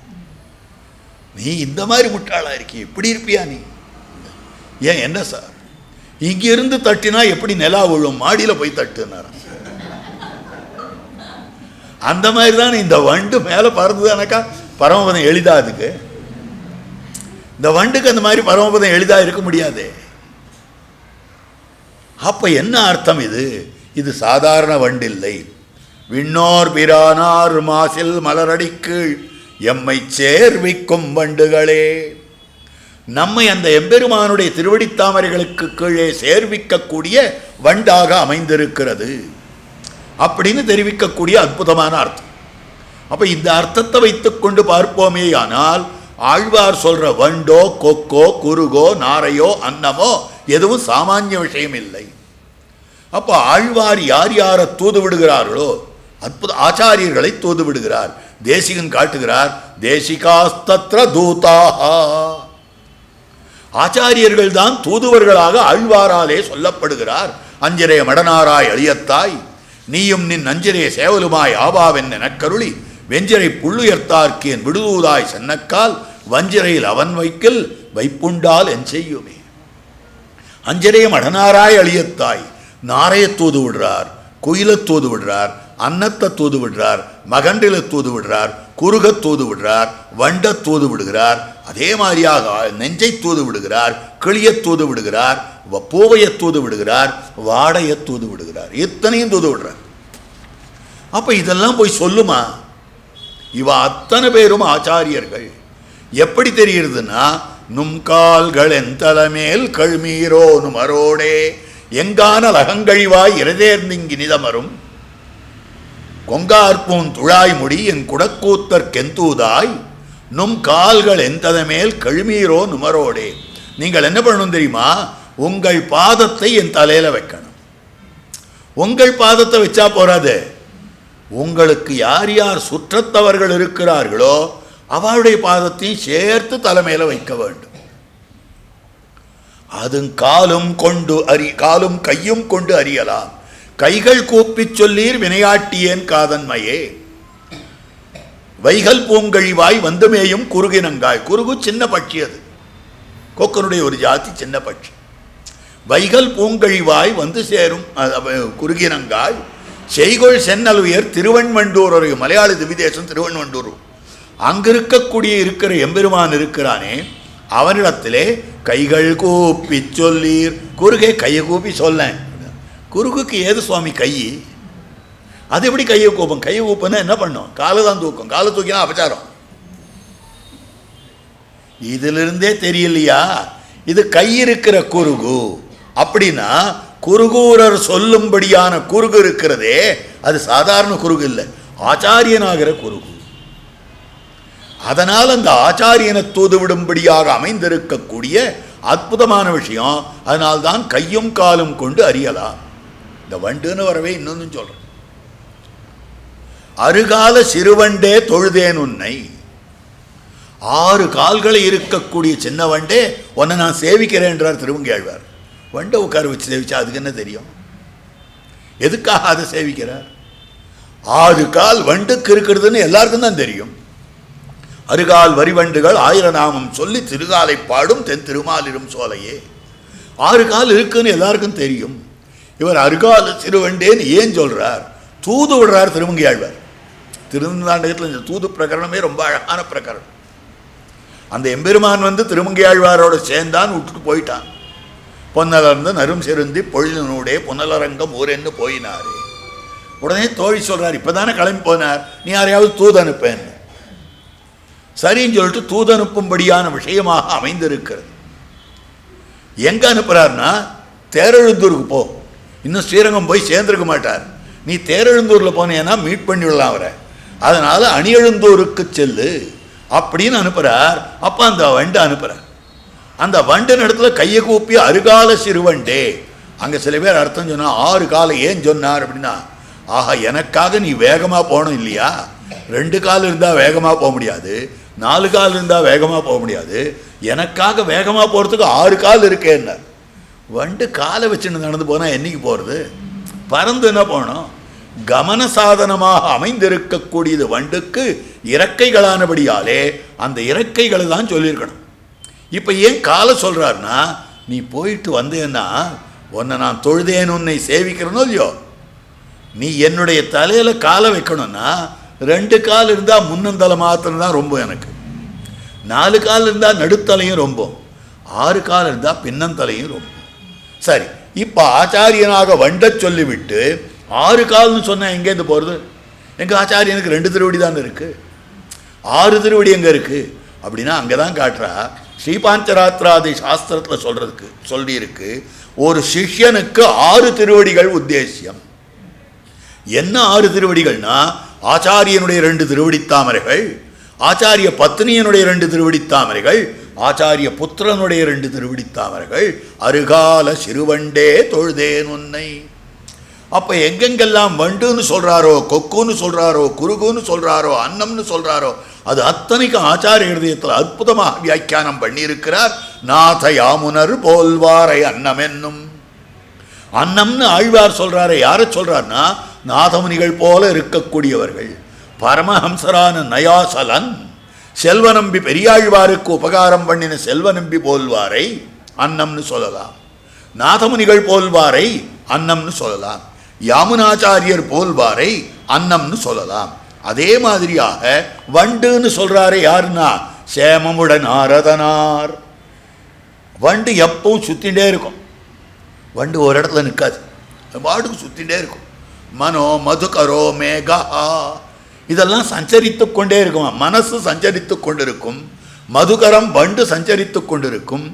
நீ இந்த மாதிரி முட்டாளாக இருக்கி, எப்படி இருப்பியா நீ? ஏன் என்ன சார், இங்கிருந்து தட்டினா எப்படி நிலா விழும், மாடியில் போய் தட்டுனார். அந்த மாதிரி தான் இந்த வண்டு மேலே பறந்துதானக்கா பரமபதம் எளிதா? அதுக்கு இந்த வண்டுக்கு அந்த மாதிரி பரமபதம் எளிதா இருக்க முடியாது. அப்ப என்ன அர்த்தம்? இது சாதாரண வண்டு இல்லை. விண்ணோர் பிரானார் மாசில் மலரடிக்கு எம்மை சேர்விக்கும் வண்டுகளே, நம்மை அந்த எம்பெருமானுடைய திருவடித்தாமரைகளுக்கு கீழே சேர்விக்கக்கூடிய வண்டாக அமைந்திருக்கிறது அப்படின்னு தெரிவிக்கக்கூடிய அற்புதமான அர்த்தம். அப்ப இந்த அர்த்தத்தை வைத்துக்கொண்டு பார்ப்போமே ஆனால், ஆழ்வார் சொல்ற வண்டோ கொக்கோ குருகோ நாரையோ அன்னமோ எதுவும் சாமானிய விஷயம் இல்லை. அப்ப ஆழ்வார் யார் யாரை தூது விடுகிறார்களோ அற்புத ஆச்சாரியர்களை தூது விடுகிறார். தேசிகன் காட்டுகிறார், தேசிகாஸ்தத்ர தூதாஹா, ஆச்சாரியர்கள் தான் தூதுவர்களாக ஆழ்வாராலே சொல்லப்படுகிறார். அஞ்சரே மடனாராய் அழியத்தாய் நீயும் நின் நஞ்சிரே சேவலுமாய் ஆவாவென் எனக்கருளி வெஞ்சிரை புள்ளுயர்த்தார்க்கு என் விடுதூதாய் சென்னக்கால் வஞ்சிரையில் அவன் வைக்கல் வைப்புண்டால் என் செய்யுமே. அஞ்சரையும் அடனாராய் அழியத்தாய் நாரைய தூது விடுறார், குயில தூது விடுறார், அன்னத்தை தூது விடுறார், மகண்டில தூது விடுறார், குறுக தூது விடுறார், வண்ட தூது விடுகிறார். அதே மாதிரியாக நெஞ்சை தூது விடுகிறார், கிளிய தூது விடுகிறார், பூவைய தூது விடுகிறார், வாடைய தூது விடுகிறார். இத்தனையும் தூது விடுறார். அப்ப இதெல்லாம் போய் சொல்லுமா? இவ அத்தனை பேரும் ஆச்சாரியர்கள். எப்படி தெரிகிறதுனா, நும் கால்கள் என் தலைமேல் கழுமீரோ நுமரோடே எங்கான லகங்கழிவாய் இரதேர்ந்திங்கி நிதமரும் கொங்கார்பூன் துழாய் முடி என் குடக்கூத்தர் கெந்தூதாய் நும் கால்கள் என் தலைமேல் கழுமீரோ நுமரோடே. நீங்கள் என்ன பண்ணணும் தெரியுமா? உங்கள் பாதத்தை என் தலையில வைக்கணும். உங்கள் பாதத்தை வச்சா போறாது, உங்களுக்கு யார் யார் சுற்றத்தவர்கள் இருக்கிறார்களோ அவருடைய பாதத்தையும் சேர்த்து தலைமையில வைக்க வேண்டும். அது காலும் கையும் கொண்டு அறியலாம். கைகள் கூப்பிச் சொல்லீர் வினையாட்டியேன் காதன்மையே. வைகல் பூங்கழிவாய் வந்துமேயும் குறுகினங்காய். குறுகு சின்ன பட்சி, அது கொக்கனுடைய ஒரு ஜாதி சின்ன பட்சி. வைகல் பூங்கழிவாய் வந்து சேரும் குறுகினங்காய் செய்கொள் சென்னலுயர் திருவண்வண்டூர். ஒரு மலையாள திவிதேசம் திருவண்வண்டூர். இருக்கிற எம்பெருமான் இருக்கிறானே, அவனிடத்திலே கைகள் கூப்பி சொல்லீர். குறுகே கையை கூப்பி சொல்ல. குறுகுக்கு ஏது சுவாமி கை? அது எப்படி கையை கூப்பம்? கையை கூப்புன்னா என்ன பண்ணும்? காலை தான் தூக்கும். காலை தூக்கினா அபச்சாரம். இதிலிருந்தே தெரியலையா இது கை இருக்கிற குறுகு? அப்படின்னா குருகூரர் சொல்லும்படியான குறுகு இருக்கிறதே, அது சாதாரண குறுகு இல்லை, ஆச்சாரியனாகிற குறுகு. அதனால் அந்த ஆச்சாரியனை தூதுவிடும்படியாக அமைந்திருக்கக்கூடிய அற்புதமான விஷயம். அதனால்தான் கையும் காலும் கொண்டு அறியலாம். இந்த வண்டுன்னு வரவே இன்னொன்னு சொல்றேன். அருகால சிறுவண்டே தொழுதேன் உன்னை. 6 கால்களை இருக்கக்கூடிய சின்ன வண்டே உன்னை நான் சேவிக்கிறேன் என்றார் திருவங்கியாழ்வார். வண்டை உட்கார வச்சு சேவிச்சா அதுக்கு என்ன தெரியும்? எதுக்காக அதை சேவிக்கிறார்? 6 கால் வண்டுக்கு இருக்கிறதுன்னு எல்லாருக்கும் தான் தெரியும். அருகால் வரிவண்டுகள் 1000 நாமம் சொல்லி திருகாலை பாடும் தென் திருமாலிரும் சோலையே. 6 கால் இருக்குன்னு எல்லாருக்கும் தெரியும். இவர் அருகால சிறுவண்டேன்னு ஏன் சொல்றார்? தூது விடுறார் திருமங்கையாழ்வார். திருநாண்டகத்தில் இந்த தூது பிரகரணமே ரொம்ப அழகான பிரகரணம். அந்த எம்பெருமான் வந்து திருமங்கையாழ்வாரோட சேர்ந்தான், விட்டுட்டு போயிட்டான். பொன்னலர்ந்து நரும் செருந்தி பொழிலனூடே புனலரங்கம் ஊரென்னு போயினாரு. உடனே தோழி சொல்றார், இப்பதானே கிளம்பி போனார், நீ யாரையாவது தூது அனுப்பேன்னு. சரின்னு சொல்லிட்டு தூது அனுப்பும்படியான விஷயமாக அமைந்திருக்கிறது. எங்க அனுப்புறாருன்னா, தேரெழுந்தூருக்கு போ. இன்னும் ஸ்ரீரங்கம் போய் சேர்ந்திருக்க மாட்டார். நீ தேரெழுந்தூர்ல போனேன்னா மீட் பண்ணி விடலாம் அவரை. அதனால அணியெழுந்தூருக்கு செல்லு அப்படின்னு அனுப்புறார். அப்ப அந்த வண்டு அனுப்புறார். அந்த வண்டின் இடத்துல கையை கூப்பி அருகால சிறுவண்டே. அங்க சில பேர் அர்த்தம் சொன்னா 6 காலை ஏன் சொன்னார் அப்படின்னா, ஆஹா எனக்காக நீ வேகமா போகணும் இல்லையா? 2 கால் இருந்தா வேகமா போக முடியாது, 4 கால் இருந்தா வேகமா போக முடியாது, எனக்காக வேகமா போறதுக்கு 6 கால் இருக்கேன்னார். வண்டு காலை வச்சுன்னு நடந்து போனா என்னைக்கு போறது? பறந்து என்ன போனோம்? கமன சாதனமாக அமைந்திருக்கக்கூடியது வண்டுக்கு இறக்கைகளானபடியாலே அந்த இறக்கைகளை தான் சொல்லியிருக்கணும். இப்ப ஏன் காலை சொல்றாருன்னா, நீ போயிட்டு வந்தேன்னா உன்னை நான் தொழுதேன் உன்னை சேவிக்கிறனோ இல்லையோ, நீ என்னுடைய தலையில காலை வைக்கணும்னா 2 கால் இருந்தா முன்னந்தலை மாத்திரம் தான் ரொம்ப, எனக்கு 4 கால் இருந்தா நடுத்தலையும் ரொம்ப, 6 கால் இருந்தா பின்னந்தலையும் ரொம்ப. சரி, இப்ப ஆச்சாரியனாக வண்ட சொல்லிவிட்டு 6 கால்னு சொன்ன எங்கேருந்து போறது? எங்க ஆச்சாரியனுக்கு 2 திருவடி தான் இருக்கு, 6 திருவடி எங்க இருக்கு அப்படின்னா அங்கதான் காட்டுறா. ஸ்ரீபாஞ்சராத்திராதி சாஸ்திரத்துல சொல்லி இருக்கு, ஒரு சிஷ்யனுக்கு 6 திருவடிகள் உத்தேசியம். என்ன 6 திருவடிகள்னா, ஆச்சாரியனுடைய 2 திருவடித்தாமரைகள், ஆச்சாரிய பத்னியனுடைய 2 திருவடித்தாமரைகள், ஆச்சாரிய புத்திரனுடைய 2 திருவடித்தாமரைகள், அருகால சிறுவண்டே தொழுதேன் உன்னை. அப்ப எங்கெங்கெல்லாம் வண்டுன்னு சொல்றாரோ, கொக்குன்னு சொல்றாரோ, குறுகுன்னு சொல்றாரோ, அன்னம்னு சொல்றாரோ, அது அத்தனைக்கும் ஆச்சாரிய ஹிருதயத்தில் அற்புதமாக வியாக்கியானம் பண்ணியிருக்கிறார். நாத யாமுனர் போல்வாரை அன்னம் என்னும். அன்னம்னு ஆழ்வார் சொல்றாரு. யார சொல்றாருன்னா, நாதமுனிகள் போல இருக்கக்கூடியவர்கள். பரமஹம்சரான நயாசலன் செல்வநம்பி பெரியாழ்வாருக்கு உபகாரம் பண்ணின செல்வநம்பி போல்வாரை அன்னம்னு சொல்லலாம், நாதமுனிகள் போல்வாரை அன்னம்னு சொல்லலாம், யாமுனாச்சாரியர் போல்வாரை அன்னம்னு சொல்லலாம். அதே மாதிரியாக வண்டுன்னு சொல்றாரு யாருன்னா சேமமுடன் நாரதனார். வண்டு எப்பவும் சுத்திகிட்டே இருக்கும். வண்டு ஒரு இடத்துல நிற்காது, பாட்டுக்கு சுத்திகிட்டே இருக்கும். மனோ மதுகரோ மேகா இதெல்லாம் சஞ்சரித்து கொண்டே இருக்குமா. மனசு சஞ்சரித்து கொண்டிருக்கும், மதுகரம் வண்டு சஞ்சரித்து கொண்டிருக்கும்,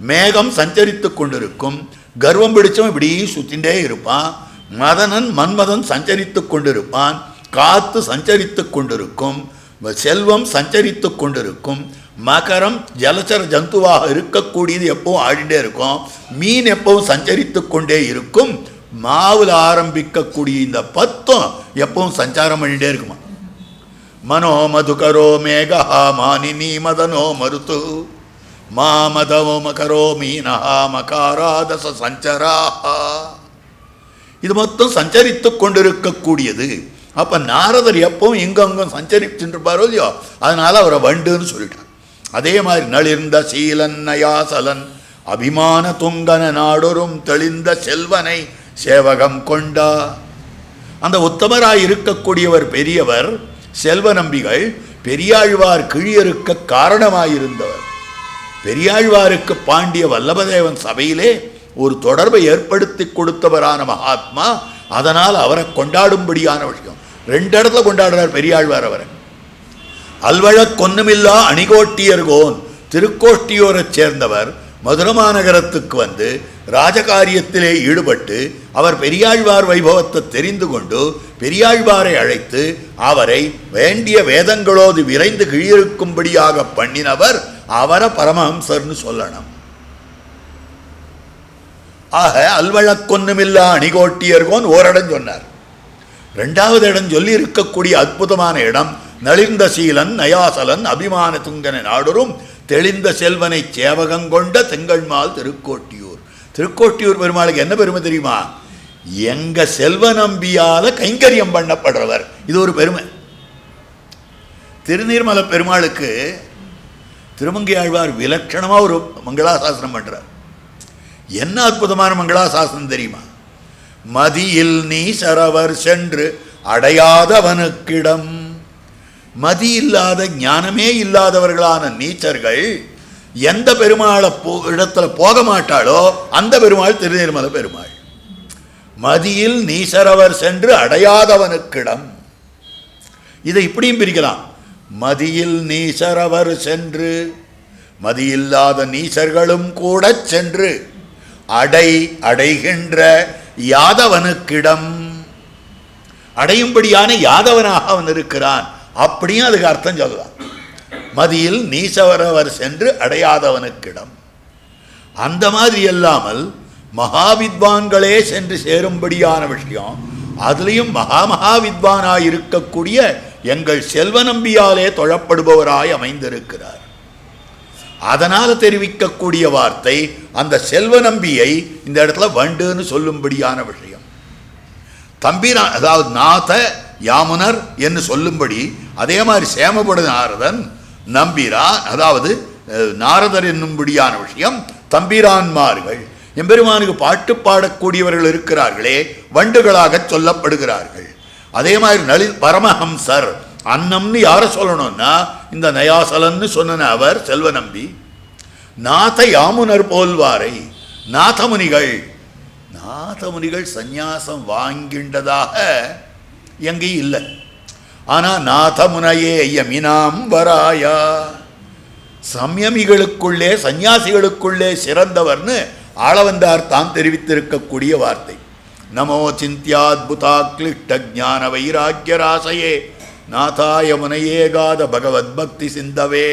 மேகம் சஞ்சரித்து கொண்டிருக்கும், கர்வம் பிடிச்சவன் இப்படி சுத்திகிட்டே இருப்பான், மதனன் மன்மதன் சஞ்சரித்து கொண்டிருப்பான், காத்து சஞ்சரித்து கொண்டிருக்கும், செல்வம் சஞ்சரித்து கொண்டிருக்கும், மகரம் ஜலச்சர ஜந்துவாக இருக்கக்கூடியது எப்பவும் ஆடிண்டே இருக்கும், மீன் எப்பவும் சஞ்சரித்து கொண்டே இருக்கும், மாவில் ஆரம்பிக்கக்கூடிய இந்த பத்தும் எப்பவும் சஞ்சாரம் பண்ணிட்டே இருக்குமா. மனோ மதுகரோ மேகா மானினி மதனோ மருத்து மாமதமோ மகரோ மீனா மகாராதச சஞ்சரா. இது மொத்தம் சஞ்சரித்து கொண்டிருக்கக்கூடியது. அப்போ நாரதர் எப்பவும் இங்கங்கும் சஞ்சரிச்சுருப்பாரோ இல்லையோ, அதனால அவரை வண்டுன்னு சொல்லிட்டார். அதே மாதிரி நளிர்ந்த சீலன் நயாசலன் அபிமான துங்கன நாடொரும் தெளிந்த செல்வனை சேவகம் கொண்டா. அந்த உத்தமராய் இருக்கக்கூடியவர் பெரியவர் செல்வ நம்பிகள், பெரியாழ்வார் கிழியறுக்க காரணமாயிருந்தவர். பெரியாழ்வாருக்கு பாண்டிய வல்லபதேவன் சபையிலே ஒரு தொடர்பை ஏற்படுத்தி கொடுத்தவரான மகாத்மா. அதனால் அவரை கொண்டாடும்படியான விஷயம். 2 இடத்துல கொண்டாடுறார் பெரியாழ்வார் அவரை. அல்வழக் கொன்னுமில்லா அணிகோட்டியர்கோன் திருக்கோஷ்டியூரைச் சேர்ந்தவர் மதுரமாநகரத்துக்கு வந்து ராஜகாரியத்திலே ஈடுபட்டு அவர் பெரியாழ்வார் வைபவத்தை தெரிந்து கொண்டு பெரியாழ்வாரை அழைத்து அவரை வேண்டிய வேதங்களோடு விரைந்து கிழியிருக்கும்படியாக பண்ணினவர். அவரை பரமஹம்சர்னு சொல்லணும். ஆக அல்வழக்கொன்னுமில்லா அணிகோட்டியர்கோன் ஓரிடம் சொன்னார். 2வது இடம் சொல்லி இருக்கக்கூடிய அற்புதமான இடம் நளிர்ந்த சீலன் நயாசலன் அபிமான துங்கன நாடொரும் தெளிந்த செல்வனை சேவகங்கொண்ட திங்கள்மால் திருக்கோட்டியூர். திருக்கோட்டியூர் பெருமாளுக்கு என்ன பெருமை தெரியுமா? எங்க செல்வ நம்பியால கைங்கரியம் பண்ணப்படுறவர். இது ஒரு பெருமை. திருநீர்மலை பெருமாளுக்கு திருமங்கை ஆழ்வார் விலட்சணமாக ஒரு மங்களாசாசனம் பண்றார். என்ன அற்புதமான மங்களாசாசனம் தெரியுமா? மதியில் நீ சரவர் சென்று அடையாதவனுக்கிடம். மதி இல்லாத ஞானமே இல்லாதவர்களான நீச்சர்கள் எந்த பெருமாளை இடத்துல போக மாட்டாளோ அந்த பெருமாள் திருநீர்மலை பெருமாள். மதியில் நீசரவர் சென்று அடையாதவனுக்கிடம். இதை இப்படியும் பிரிக்கலாம். மதியில் நீசரவர் சென்று, மதியில்லாத நீசர்களும் கூட சென்று அடைகின்ற யாதவனுக்கிடம், அடையும்படியான யாதவனாக அவன் இருக்கிறான். அப்படியும் அதுக்கு அர்த்தம் சொல்லலாம். மதியில் நீசரவர் சென்று அடையாதவனுக்கிடம். அந்த மாதிரி இல்லாமல் மகாவித்வான்களே சென்று சேரும்படியான விஷயம். அதுலேயும் மகாவித்வானாய் இருக்கக்கூடிய எங்கள் செல்வ நம்பியாலே தொழப்படுபவராய் அமைந்திருக்கிறார். அதனால் தெரிவிக்கக்கூடிய வார்த்தை அந்த செல்வ நம்பியை இந்த இடத்துல வண்டுன்னு சொல்லும்படியான விஷயம். தம்பிரான், அதாவது நாத யாமுனர் என்று சொல்லும்படி, அதே மாதிரி சேமபுட நாரதன் நம்பிரான், அதாவது நாரதர் என்னும்படியான விஷயம். தம்பிரான்மார்கள் எம்பெருமானுக்கு பாட்டு பாடக்கூடியவர்கள் இருக்கிறார்களே, வண்டுகளாக சொல்லப்படுகிறார்கள். அதே மாதிரி பரமஹம்சர் அன்னம்னு யாரை சொல்லணும்னா இந்த நயாசலன்னு சொன்ன அவர் செல்வ நம்பி. நாத யாமுனர் போல்வாரை நாதமுனிகள். நாதமுனிகள் சந்நியாசம் வாங்கின்றதாக எங்கேயும் இல்லை. ஆனால் நாதமுனையே யமினாம் வராயா, சம்யமிகளுக்குள்ளே சந்நியாசிகளுக்குள்ளே சிறந்தவர்னு ஆளவந்தார் தான் தெரிவித்திருக்கக்கூடிய வார்த்தை. நமோ சிந்தியாத்புதா கிளிஷ்ட ஜான வைராக்கிய ராசையே நாதாய முனையேகாத பகவத் பக்தி சிந்தவே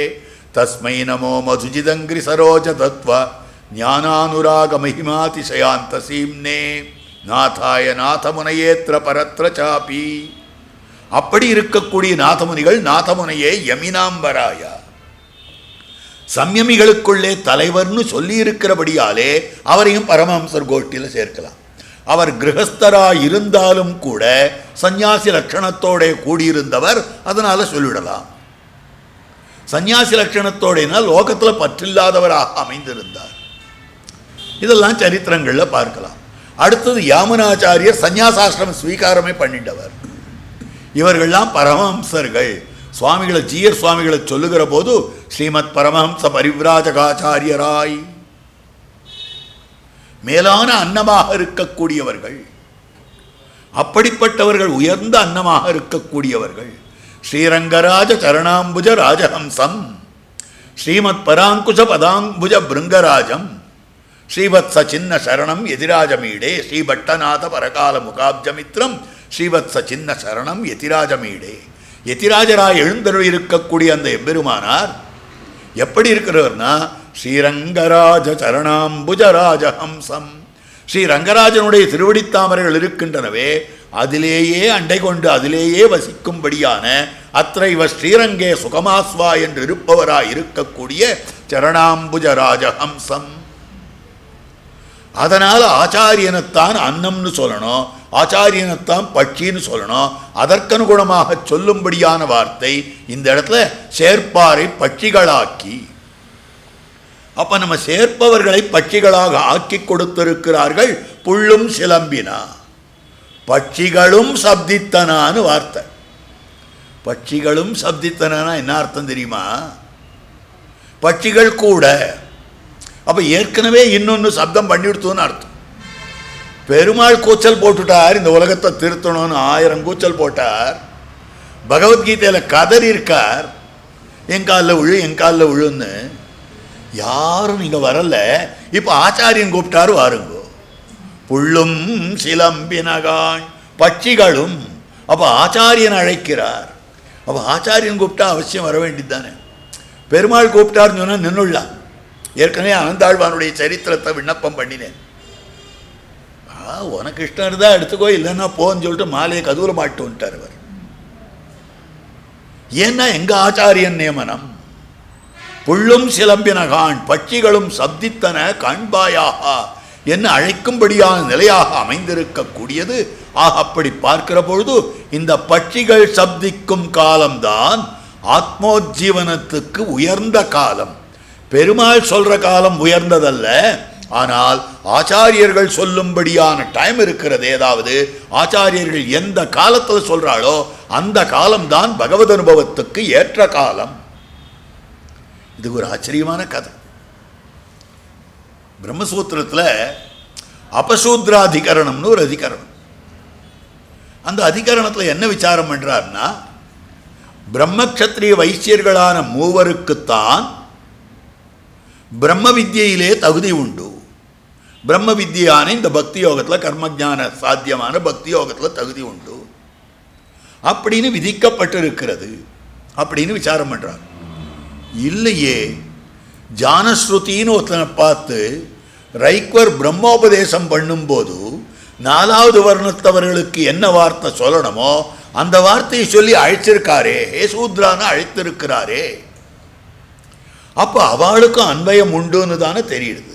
தஸ்மை நமோ மதுஜிதங்கிரி சரோஜ தத்வ ஞானானுராக மகிமாதிசயாந்த சீம்னே நாதாய நாதமுனையேத்திர பரத்ர சாபி. அப்படி இருக்கக்கூடிய நாதமுனிகள் நாதமுனையே யமினாம்பராயா, சம்யமிகளுக்குள்ளே தலைவர்னு சொல்லி இருக்கிறபடியாலே அவரையும் பரமஹம்சர் கோஷ்டியில் சேர்க்கலாம். அவர் கிரகஸ்தராக இருந்தாலும் கூட சந்நியாசி லட்சணத்தோட கூடியிருந்தவர், அதனால சொல்லிவிடலாம். சந்நியாசி லட்சணத்தோடைனால் லோகத்தில் பற்றில்லாதவராக அமைந்திருந்தார். இதெல்லாம் சரித்திரங்களில் பார்க்கலாம். அடுத்தது யாமுனாச்சாரியர் சந்நியாசாசிரம ஸ்வீகாரமே பண்ணிட்டவர். இவர்கள்லாம் பரமஹம்சர்கள். சுவாமிகளை ஜீயர் சுவாமிகளை சொல்லுகிற போது ஸ்ரீமத் பரமஹம்ச பரிவ்ராஜகாச்சாரியராய் மேலான அன்னமாக இருக்கக்கூடியவர்கள், அப்படிப்பட்டவர்கள் உயர்ந்த அன்னமாக இருக்கக்கூடியவர்கள். ஸ்ரீரங்கராஜ சரணாம்புஜ ராஜஹம்சம் ஸ்ரீமத் பராங்குஷ பதாம்புஜ பிருங்கராஜம் ஸ்ரீவத்ஸ சின்ன சரணம் எதிராஜமீடே ஸ்ரீபட்டநாத பரகால முகாப்ஜமித்ரம் ஸ்ரீவத்ஸ சின்ன சரணம் எதிராஜமீடே. எதிராஜராய் எழுந்தருள் இருக்கக்கூடிய அந்த எம்பெருமானார் எப்படி இருக்கிறவர்னா ஸ்ரீரங்கராஜ சரணாம்புஜ ராஜஹம்சம். ஸ்ரீரங்கராஜனுடைய திருவடித்தாமரைகள் இருக்கின்றனவே, அதிலேயே அண்டை கொண்டு அதிலேயே வசிக்கும்படியான அத்ரைவ ஸ்ரீரங்கே சுகமாஸ்வா என்று இருப்பவராய் இருக்கக்கூடிய சரணாம்புஜ ராஜஹம்சம். அதனால் ஆச்சாரியனைத்தான் அன்னம்னு சொல்லணும், ஆச்சாரியனைத்தான் பட்சின்னு சொல்லணும். அதற்கனுகுணமாக சொல்லும்படியான வார்த்தை இந்த இடத்துல சேர்ப்பாரை பட்சிகளாக்கி. அப்ப நம்ம சேர்ப்பவர்களை பட்சிகளாக ஆக்கி கொடுத்திருக்கிறார்கள். புள்ளும் சிலம்பினா பட்சிகளும் சப்தித்தனான்னு வார்த்தை. பட்சிகளும் சப்தித்தனா என்ன அர்த்தம் தெரியுமா? பட்சிகள் கூட. அப்ப ஏற்கனவே இன்னொன்று சப்தம் பண்ணிவிடுத்துன்னு அர்த்தம். பெருமாள் கூச்சல் போட்டுட்டார், இந்த உலகத்தை திருத்தணும்னு 1000 கூச்சல் போட்டார். பகவத்கீதையில் கதறி இருக்கார், என் காலில் விழு என் காலில் விழுன்னு. யாரும் இங்கே வரல. இப்போ ஆச்சாரியன் கூப்பிட்டாரு, வாருங்கோ. புள்ளும் சிலம்பினகான் பட்சிகளும். அப்போ ஆச்சாரியன் அழைக்கிறார். அப்போ ஆச்சாரியன் கூப்பிட்டா அவசியம் வர வேண்டியது தானே. பெருமாள் கூப்பிட்டாருன்னு சொன்னால் நின்றுடலாம். ஏற்கனவே அனந்தாழ்வானுடைய சரித்திரத்தை விண்ணப்பம் பண்ணினேன். உனக்கு இஷ்டம் இருந்தால் எடுத்துக்கோ, இல்லைன்னா போன்னு சொல்லிட்டு மாலையை கதூர மாட்டு வந்துட்டார் அவர். ஏன்னா எங்க ஆச்சாரியன் நியமனம். புள்ளும் சிலம்பினகான் பட்சிகளும் சப்தித்தன காண்பாயாக என்ன அழைக்கும்படியான நிலையாக அமைந்திருக்கக்கூடியது. அப்படி பார்க்கிற பொழுது இந்த பட்சிகள் சப்திக்கும் காலம்தான் ஆத்மோஜீவனத்துக்கு உயர்ந்த காலம். பெருமாள் சொல்ற காலம் உயர்ந்ததல்ல, ஆனால் ஆச்சாரியர்கள் சொல்லும்படியான டைம் இருக்கிறது. ஏதாவது ஆச்சாரியர்கள் எந்த காலத்தில் சொல்றாளோ அந்த காலம்தான் பகவத் அனுபவத்துக்கு ஏற்ற காலம். இது ஒரு ஆச்சரியமான கதை. பிரம்மசூத்திரத்தில் அபசூத்ராதிகரணம்னு ஒரு அதிகரணம். அந்த அதிகரணத்தில் என்ன விசாரம் பண்றாருன்னா, பிரம்மக்ஷத்திரிய வைசியர்களான மூவருக்குத்தான் பிரம்ம வித்யிலே தகுதி உண்டு. பிரம்ம வித்யான இந்த பக்தி யோகத்தில் கர்மஜான சாத்தியமான பக்தி யோகத்தில் தகுதி உண்டு அப்படின்னு விதிக்கப்பட்டிருக்கிறது அப்படின்னு விசாரம் பண்றார். இல்லையே, ஜானஸ்ருத்தின்னு ஒருத்தனை பார்த்து ரைக்வர் பிரம்மோபதேசம் பண்ணும்போது 4வது வர்ணத்தவர்களுக்கு என்ன வார்த்தை சொல்லணுமோ அந்த வார்த்தையை சொல்லி அழைச்சிருக்காரே, ஹே சூத்ரான்னு அழைத்திருக்கிறாரே. அப்போ அவளுக்கும் அன்வயம் உண்டுன்னு தானே தெரியுது.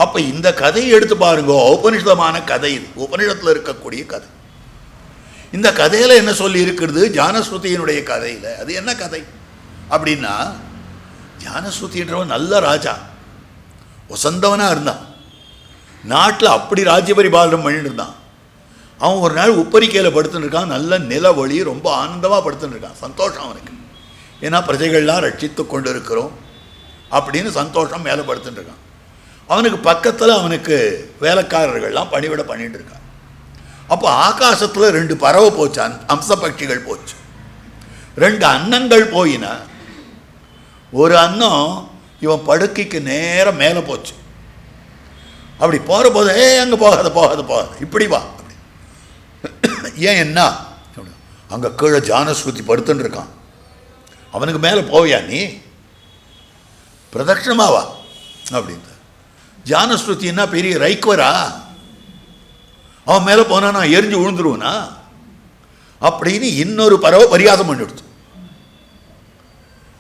அப்போ இந்த கதையை எடுத்து பாருங்க, உபனிஷதமான கதை. இது உபனிஷத்தில் இருக்கக்கூடிய கதை. இந்த கதையில் என்ன சொல்லி இருக்கிறது? ஜானஸ்ருதியினுடைய கதையில். அது என்ன கதை அப்படின்னா, ஜானஸ்ருதின்றவன் நல்ல ராஜா, வசந்தவனாக இருந்தான். நாட்டில் அப்படி ராஜ்ய பரிபாலனம் பண்ணிட்டு இருந்தான். அவன் ஒரு நாள் உப்பரிக்கையில் படுத்துன்னு இருக்கான். நல்ல நிலவொளி, ரொம்ப ஆனந்தமாக படுத்துன்னு இருக்கான். சந்தோஷம் அவனுக்கு. ஏன்னா பிரஜைகள்லாம் ரட்சித்து கொண்டு இருக்கிறோம் அப்படின்னு சந்தோஷம் மேலே படுத்துட்டு இருக்கான். அவனுக்கு பக்கத்தில் அவனுக்கு வேலைக்காரர்கள்லாம் பணிவிட பண்ணிட்டு இருக்கான். அப்போ ஆகாசத்தில் 2 பறவை போச்சு, அம்ச பட்சிகள் போச்சு. 2 அன்னங்கள் போயினா, ஒரு அன்னம் இவன் படுக்கைக்கு நேரம் மேலே போச்சு. அப்படி போகிற போது, அங்கே போகாத போகாத போகாத, இப்படி வா. அப்படி ஏன் என்ன? அங்கே கீழே ஜானஸ்ருதி படுத்துன்னு இருக்கான். அவனுக்கு மேலே போவியா நீ? பிரதட்சணமாவா அப்படின்னு. ஜானஸ்ருத்தின்னா பெரிய ரைக்வரா? அவன் மேலே போனா நான் எரிஞ்சு விழுந்துருவனா அப்படின்னு இன்னொரு பறவை பரியாசம் பண்ணிடுச்சு.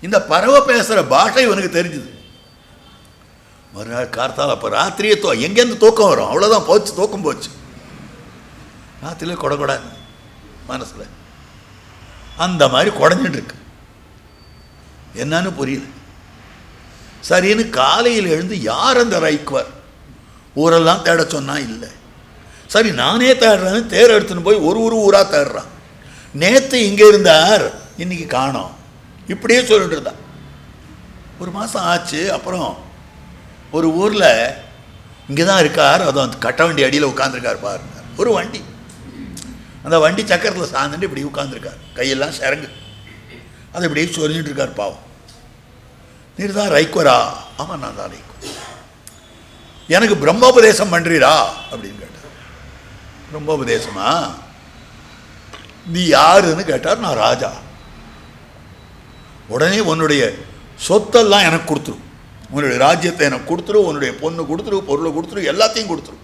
இந்த பறவை பேசுகிற பாஷை இவனுக்கு தெரிஞ்சுது. மறுநாள் கார்த்தால் அப்போ ராத்திரியே எங்கேருந்து தூக்கம் வரும், அவ்வளோதான், போச்சு, தூக்கம் போச்சு. ராத்திரியில் கொடக்கூடாது மனசில் அந்த மாதிரி குடஞ்சிட்டு இருக்கு. என்னன்னு புரியல. சரின்னு காலையில் எழுந்து யார் அந்த ரைக்குவர், ஊரெல்லாம் தேட சொன்னா இல்லை. சரி நானே தேடுறேன்னு தேர் எடுத்துன்னு போய் ஒரு ஊராக தேடுறான். நேற்று இங்கே இருந்தார், இன்னைக்கு காணோம், இப்படியே சொல்லிட்டு இருந்தான். ஒரு மாதம் ஆச்சு. அப்புறம் ஒரு ஊரில் இங்கே தான் இருக்கார், அதுவும் கட்ட வண்டி அடியில் உட்காந்துருக்கார் பாருங்க. ஒரு வண்டி, அந்த வண்டி சக்கரத்தில் சார்ந்துட்டு இப்படி உட்காந்துருக்கார், கையெல்லாம் சரங்கு, அதை இப்படியே சொல்லிட்டு இருக்கார். பாவம், நீர் தான் ரைக்குவரா? ஆமாம் நான் தான் ரைக்குவர். எனக்கு பிரம்மோபதேசம் பண்ணுறீரா அப்படின்னு கேட்டார். பிரம்மோபதேசமா? நீ யாருன்னு கேட்டார். நான் ராஜா. உடனே உன்னுடைய சொத்தெல்லாம் எனக்கு கொடுத்துரு, உன்னுடைய ராஜ்யத்தை எனக்கு கொடுத்துரு, உன்னுடைய பொண்ணு கொடுத்துரு, பொருளை கொடுத்துரு, எல்லாத்தையும் கொடுத்துரு,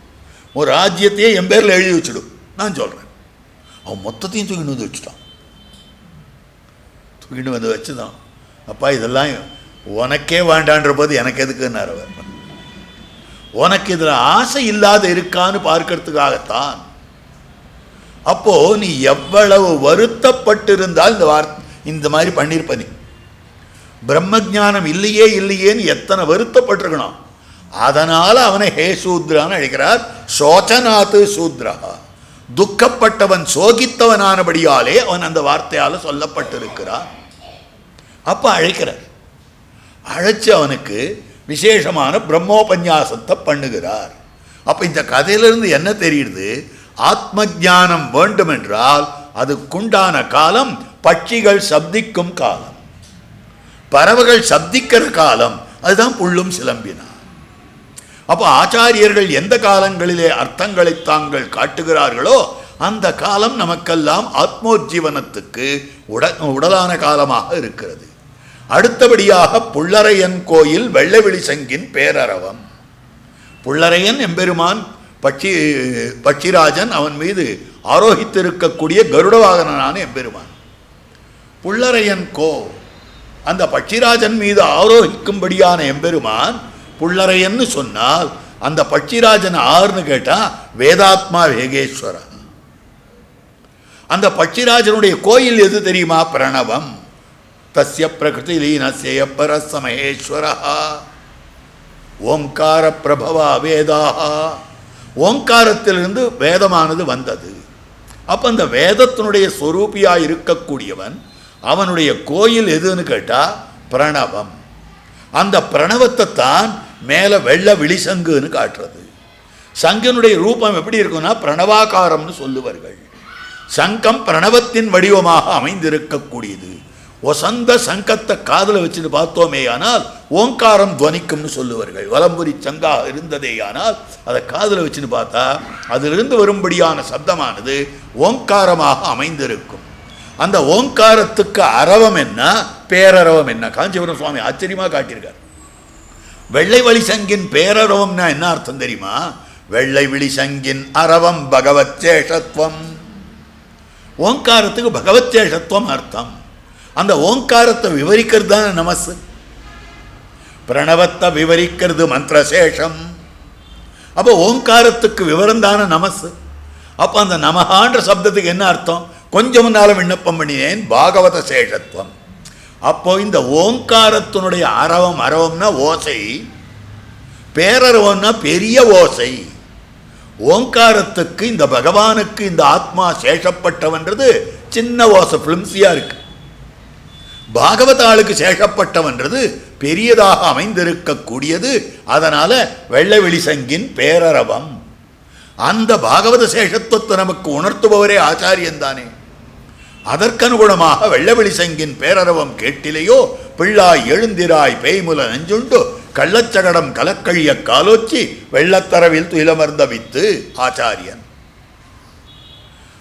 ஒரு ராஜ்யத்தையே என் பேரில் எழுதி வச்சுடும், நான் சொல்கிறேன். அவன் மொத்தத்தையும் தூக்கிட்டு வந்து வச்சுட்டான். தூக்கிட்டு வந்து வச்சுதான். அப்பா இதெல்லாம் உனக்கே வேண்டான்ற போது எனக்கு எதுக்குன்னார் அவர். உனக்கு இதில் ஆசை இல்லாத இருக்கான்னு பார்க்கறதுக்காகத்தான். அப்போ நீ எவ்வளவு வருத்தப்பட்டிருந்தால் இந்த மாதிரி பண்ணியிருப்ப. நீ பிரம்மஜானம் இல்லையே இல்லையேன்னு எத்தனை வருத்தப்பட்டிருக்கணும். அதனால அவனை ஹே சூத்ரான்னு அழைக்கிறார். சோச்சநாத்து சூத்ரா, துக்கப்பட்டவன், சோகித்தவனானபடியாலே அவன் அந்த வார்த்தையால் சொல்லப்பட்டிருக்கிறான். அப்போ அழைக்கிறார். அழைச்சு அவனுக்கு விசேஷமான பிரம்மோபன்யாசத்தை பண்ணுகிறார். அப்போ இந்த கதையிலிருந்து என்ன தெரியுது? ஆத்ம ஞானம் வேண்டுமென்றால் அதுக்குண்டான காலம் பட்சிகள் சப்திக்கும் காலம், பறவைகள் சப்திக்கிற காலம், அதுதான் புள்ளும் சிலம்பினார். அப்போ ஆச்சாரியர்கள் எந்த காலங்களிலே அர்த்தங்களை தாங்கள் காட்டுகிறார்களோ அந்த காலம் நமக்கெல்லாம் ஆத்மோஜீவனத்துக்கு உடலான காலமாக இருக்கிறது. அடுத்தபடியாக புள்ளரையன் கோயில் வெள்ளவிழி சங்கின் பேரரவம். புள்ளரையன் எம்பெருமான் பட்சிராஜன், அவன் மீது ஆரோகித்திருக்கக்கூடிய கருட வாகனனான எம்பெருமான். புள்ளரையன் கோ, அந்த பட்சிராஜன் மீது ஆரோகிக்கும்படியான எம்பெருமான் புள்ளரையன்னு சொன்னால் அந்த பட்சிராஜன் ஆறுன்னு கேட்டா வேதாத்மா வேகேஸ்வரா. அந்த பட்சிராஜனுடைய கோயில் எது தெரியுமா? பிரணவம். தஸ்ய பிரகிருதி லீனஸ்ய பரசமஹேஸ்வரா ஓங்கார பிரபவா வேதாக. ஓங்காரத்திலிருந்து வேதமானது வந்தது. அப்போ அந்த வேதத்தினுடைய ஸ்வரூபியாக இருக்கக்கூடியவன், அவனுடைய கோயில் எதுன்னு கேட்டால் பிரணவம். அந்த பிரணவத்தை தான் மேலே வெள்ள விழிசங்குன்னு காட்டுறது. சங்கனுடைய ரூபம் எப்படி இருக்குன்னா பிரணவாகாரம்னு சொல்லுவார்கள். சங்கம் பிரணவத்தின் வடிவமாக அமைந்திருக்கக்கூடியது. ஒசந்த சங்கத்தை காதில் வச்சுட்டு பார்த்தோமே ஆனால் ஓங்காரம் துவனிக்கும்னு சொல்லுவார்கள். வலம்புரி சங்காக இருந்ததே ஆனால் அதை காதில் வச்சுன்னு பார்த்தா அதிலிருந்து வரும்படியான சப்தமானது ஓங்காரமாக அமைந்திருக்கும். அந்த ஓங்காரத்துக்கு அரவம் என்ன, பேரரவம் என்ன? காஞ்சிபுரம் சுவாமி ஆச்சரியமாக காட்டியிருக்கார். வெள்ளை வழி சங்கின் பேரரவம்னா என்ன அர்த்தம் தெரியுமா? வெள்ளை விழி சங்கின் அரவம் பகவத் சேஷத்துவம். ஓங்காரத்துக்கு பகவத் சேஷத்துவம் அர்த்தம். அந்த ஓங்காரத்தை விவரிக்கிறது தான் நமஸ். பிரணவத்தை விவரிக்கிறது மந்திரசேஷம். அப்போ ஓங்காரத்துக்கு விவரம் தானே நமஸ். அப்போ அந்த நமகான்ற சப்தத்துக்கு என்ன அர்த்தம்? கொஞ்சம் முன்னால விண்ணப்பம் பண்ணினேன், பாகவத சேஷத்துவம். அப்போ இந்த ஓங்காரத்தினுடைய அரவம்னா ஓசை, பேரரவம்னா பெரிய ஓசை. ஓங்காரத்துக்கு இந்த பகவானுக்கு இந்த ஆத்மா சேஷப்பட்டவன்றது சின்ன ஓசை, பிலிம்சியா இருக்கு. பாகவத ஆளுக்கு சேஷப்பட்டவன்றது பெரியதாக அமைந்திருக்கக்கூடியது. அதனால வெள்ளை வெளி சங்கின் பேரரவம். அந்த பாகவத சேஷத்துவத்தை நமக்கு உணர்த்துபவரே ஆச்சாரியன் தானே. அதற்கனுகுணமாக வெள்ளவெளி சங்கின் பேரரவம் கேட்டிலையோ பிள்ளாய் எழுந்திராய் பேய்முல நஞ்சுண்டு கள்ளச்சகடம் கலக்கழிய காலோச்சி வெள்ளத்தரவில் துயிலமர்ந்த வித்து ஆச்சாரியன்.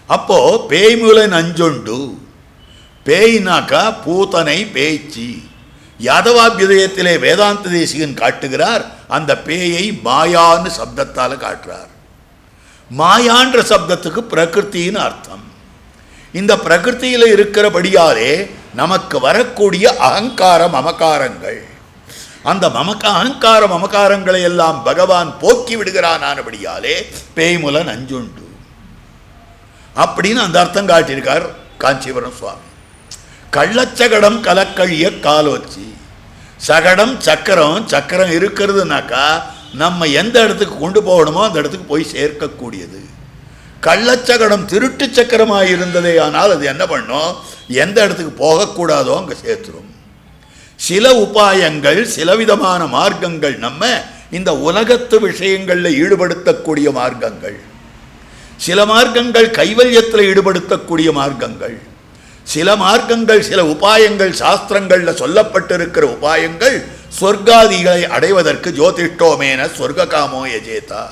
அப்போ பேய்முல நஞ்சுண்டு, பேய்னாக்கா பூத்தனை பேய்ச்சி. யாதவாபியுதயத்திலே வேதாந்த தேசிகன் காட்டுகிறார். அந்த பேயை மாயான்னு சப்தத்தால் காட்டுறார். மாயான்ற சப்தத்துக்கு பிரகிருத்தின்னு அர்த்தம். இந்த பிரகிருத்தியில் இருக்கிறபடியாலே நமக்கு வரக்கூடிய அகங்கார மமகாரங்கள், அந்த அகங்கார மமகாரங்களை எல்லாம் பகவான் போக்கி விடுகிறானபடியாலே பேய்முல நஞ்சுண்டு அப்படின்னு அந்த அர்த்தம் காட்டியிருக்கார் காஞ்சிபுரம் சுவாமி. கள்ளச்சகடம் கலக்கழிய காலோச்சி. சகடம் சக்கரம், சக்கரம் இருக்கிறதுனாக்கா நம்ம எந்த இடத்துக்கு கொண்டு போகணுமோ அந்த இடத்துக்கு போய் சேர்க்கக்கூடியது. கள்ளச்சகடம் திருட்டு சக்கரமாக இருந்ததே ஆனால் அது என்ன பண்ணும், எந்த இடத்துக்கு போகக்கூடாதோ அங்கே சேர்த்துரும். சில உபாயங்கள், சில விதமான மார்க்கங்கள் நம்ம இந்த உலகத்து விஷயங்களில் ஈடுபடுத்தக்கூடிய மார்க்கங்கள், சில மார்க்கங்கள் கைவல்யத்தில் ஈடுபடுத்தக்கூடிய மார்க்கங்கள், சில மார்க்கங்கள், சில உபாயங்கள் சாஸ்திரங்களில் சொல்லப்பட்டிருக்கிற உபாயங்கள் சொர்க்காதிகளை அடைவதற்கு ஜோதிஷ்டோமேன சொர்க்காமோ யஜேதா.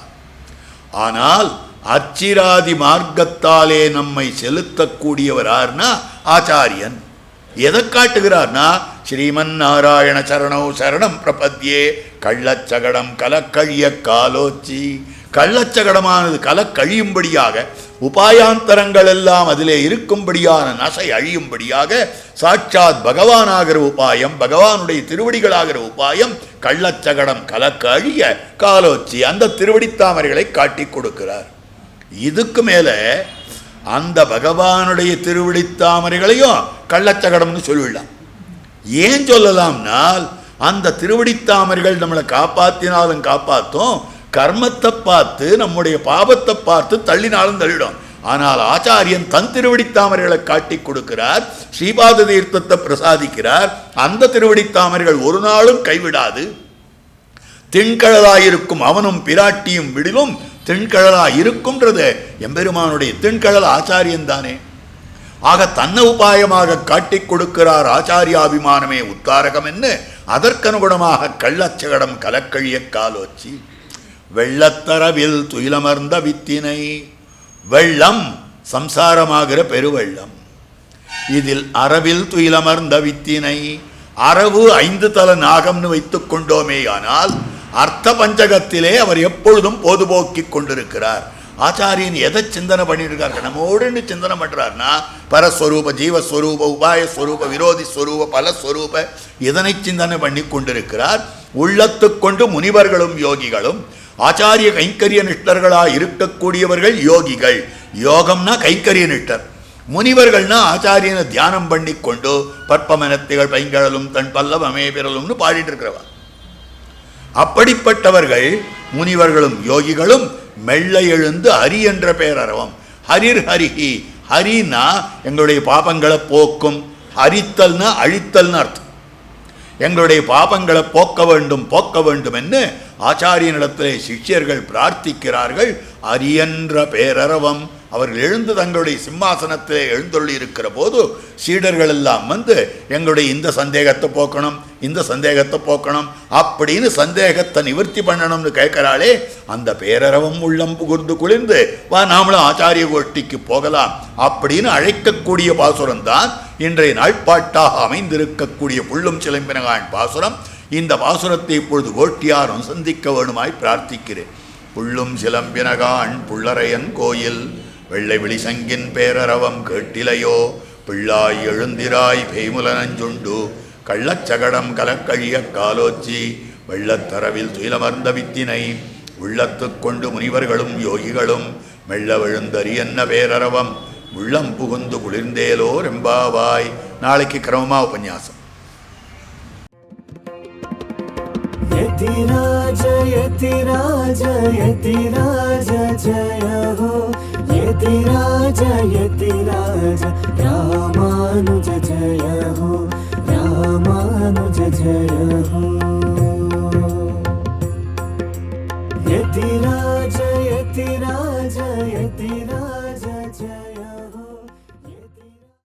ஆனால் அச்சிராதி மார்க்கத்தாலே நம்மை செலுத்தக்கூடியவரார்னா ஆச்சாரியன். எதை காட்டுகிறார்னா ஸ்ரீமன் நாராயண சரணோ சரணம் பிரபத்யே. கள்ளச்சகடம் கலக்கழிய காலோச்சி. கள்ளச்சகடமானது கலக்கழியும்படியாக, உபாயாந்தரங்கள் எல்லாம் அதிலே இருக்கும்படியான நசை அழியும்படியாக சாட்சாத் பகவானாகிற உபாயம், பகவானுடைய திருவடிகளாகிற உபாயம் கள்ளச்சகடம் கலக்க அழிய காலோச்சி. அந்த திருவடித்தாமரைகளை காட்டி கொடுக்கிறார். இதுக்கு மேலே அந்த பகவானுடைய திருவடித்தாமரைகளையும் கள்ளச்சகடம்னு சொல்லிடலாம். ஏன் சொல்லலாம்னால் அந்த திருவடித்தாமரைகள் நம்மளை காப்பாற்றினாலும் காப்பாற்றும், கர்மத்தை பார்த்து நம்முடைய பாபத்தை பார்த்து தள்ளினாலும் தள்ளிடும். ஆனால் ஆச்சாரியன் தன் திருவடித்தாமரைகளை காட்டி கொடுக்கிறார், ஸ்ரீபாத தீர்த்தத்தை பிரசாதிக்கிறார். அந்த திருவடித்தாமரைகள் ஒரு நாளும் கைவிடாது. திண்கழலாயிருக்கும் அவனும் பிராட்டியும் விடிலும் திண்கழலா இருக்கும்ன்றது எம்பெருமானுடைய திண்கழல் ஆச்சாரியன் தானே. ஆக தன்ன உபாயமாக காட்டி கொடுக்கிறார். ஆச்சாரியாபிமானமே உத்தாரகம் என்ன. அதற்கனுகுணமாக கள்ளச்சகடம் கலக்கழிய காலோச்சி. வெள்ளத்தரவில் துயிலமர்ந்த வித்தினை. வெள்ளம் சம்சாரமாகிற பெருவெள்ளம். இதில் அரவில் துயிலமர்ந்த வித்தினை. அரவு 5 தல நாகம்னு வைத்துக் கொண்டோமே, ஆனால் அர்த்த பஞ்சகத்திலே அவர் எப்பொழுதும் பொதுபோக்கி கொண்டிருக்கிறார். ஆச்சாரியன் எதை சிந்தனை பண்ணியிருக்கார், நம்மோடு சிந்தனை பண்ணுறார்னா பரஸ்வரூப, ஜீவஸ்வரூப, உபாயஸ்வரூப, விரோதி ஸ்வரூப, பலஸ்வரூப, இதனை சிந்தனை பண்ணி கொண்டிருக்கிறார். உள்ளத்து கொண்டு முனிவர்களும் யோகிகளும், ஆச்சாரிய கைங்கரிய நிஷ்டர்களாக இருக்கக்கூடியவர்கள் யோகிகள். யோகம்னா கைங்கரிய நிஷ்டர். முனிவர்கள்னா ஆச்சாரியனை தியானம் பண்ணி கொண்டு பற்பமனத்திகள் பைங்கழலும் தன் பல்லவமே பிறலும்னு பாடிட்டு இருக்கிறவா. அப்படிப்பட்டவர்கள் முனிவர்களும் யோகிகளும் மெல்ல எழுந்து ஹரி என்ற பேரறவம். ஹரிர் ஹரிஹி. ஹரினா எங்களுடைய பாபங்களை போக்கும், ஹரித்தல்னா அழித்தல்னு அர்த்தம். எங்களுடைய பாபங்களை போக்க வேண்டும் என்று ஆச்சாரியனிடத்திலே சிஷ்யர்கள் பிரார்த்திக்கிறார்கள். ஹரியன்ற பேரறவம். அவர்கள் எழுந்து தங்களுடைய சிம்மாசனத்திலே எழுந்தொள்ளி இருக்கிற போது சீடர்கள் எல்லாம் வந்து எங்களுடைய இந்த சந்தேகத்தை போக்கணும், இந்த சந்தேகத்தை போக்கணும் அப்படின்னு சந்தேகத்தை நிவர்த்தி பண்ணணும்னு கேட்கிறாளே, அந்த பேரறவம் உள்ளம் புகுந்து குளிர்ந்து வா நாமளும் ஆச்சாரிய கோஷ்டிக்கு போகலாம் அப்படின்னு அழைக்கக்கூடிய பாசுரம் தான் இன்றைய நாட்பாட்டாக அமைந்திருக்கக்கூடிய புள்ளும் சிலம்பினகான் பாசுரம். இந்த பாசுரத்தை இப்பொழுது கோஷ்டியாரும் சந்திக்க வேணுமாய் பிரார்த்திக்கிறேன். புள்ளும் சிலம்பினகான் புள்ளரையன் கோயில் வெள்ளை விழி சங்கின் பேரறவம் கேட்டிலையோ பிள்ளாய் எழுந்திராய் பேய்முல நஞ்சுண்டு கள்ளச்சகடம் கலக்கழிய காலோச்சி. வெள்ளத்தரவில் துயிலமர்ந்த வித்தினை உள்ளத்து கொண்டு முனிவர்களும் யோகிகளும் மெல்ல விழுந்தரியன்ன பேரறவம் உள்ளம் புகுந்து குளிர்ந்தேலோ ரெம்பாவாய். நாளைக்கு கிரமமா உபன்யாசம். यतिराज यतिराज यतिराज जय हो. यतिराज यतिराज रामानुज जय हो. रामानुज जय हो.